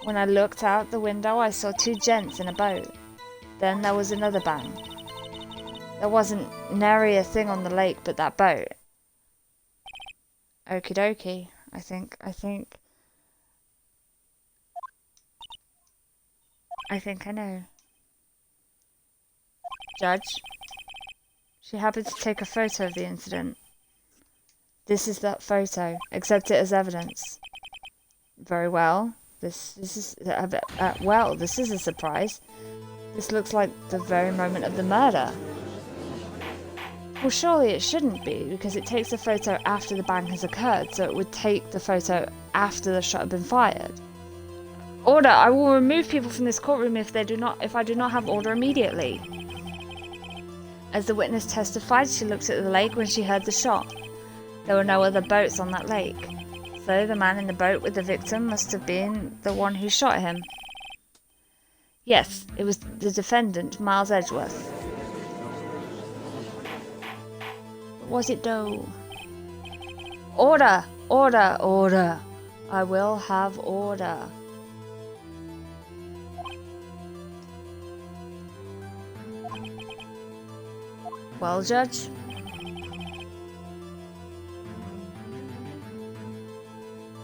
When I looked out the window, I saw two gents in a boat. Then there was another bang. There wasn't nary a thing on the lake but that boat. Okie dokie. I think I know. Judge, she happened to take a photo of the incident. This is that photo. Accept it as evidence. Very well. This is this is a surprise. This looks like the very moment of the murder. Well, surely it shouldn't be, because it takes a photo after the bang has occurred, so it would take the photo after the shot had been fired. Order! I will remove people from this courtroom if I do not have order immediately. As the witness testified, she looked at the lake when she heard the shot. There were no other boats on that lake, so the man in the boat with the victim must have been the one who shot him. Yes, it was the defendant, Miles Edgeworth. Was it though? Order! Order! Order! I will have order. Well, Judge?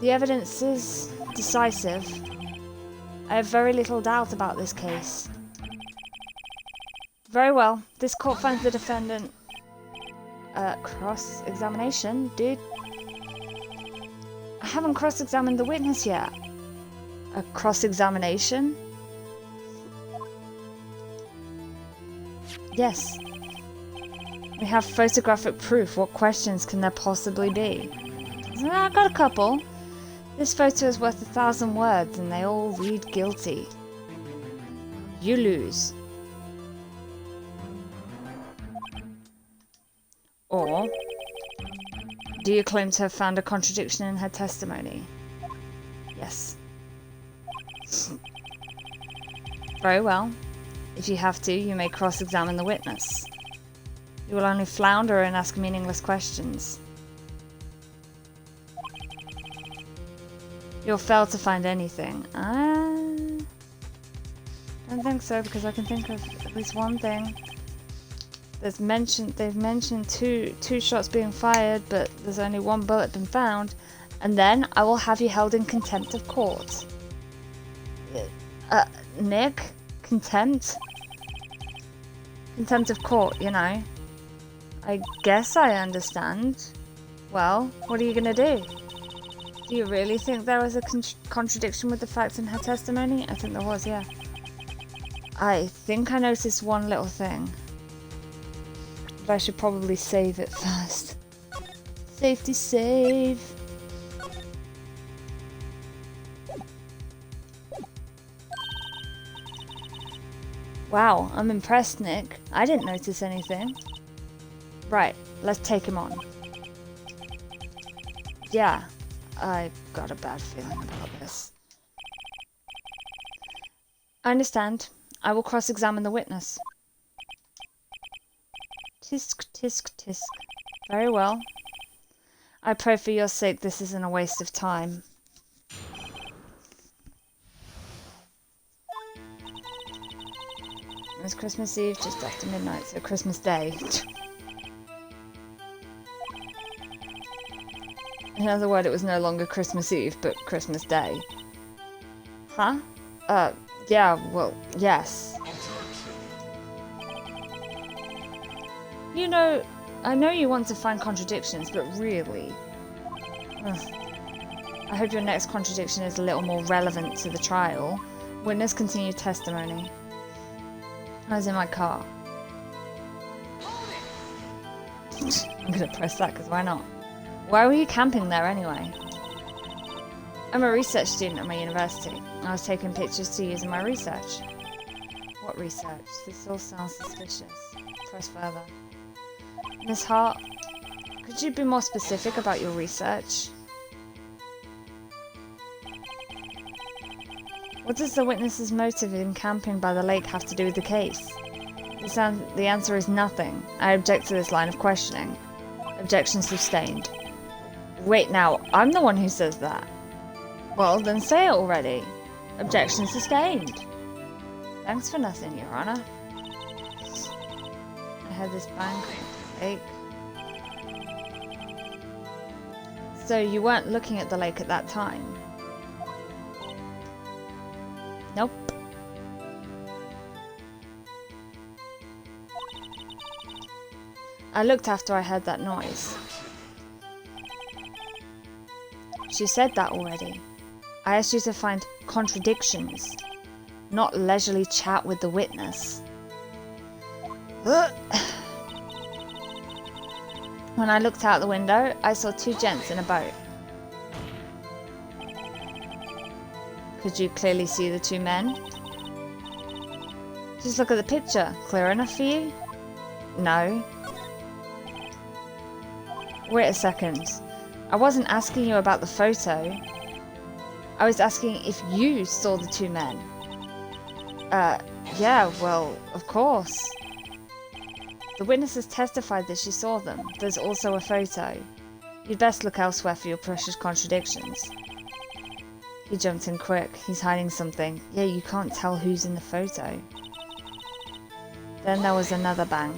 The evidence is decisive. I have very little doubt about this case. Very well. This court finds the defendant... cross-examination? Dude? I haven't cross-examined the witness yet. A cross-examination? Yes. We have photographic proof. What questions can there possibly be? I've got a couple. This photo is worth 1,000 words and they all read guilty. You lose. Or, do you claim to have found a contradiction in her testimony? Yes. Very well. If you have to, you may cross-examine the witness. You will only flounder and ask meaningless questions. You'll fail to find anything. I don't think so, because I can think of at least one thing. They've mentioned two shots being fired, but there's only one bullet been found. And then I will have you held in contempt of court. Nick? Contempt? Contempt of court, you know. I guess I understand. Well, what are you gonna do? Do you really think there was a contradiction with the facts in her testimony? I think there was, yeah. I think I noticed one little thing. But I should probably save it first. Safety save. Wow, I'm impressed, Nick. I didn't notice anything. Right, let's take him on. Yeah, I've got a bad feeling about this. I understand. I will cross-examine the witness. Tisk, tisk, tisk. Very well. I pray for your sake this isn't a waste of time. It was Christmas Eve just after midnight, so Christmas Day. In other words, it was no longer Christmas Eve, but Christmas Day. Huh? Yeah, well, yes. You know, I know you want to find contradictions, but really... I hope your next contradiction is a little more relevant to the trial. Witness continued testimony. I was in my car. I'm gonna press that because why not? Why were you camping there anyway? I'm a research student at my university. I was taking pictures to use in my research. What research? This all sounds suspicious. Press further. Miss Hart, could you be more specific about your research? What does the witness's motive in camping by the lake have to do with the case? The answer is nothing. I object to this line of questioning. Objection sustained. Wait now, I'm the one who says that. Well, then say it already. Objection sustained. Thanks for nothing, Your Honor. I had this bank lake. So you weren't looking at the lake at that time? Nope. I looked after I heard that noise. She said that already. I asked you to find contradictions, not leisurely chat with the witness. When I looked out the window, I saw two gents in a boat. Could you clearly see the two men? Just look at the picture. Clear enough for you? No. Wait a second. I wasn't asking you about the photo. I was asking if you saw the two men. Yeah, well, of course. The witness has testified that she saw them. There's also a photo. You'd best look elsewhere for your precious contradictions. He jumped in quick. He's hiding something. Yeah, you can't tell who's in the photo. Then there was another bang.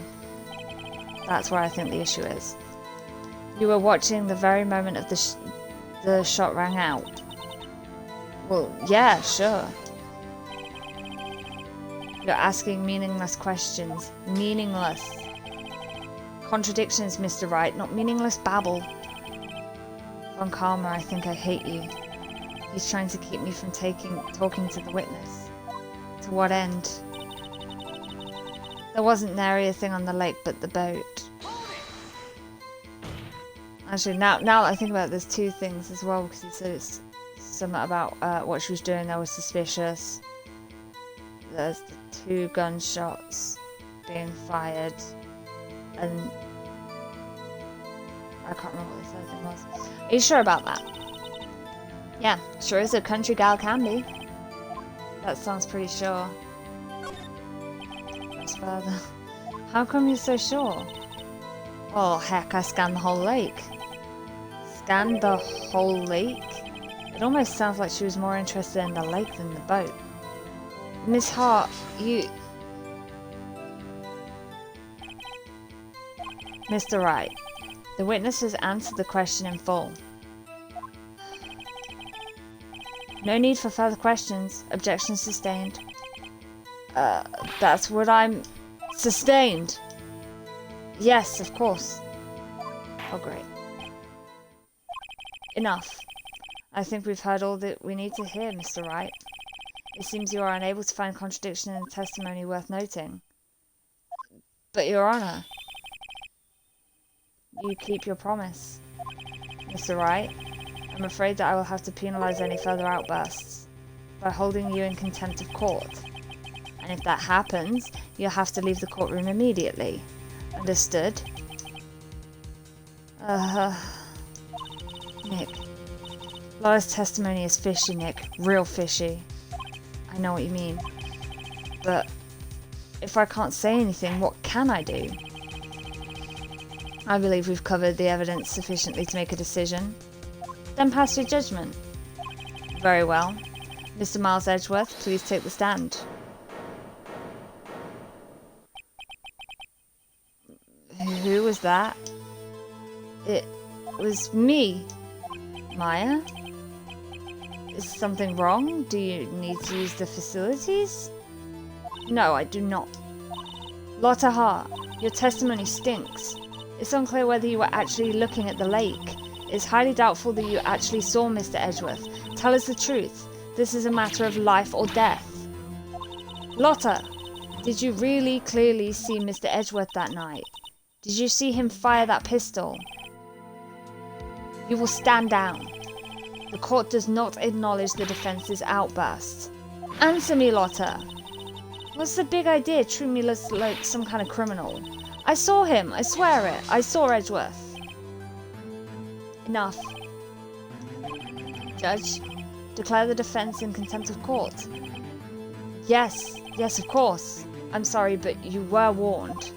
That's where I think the issue is. You were watching the very moment of the shot rang out. Well, yeah, sure. You're asking meaningless questions. Meaningless. Contradictions, Mr. Wright, not meaningless babble. Von Karma, I think I hate you. He's trying to keep me from talking to the witness. To what end? There wasn't nary a thing on the lake but the boat. Actually, now that I think about it, there's two things as well, because he said it's something about what she was doing that was suspicious. There's the two gunshots being fired, and I can't remember what the third thing was. Are you sure about that? Yeah, sure as a country gal can be. That sounds pretty sure. Press further. How come you're so sure? Well, heck, I scanned the whole lake. Scanned the whole lake? It almost sounds like she was more interested in the lake than the boat. Miss Hart, you... Mr. Wright, the witness has answered the question in full. No need for further questions. Objection sustained. That's what I'm... Sustained! Yes, of course. Oh, great. Enough. I think we've heard all that we need to hear, Mr. Wright. It seems you are unable to find contradiction in the testimony worth noting. But, Your Honor, you keep your promise. Mr. Wright, I'm afraid that I will have to penalize any further outbursts by holding you in contempt of court. And if that happens, you'll have to leave the courtroom immediately. Understood? Nick. Laura's testimony is fishy, Nick. Real fishy. I know what you mean. But if I can't say anything, what can I do? I believe we've covered the evidence sufficiently to make a decision. Then pass your judgment. Very well. Mr. Miles Edgeworth, please take the stand. Who was that? It was me. Maya? Is something wrong? Do you need to use the facilities? No, I do not. Lotta Hart, your testimony stinks. It's unclear whether you were actually looking at the lake. It's highly doubtful that you actually saw Mr. Edgeworth. Tell us the truth. This is a matter of life or death. Lotta! Did you really clearly see Mr. Edgeworth that night? Did you see him fire that pistol? You will stand down. The court does not acknowledge the defense's outburst. Answer me, Lotta. What's the big idea treating me like some kind of criminal? I saw him, I swear it. I saw Edgeworth. Enough. Judge, declare the defense in contempt of court. Yes, of course. I'm sorry, but you were warned.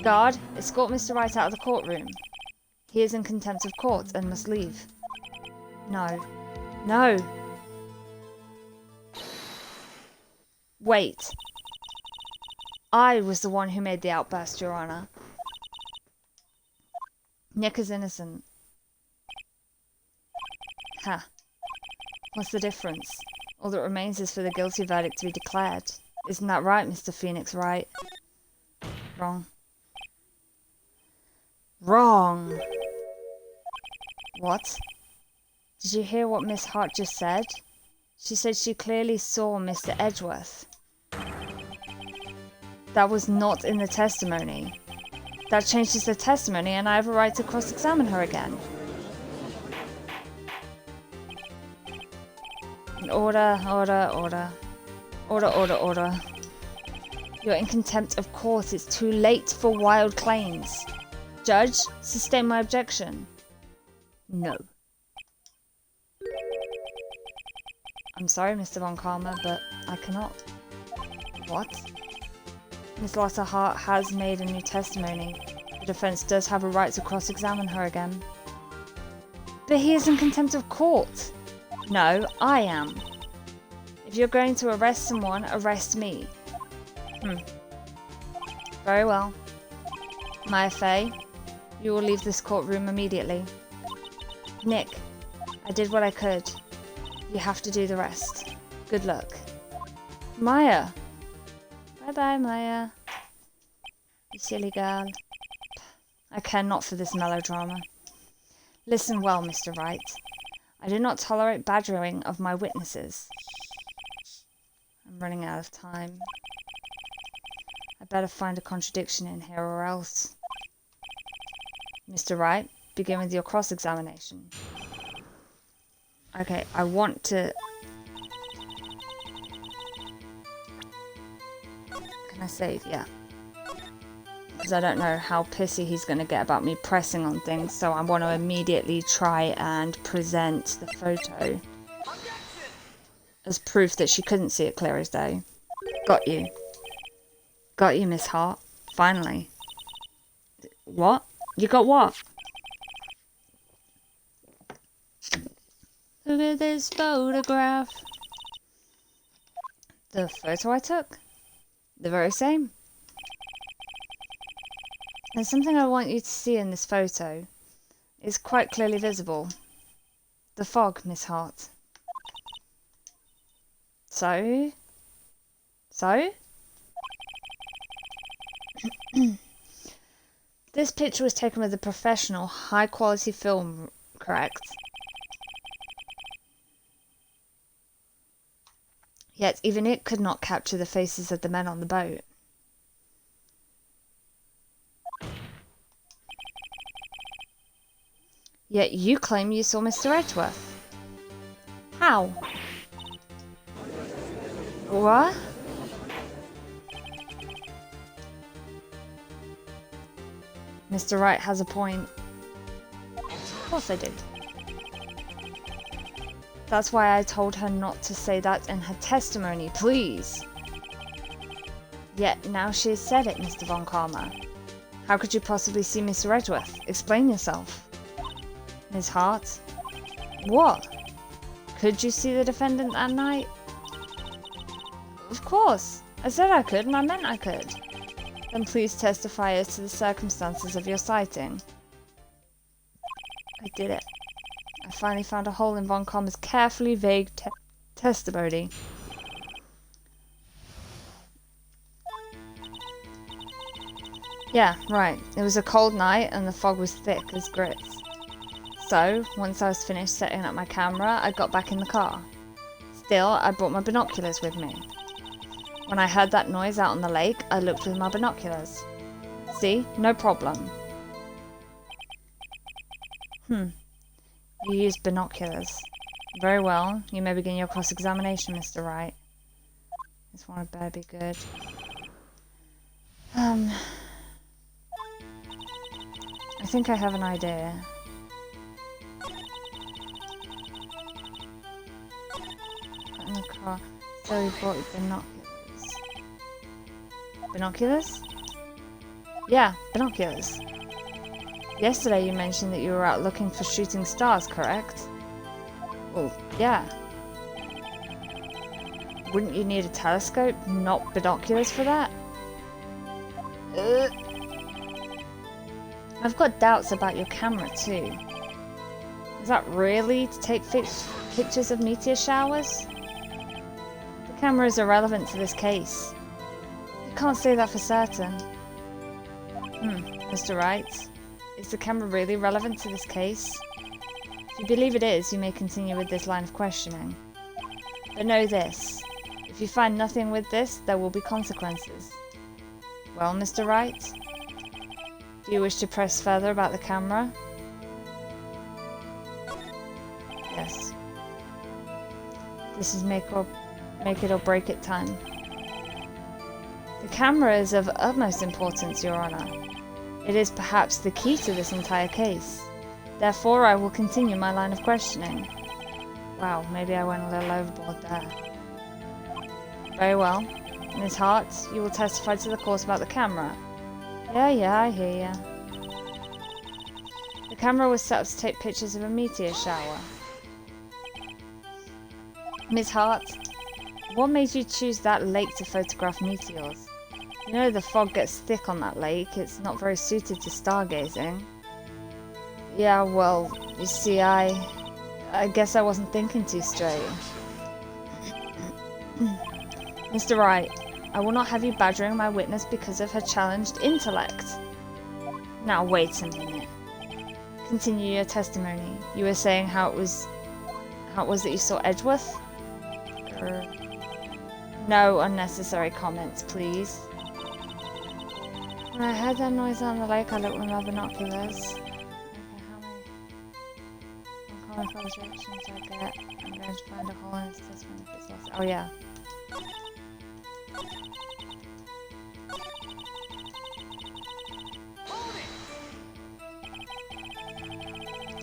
Guard, escort Mr. Wright out of the courtroom. He is in contempt of court and must leave. No. No! Wait. I was the one who made the outburst, Your Honor. Nick is innocent. Ha. What's the difference? All that remains is for the guilty verdict to be declared. Isn't that right, Mr. Phoenix Wright? Wrong. Wrong! What? Did you hear what Miss Hart just said? She said she clearly saw Mr. Edgeworth. That was not in the testimony. That changes the testimony and I have a right to cross-examine her again. Order. You're in contempt of court. It's too late for wild claims. Judge, sustain my objection. No. I'm sorry, Mr. Von Karma, but I cannot. What? Miss Lotta Hart has made a new testimony. The defense does have a right to cross-examine her again. But he is in contempt of court. No, I am. If you're going to arrest someone, arrest me. Very well. Maya Fey, you will leave this courtroom immediately. Nick, I did what I could. You have to do the rest. Good luck. Maya! Bye-bye, Maya. You silly girl. I care not for this melodrama. Listen well, Mr. Wright. I do not tolerate badgering of my witnesses. I'm running out of time. I better find a contradiction in here or else. Mr. Wright, begin with your cross-examination. Okay, I want to... Can I save? Yeah. Because I don't know how pissy he's going to get about me pressing on things, so I want to immediately try and present the photo as proof that she couldn't see it clear as day. Got you. Got you, Miss Hart. Finally. What? You got what? Look at this photograph. The photo I took? The very same. There's something I want you to see in this photo. It's quite clearly visible. The fog, Miss Hart. So? This picture was taken with a professional, high-quality film, correct? Yet even it could not capture the faces of the men on the boat. Yet you claim you saw Mr. Edgeworth. How? What? Mr. Wright has a point. Of course I did. That's why I told her not to say that in her testimony, please. Yet now she has said it, Mr. Von Karma. How could you possibly see Mr. Edgeworth? Explain yourself. Ms. Hart? What? Could you see the defendant that night? Of course. I said I could and I meant I could. Then please testify as to the circumstances of your sighting. I did it. I finally found a hole in Von Karma's carefully vague testimony. Yeah, right. It was a cold night and the fog was thick as grits. So, once I was finished setting up my camera, I got back in the car. Still, I brought my binoculars with me. When I heard that noise out on the lake, I looked with my binoculars. See? No problem. You used binoculars. Very well. You may begin your cross-examination, Mr. Wright. This one had better be good. I think I have an idea. Got in the car. So we brought binoculars. Binoculars? Yeah, binoculars. Yesterday you mentioned that you were out looking for shooting stars, correct? Well, yeah. Wouldn't you need a telescope, not binoculars for that? I've got doubts about your camera too. Is that really to take pictures of meteor showers? The camera is irrelevant to this case. You can't say that for certain. Mr. Wright, is the camera really relevant to this case? If you believe it is, you may continue with this line of questioning. But know this, if you find nothing with this, there will be consequences. Well, Mr. Wright? Do you wish to press further about the camera? Yes. This is make it or break it time. The camera is of utmost importance, Your Honor. It is perhaps the key to this entire case. Therefore, I will continue my line of questioning. Wow, maybe I went a little overboard there. Very well. Miss Hart, you will testify to the court about the camera. Yeah, I hear ya. The camera was set up to take pictures of a meteor shower. Miss Hart, what made you choose that lake to photograph meteors? You know the fog gets thick on that lake. It's not very suited to stargazing. Yeah, well, you see, I guess I wasn't thinking too straight. Mr. Wright, I will not have you badgering my witness because of her challenged intellect. Now wait a minute. Continue your testimony. You were saying how it was that you saw Edgeworth? No unnecessary comments, please. When I heard that noise on the lake, I looked with my binoculars. Okay, how many uncommon projections I get? I'm going to find a hole in this testimony if it's lost. Oh yeah.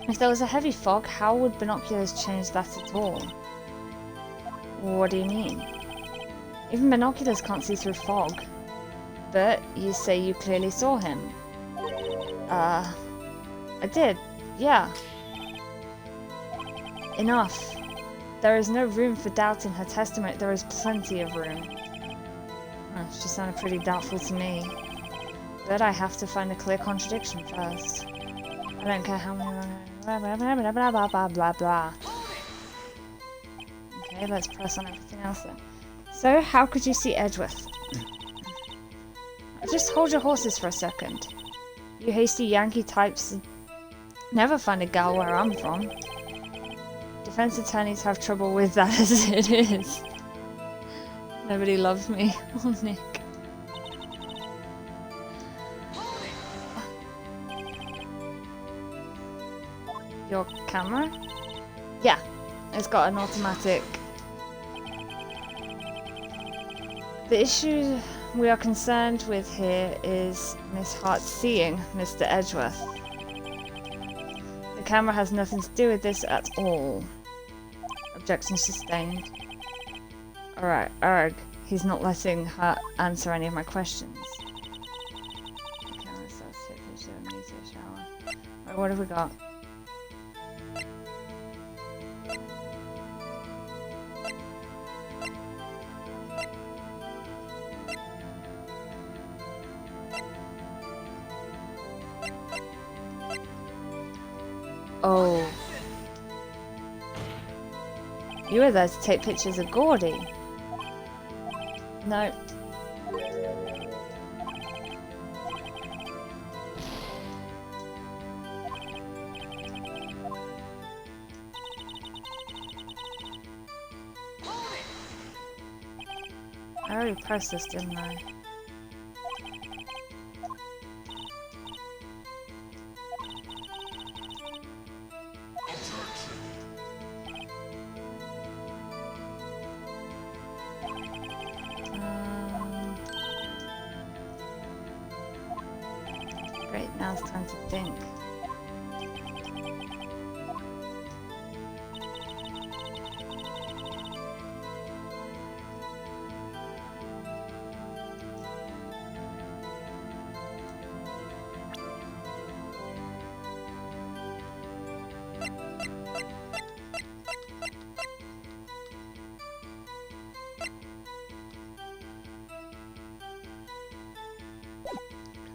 If there was a heavy fog, how would binoculars change that at all? What do you mean? Even binoculars can't see through fog. But you say you clearly saw him. I did, yeah. Enough. There is no room for doubt in her testimony. There is plenty of room. Oh, she sounded pretty doubtful to me. But I have to find a clear contradiction first. I don't care how many... Blah, blah, blah, blah, blah, blah. Okay, let's press on everything else then. So, how could you see Edgeworth? Just hold your horses for a second. You hasty Yankee types never find a gal where I'm from. Defense attorneys have trouble with that as it is. Nobody loves me. Oh, Nick. Your camera? Yeah, it's got an automatic. The issue we are concerned with here is Miss Hart seeing Mr. Edgeworth. The camera has nothing to do with this at all. Objection sustained. Alright, arg. He's not letting her answer any of my questions. The camera starts to take pictures of a meteor shower. Right, what have we got? Oh. You were there to take pictures of Gordy. No. I already pressed this, didn't I? Great, now it's time to think.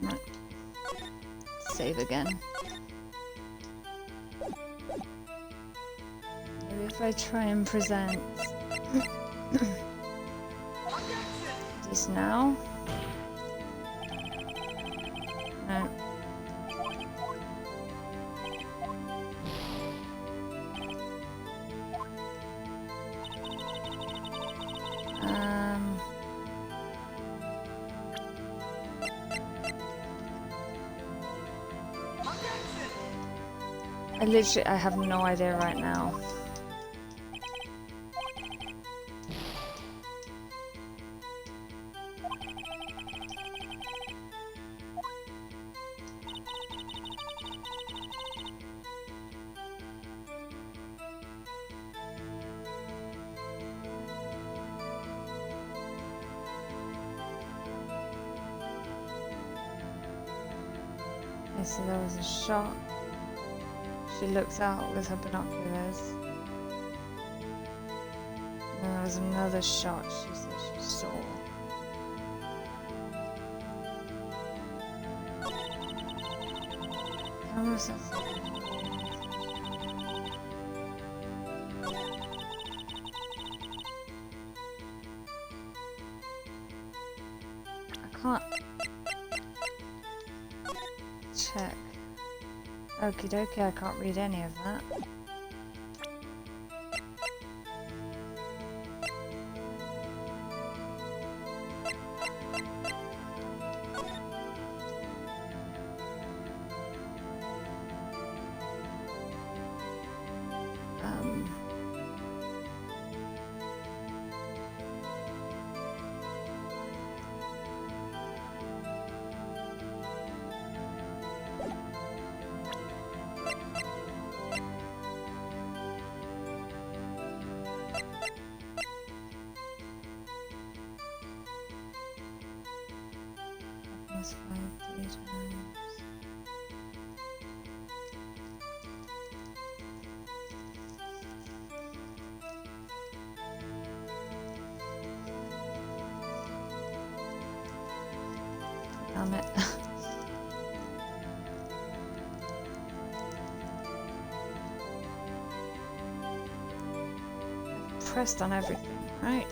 Come on. Save again. Maybe if I try and present this now. No. I have no idea right now. Okay, so there was a shot. She looks out with her binoculars. And then there was another shot she said she saw. Camera sensor. I can't check. Okie dokie, I can't read any of that. Plus 5 3 times. Damn it. Pressed on everything, right?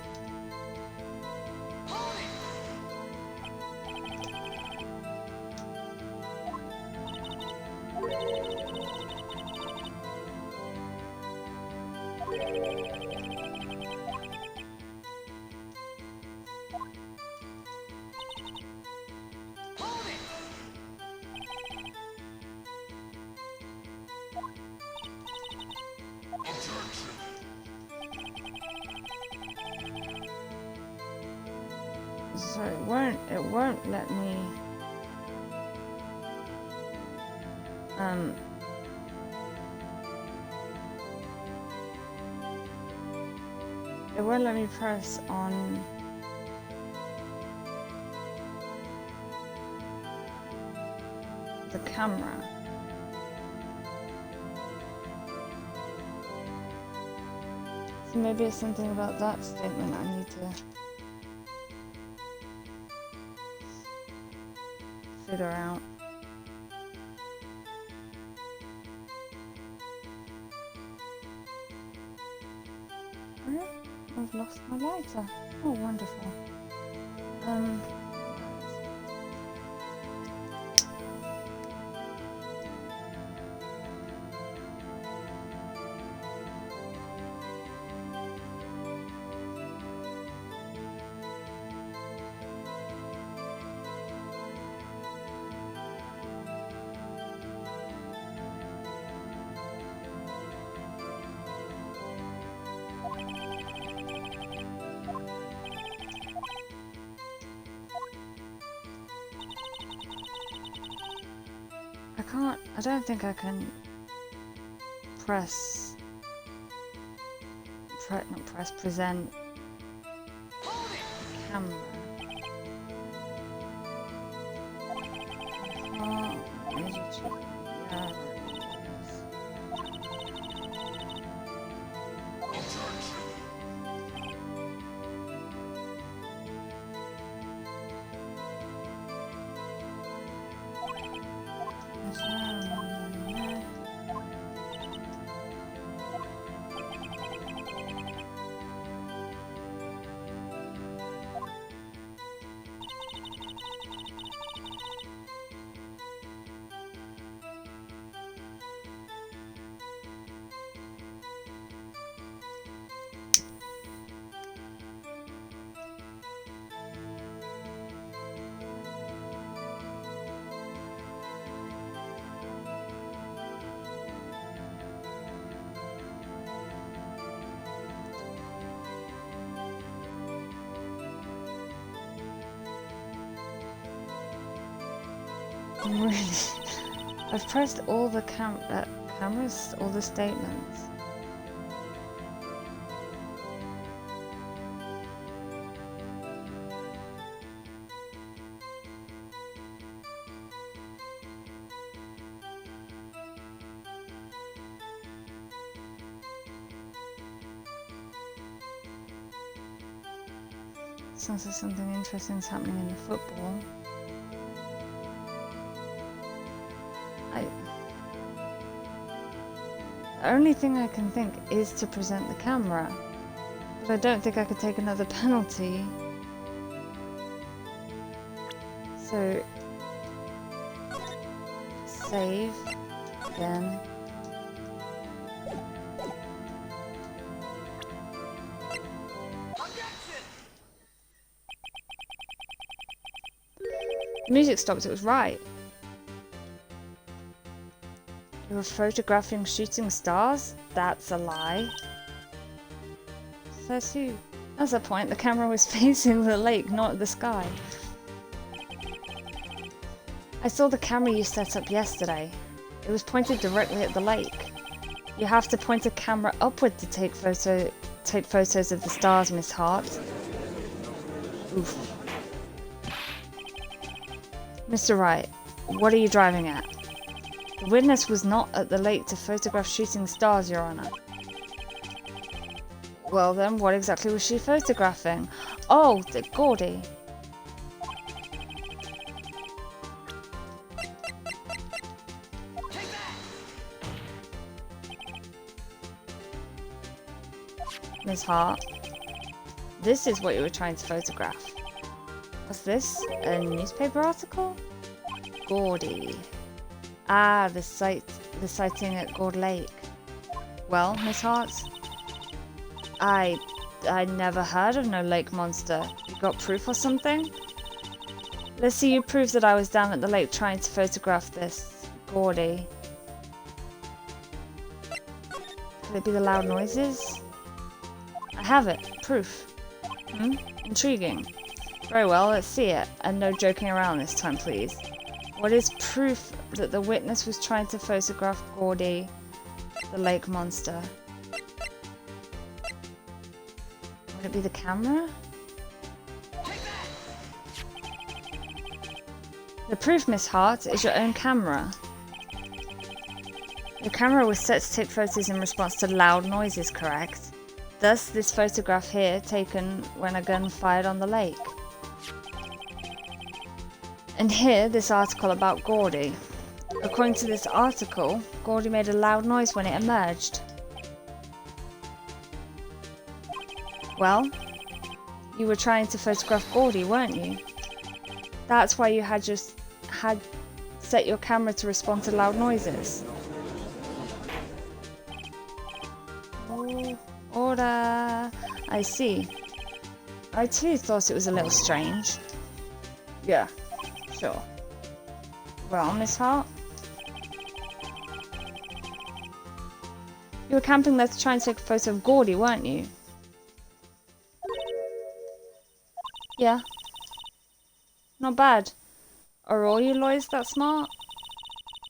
So it won't let me it won't let me press on the camera. So maybe it's something about that statement I need to figure out. Oh, I've lost my lighter. Oh, wonderful. I don't think I can present camera. Oh, yeah. Really? I've pressed all the cameras, all the statements. Sounds like something interesting is happening in the football. The only thing I can think is to present the camera, but I don't think I could take another penalty. So, save again. The music stopped, it was Wright. You were photographing shooting stars? That's a lie. Says who? That's the point, the camera was facing the lake, not the sky. I saw the camera you set up yesterday. It was pointed directly at the lake. You have to point a camera upward to take photos of the stars, Miss Hart. Oof. Mr. Wright, what are you driving at? The witness was not at the lake to photograph shooting stars, Your Honor. Well then, what exactly was she photographing? Oh, the Gordy. Miss Hart, this is what you were trying to photograph. Was this a newspaper article? Gordy. Ah, the sighting at Gord Lake. Well, Miss Hart, I never heard of no lake monster. You got proof or something? Let's see you prove that I was down at the lake trying to photograph this Gordy. Could it be the loud noises? I have it. Proof. Intriguing. Very well, let's see it. And no joking around this time, please. What is proof that the witness was trying to photograph Gordy, the lake monster? Would it be the camera? The proof, Miss Hart, is your own camera. Your camera was set to take photos in response to loud noises, correct? Thus, this photograph here taken when a gun fired on the lake. And here, this article about Gordy. According to this article, Gordy made a loud noise when it emerged. Well, you were trying to photograph Gordy, weren't you? That's why you had set your camera to respond to loud noises. Oh, order. I see. I too thought it was a little strange. Yeah. Sure. Well, Miss Hart? You were camping there to try and take a photo of Gordy, weren't you? Yeah. Not bad. Are all you lawyers that smart?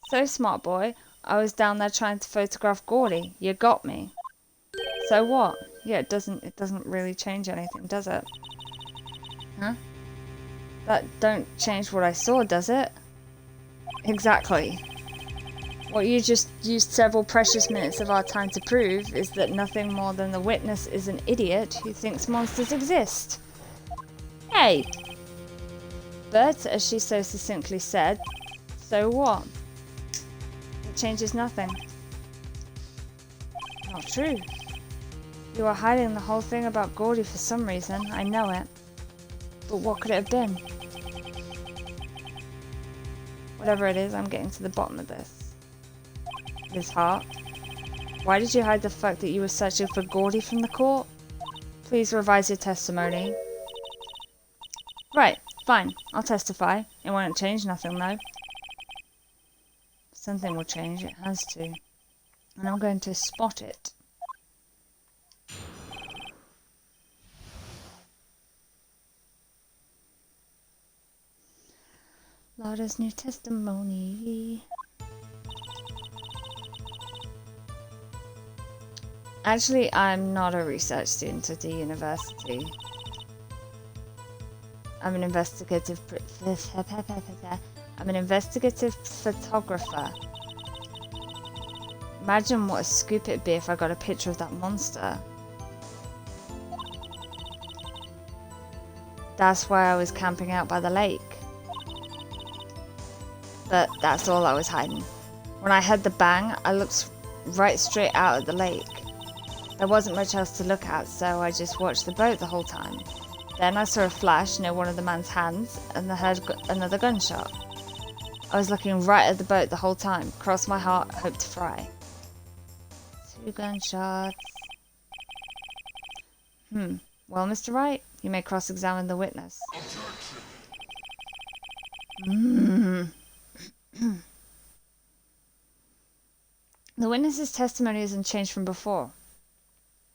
So, smart boy, I was down there trying to photograph Gordy. You got me. So what? Yeah, it doesn't really change anything, does it? Huh? That don't change what I saw, does it? Exactly. What you just used several precious minutes of our time to prove is that nothing more than the witness is an idiot who thinks monsters exist. Hey! But, as she so succinctly said, so what? It changes nothing. Not true. You are hiding the whole thing about Gordy for some reason, I know it. But what could it have been? Whatever it is, I'm getting to the bottom of this. Ms. Hart, why did you hide the fact that you were searching for Gordy from the court? Please revise your testimony. Right, fine, I'll testify. It won't change nothing though. Something will change, it has to. And I'm going to spot it. Lauda's new testimony. Actually, I'm not a research student at the university. I'm an investigative photographer. Imagine what a scoop it'd be if I got a picture of that monster. That's why I was camping out by the lake. But that's all I was hiding. When I heard the bang, I looked right straight out at the lake. There wasn't much else to look at, so I just watched the boat the whole time. Then I saw a flash near one of the man's hands, and I heard another gunshot. I was looking right at the boat the whole time. Cross my heart, hope to fry. 2 gunshots. Well, Mr. Wright, you may cross-examine the witness. The witness's testimony isn't changed from before.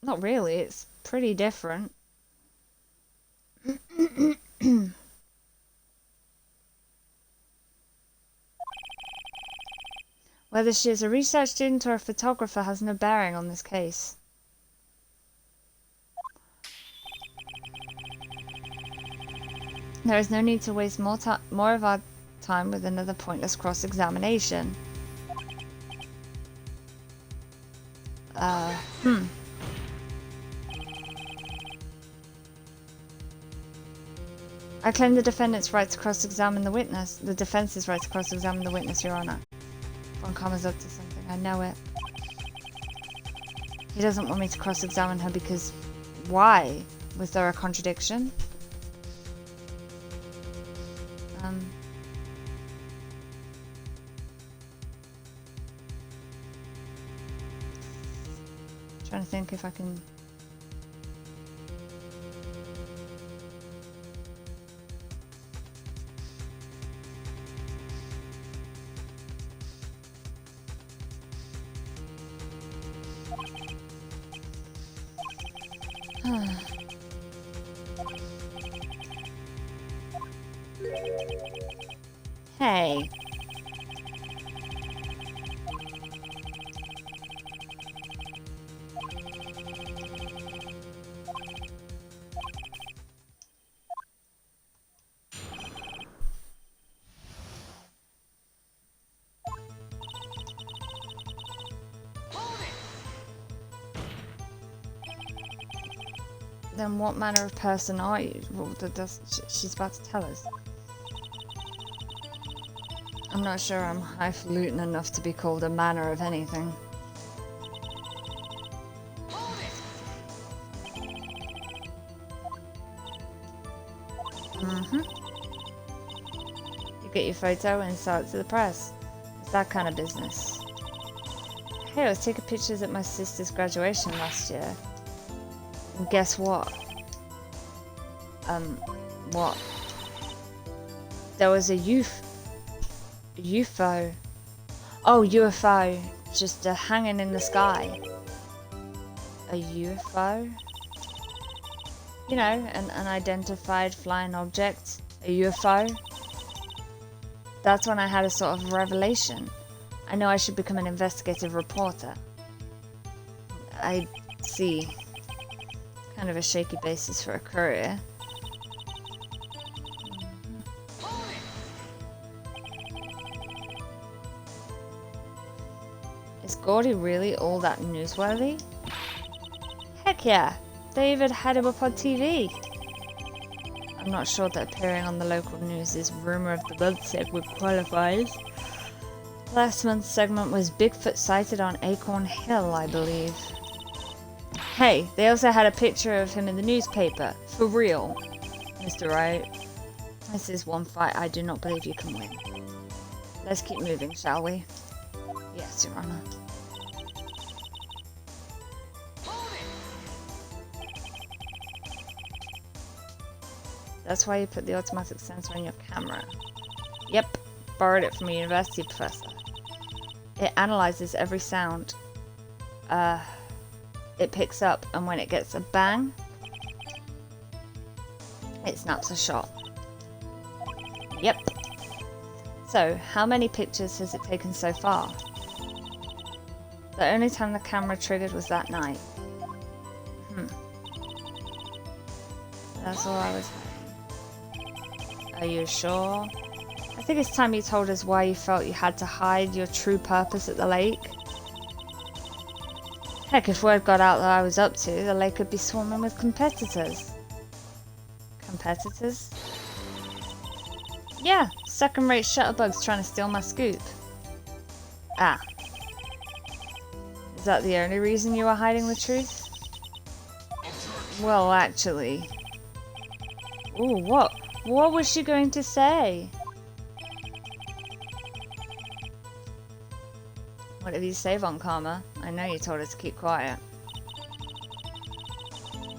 Not really, it's pretty different. Whether she is a research student or a photographer has no bearing on this case. There is no need to waste more of our time with another pointless cross-examination. I claim the defendant's right to cross-examine the witness. The defense's right to cross-examine the witness, Your Honor. Von Commer's up to something, I know it. He doesn't want me to cross-examine her because... why? Was there a contradiction? Trying to think if I can... Hey. Then what manner of person are you? Well, she's about to tell us. I'm not sure I'm highfalutin enough to be called a manner of anything. You get your photo and sell it to the press. It's that kind of business. Hey, I was taking pictures at my sister's graduation last year. And guess what? What? There was a UFO. Oh, UFO. Just hanging in the sky. A UFO? You know, an unidentified flying object. A UFO. That's when I had a sort of revelation. I know I should become an investigative reporter. I see. Kind of a shaky basis for a career. Is Gordy really all that newsworthy? Heck yeah! They even had him up on TV! I'm not sure that appearing on the local news is Rumour of the Month segment qualifies. Last month's segment was Bigfoot sighted on Acorn Hill, I believe. Hey, they also had a picture of him in the newspaper. For real. Mr. Wright. This is one fight I do not believe you can win. Let's keep moving, shall we? Yes, Your Honor. That's why you put the automatic sensor on your camera. Yep, borrowed it from a university professor. It analyzes every sound it picks up, and when it gets a bang, it snaps a shot. Yep. So, how many pictures has it taken so far? The only time the camera triggered was that night. That's all I was having. Are you sure? I think it's time you told us why you felt you had to hide your true purpose at the lake. Heck, if word got out that I was up to, the lake could be swarming with competitors. Competitors? Yeah, second-rate shutterbugs trying to steal my scoop. Ah. Is that the only reason you were hiding the truth? Well, actually... Ooh, what? What was she going to say? Whatever you say, Von Karma. I know you told her to keep quiet.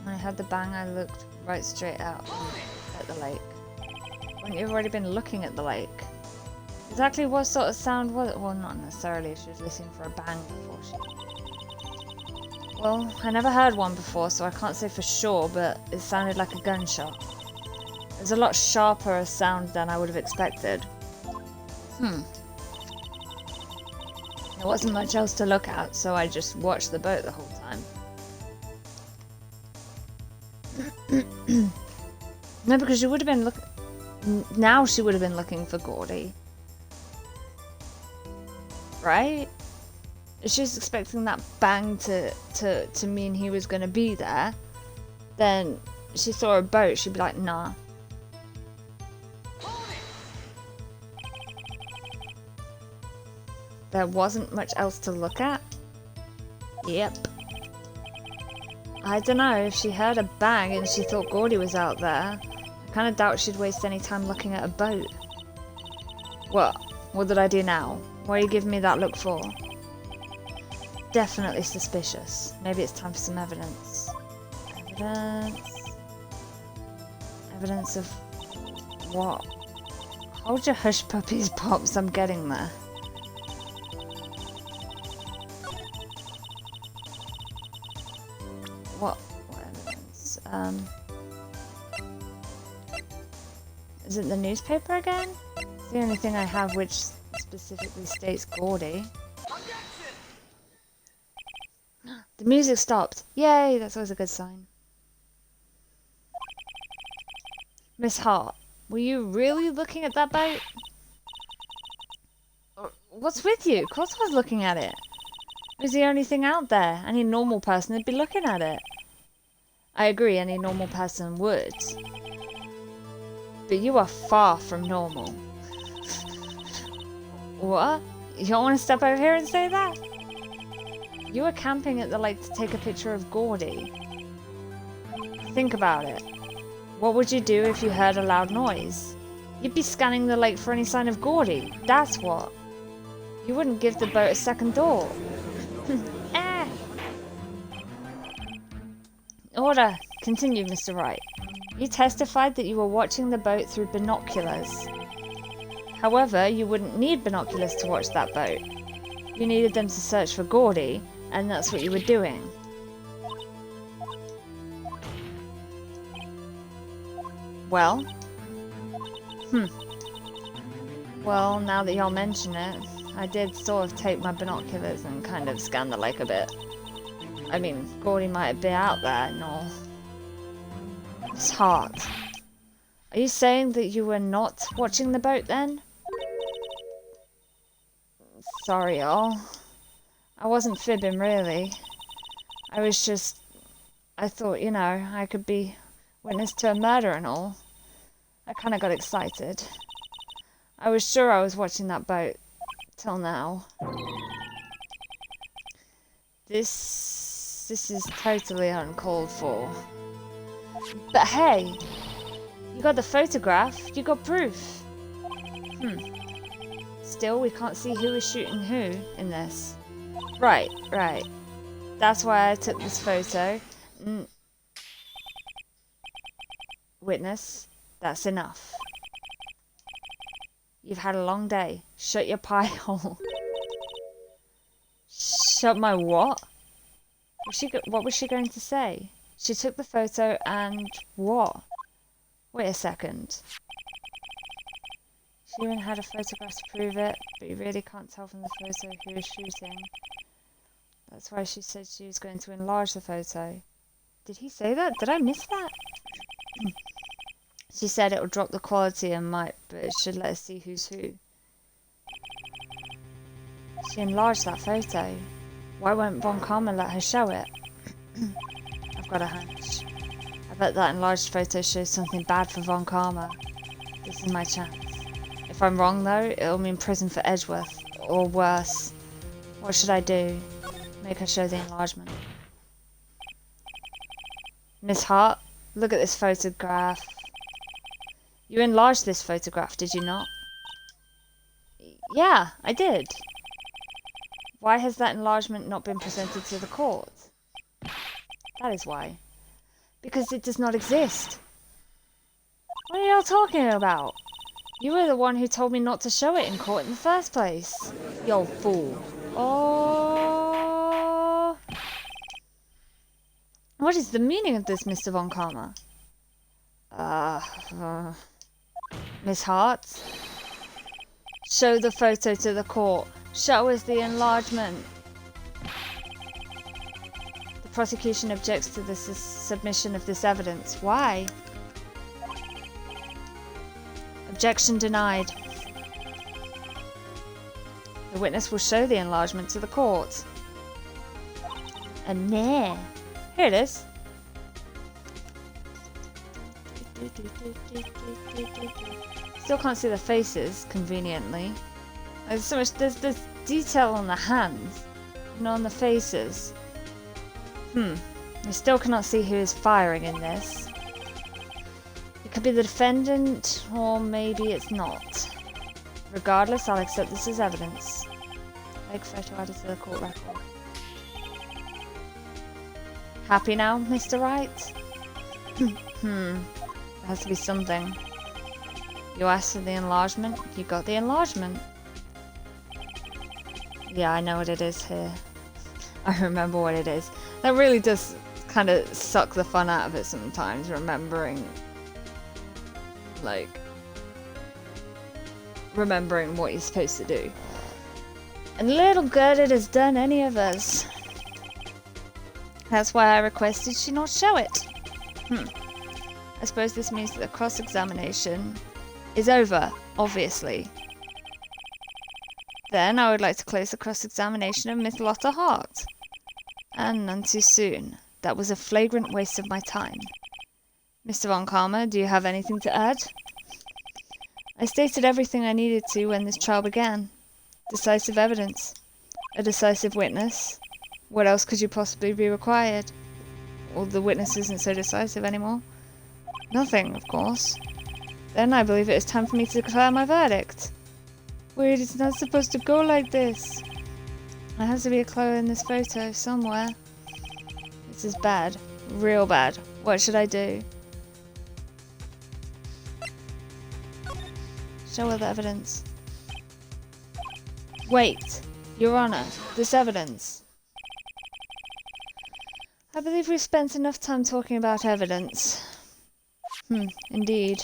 When I had the bang, I looked right straight out at the lake. Wouldn't you have already been looking at the lake? Exactly what sort of sound was it? Well, not necessarily. She was listening for a bang before she... Well, I never heard one before, so I can't say for sure, but it sounded like a gunshot. It was a lot sharper a sound than I would have expected. There wasn't much else to look at, so I just watched the boat the whole time. No, because she would have been now she would have been looking for Gordy. Right? If she was expecting that bang to mean he was going to be there, then she saw a boat, she'd be like, nah. There wasn't much else to look at? Yep. I don't know, if she heard a bang and she thought Gordy was out there, I kind of doubt she'd waste any time looking at a boat. What? What did I do now? What are you giving me that look for? Definitely suspicious. Maybe it's time for some evidence. Evidence of what? Hold your hush puppies, Pops, I'm getting there. What evidence? Is it the newspaper again? It's the only thing I have which specifically states Gordy. The music stopped. Yay, that's always a good sign. Miss Hart, were you really looking at that boat? What's with you? Of course I was looking at it. It was the only thing out there. Any normal person would be looking at it. I agree, any normal person would. But you are far from normal. What? You don't want to step over here and say that? You were camping at the lake to take a picture of Gordy. Think about it. What would you do if you heard a loud noise? You'd be scanning the lake for any sign of Gordy. That's what. You wouldn't give the boat a second thought. Order. Continue, Mr. Wright. You testified that you were watching the boat through binoculars. However, you wouldn't need binoculars to watch that boat. You needed them to search for Gordy, and that's what you were doing. Well? Well, now that y'all mention it, I did sort of take my binoculars and kind of scan the lake a bit. I mean, Gordy might be out there and all. It's hard. Are you saying that you were not watching the boat then? Sorry, y'all. I wasn't fibbing, really. I thought, you know, I could be witness to a murder and all. I kind of got excited. I was sure I was watching that boat. Till now. This is totally uncalled for. But hey, you got the photograph, you got proof. Still, we can't see who is shooting who in this. Right. That's why I took this photo. Witness, that's enough. You've had a long day. Shut your pie hole. Shut my what? What was she going to say? She took the photo and what? Wait a second. She even had a photograph to prove it, but you really can't tell from the photo who is shooting. That's why she said she was going to enlarge the photo. Did he say that? Did I miss that? She said it will drop the quality and but it should let us see who's who. She enlarged that photo. Why won't Von Karma let her show it? I've got a hunch. I bet that enlarged photo shows something bad for Von Karma. This is my chance. If I'm wrong though, it'll mean prison for Edgeworth. Or worse. What should I do? Make her show the enlargement. Miss Hart, look at this photograph. You enlarged this photograph, did you not? Yeah, I did. Why has that enlargement not been presented to the court? That is why. Because it does not exist. What are y'all talking about? You were the one who told me not to show it in court in the first place. You old fool. Oh. What is the meaning of this, Mr. Von Karma? Miss Hart? Show the photo to the court. Show us the enlargement. The prosecution objects to the submission of this evidence. Why? Objection denied. The witness will show the enlargement to the court. And there. Here it is. Still can't see the faces, conveniently. There's so much, there's detail on the hands, not on the faces. We still cannot see who is firing in this. It could be the defendant, or maybe it's not. Regardless, I'll accept this as evidence. Leg photo added to the court record. Happy now, Mr. Wright? There has to be something. You asked for the enlargement, you got the enlargement. Yeah, I know what it is here. I remember what it is. That really does kind of suck the fun out of it sometimes, remembering what you're supposed to do. And little good it has done any of us. That's why I requested she not show it. I suppose this means that the cross-examination is over, obviously. Then I would like to close the cross-examination of Miss Lotta Hart. And none too soon. That was a flagrant waste of my time. Mr. Von Karma, do you have anything to add? I stated everything I needed to when this trial began. Decisive evidence. A decisive witness. What else could you possibly be required? Well, the witness isn't so decisive anymore. Nothing, of course. Then I believe it is time for me to declare my verdict. Wait, it's not supposed to go like this. There has to be a clue in this photo somewhere. This is bad. Real bad. What should I do? Show her the evidence. Wait, Your Honor, this evidence. I believe we've spent enough time talking about evidence. Indeed.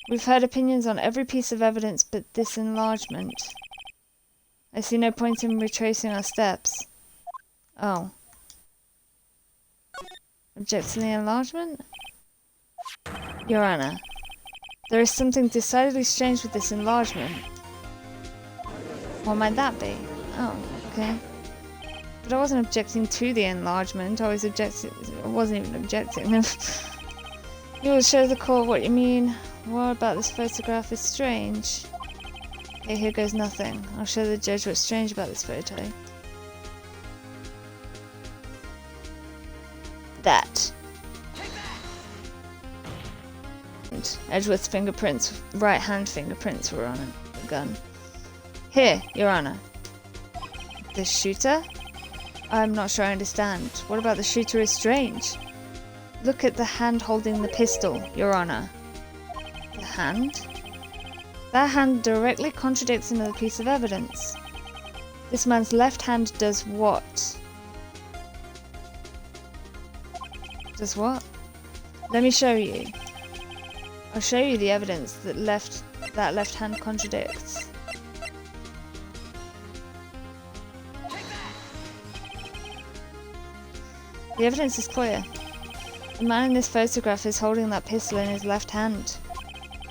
We've heard opinions on every piece of evidence but this enlargement. I see no point in retracing our steps. Oh. Object to the enlargement? Your Honor, there is something decidedly strange with this enlargement. What might that be? Oh, okay. But I wasn't objecting to the enlargement, I wasn't even objecting. You will show the court what you mean. What about this photograph is strange? Okay, here goes nothing. I'll show the judge what's strange about this photo. That. And Edgeworth's fingerprints, right hand fingerprints were on the gun. Here, Your Honor. The shooter? I'm not sure I understand. What about the shooter is strange? Look at the hand holding the pistol, Your Honor. The hand? That hand directly contradicts another piece of evidence. This man's left hand does what? Does what? Let me show you. I'll show you the evidence that left hand contradicts. The evidence is clear. The man in this photograph is holding that pistol in his left hand.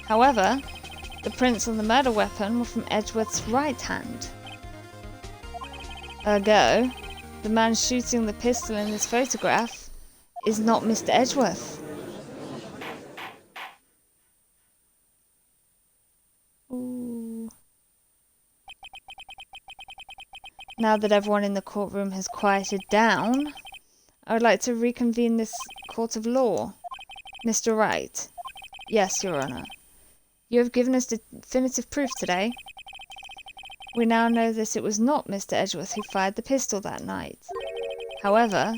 However, the prints on the murder weapon were from Edgeworth's right hand. Ergo, the man shooting the pistol in this photograph is not Mr. Edgeworth. Ooh. Now that everyone in the courtroom has quieted down, I would like to reconvene this court of law. Mr. Wright. Yes, Your Honor. You have given us definitive proof today. We now know that it was not Mr. Edgeworth who fired the pistol that night. However,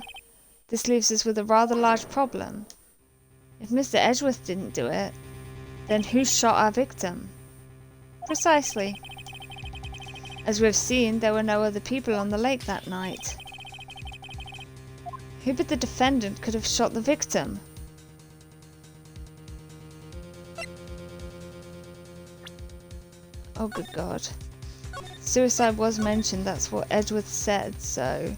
this leaves us with a rather large problem. If Mr. Edgeworth didn't do it, then who shot our victim? Precisely. As we've seen, there were no other people on the lake that night. Who but the defendant could have shot the victim? Oh, good God. Suicide was mentioned, that's what Edgeworth said, so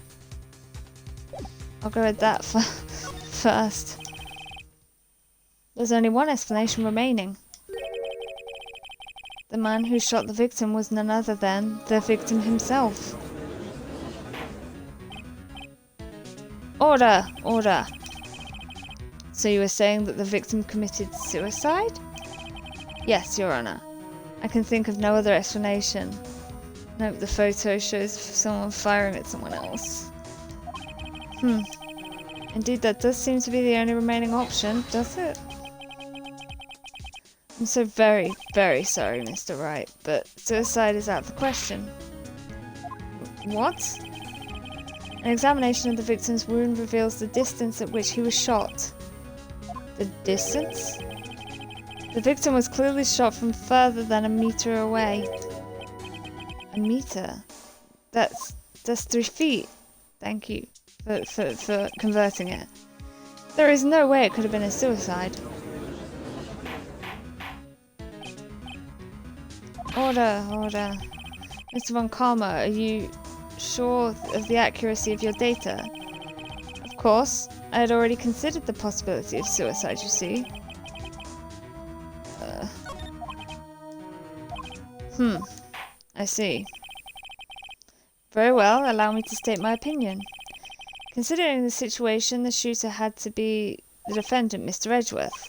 I'll go with that first. There's only one explanation remaining. The man who shot the victim was none other than the victim himself. Order! Order! So you were saying that the victim committed suicide? Yes, Your Honor. I can think of no other explanation. Nope, the photo shows someone firing at someone else. Indeed, that does seem to be the only remaining option, does it? I'm so very, very sorry, Mr. Wright, but suicide is out of the question. What? An examination of the victim's wound reveals the distance at which he was shot. The distance? The victim was clearly shot from further than a meter away. A meter? That's 3 feet. Thank you for converting it. There is no way it could have been a suicide. Order, order. Mr. Von Karma, are you sure of the accuracy of your data? Of course. I had already considered the possibility of suicide, you see. I see. Very well, allow me to state my opinion. Considering the situation, the shooter had to be the defendant, Mr. Edgeworth.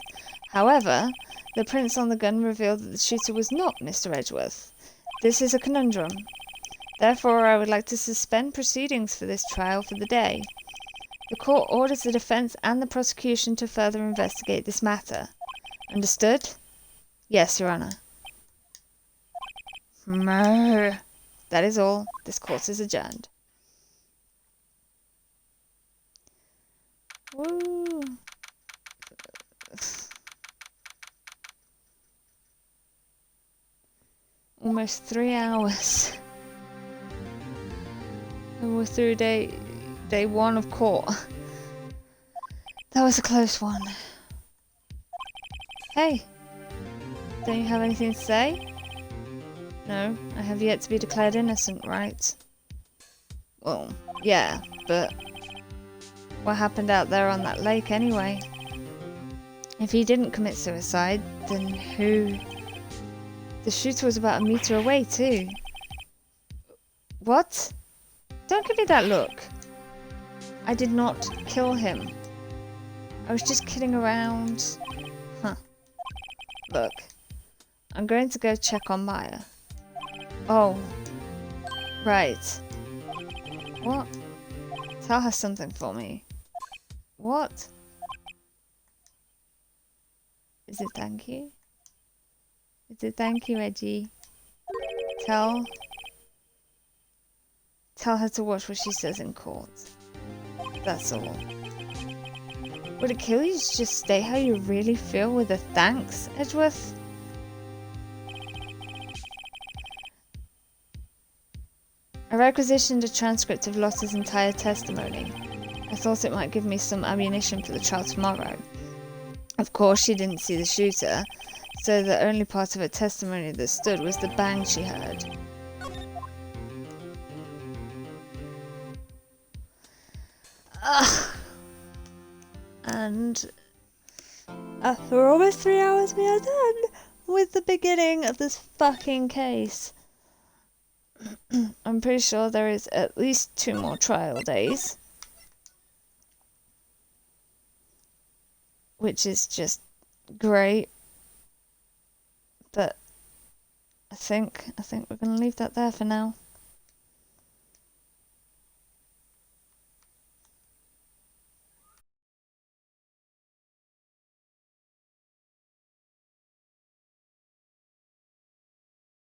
However, the prints on the gun revealed that the shooter was not Mr. Edgeworth. This is a conundrum. Therefore, I would like to suspend proceedings for this trial for the day. The court orders the defense and the prosecution to further investigate this matter. Understood? Yes, Your Honor. That is all. This court is adjourned. Woo! Almost 3 hours. And we're through day 1 of court. That was a close one. Hey! Don't you have anything to say? No, I have yet to be declared innocent, right? Well, yeah, but what happened out there on that lake anyway? If he didn't commit suicide, then who? The shooter was about a meter away too. What? Don't give me that look. I did not kill him. I was just kidding around. Huh. Look, I'm going to go check on Maya. Oh, right. What? Tell her something for me. What? Is it thank you? Is it thank you, Reggie? Tell her to watch what she says in court. That's all. Would it kill you to just state how you really feel with a thanks, Edgeworth? I requisitioned a transcript of Lotta's entire testimony. I thought it might give me some ammunition for the trial tomorrow. Of course, she didn't see the shooter, so the only part of her testimony that stood was the bang she heard. Ugh. And after almost 3 hours, we are done with the beginning of this fucking case. I'm pretty sure there is at least 2 more trial days. Which is just great. But I think we're going to leave that there for now.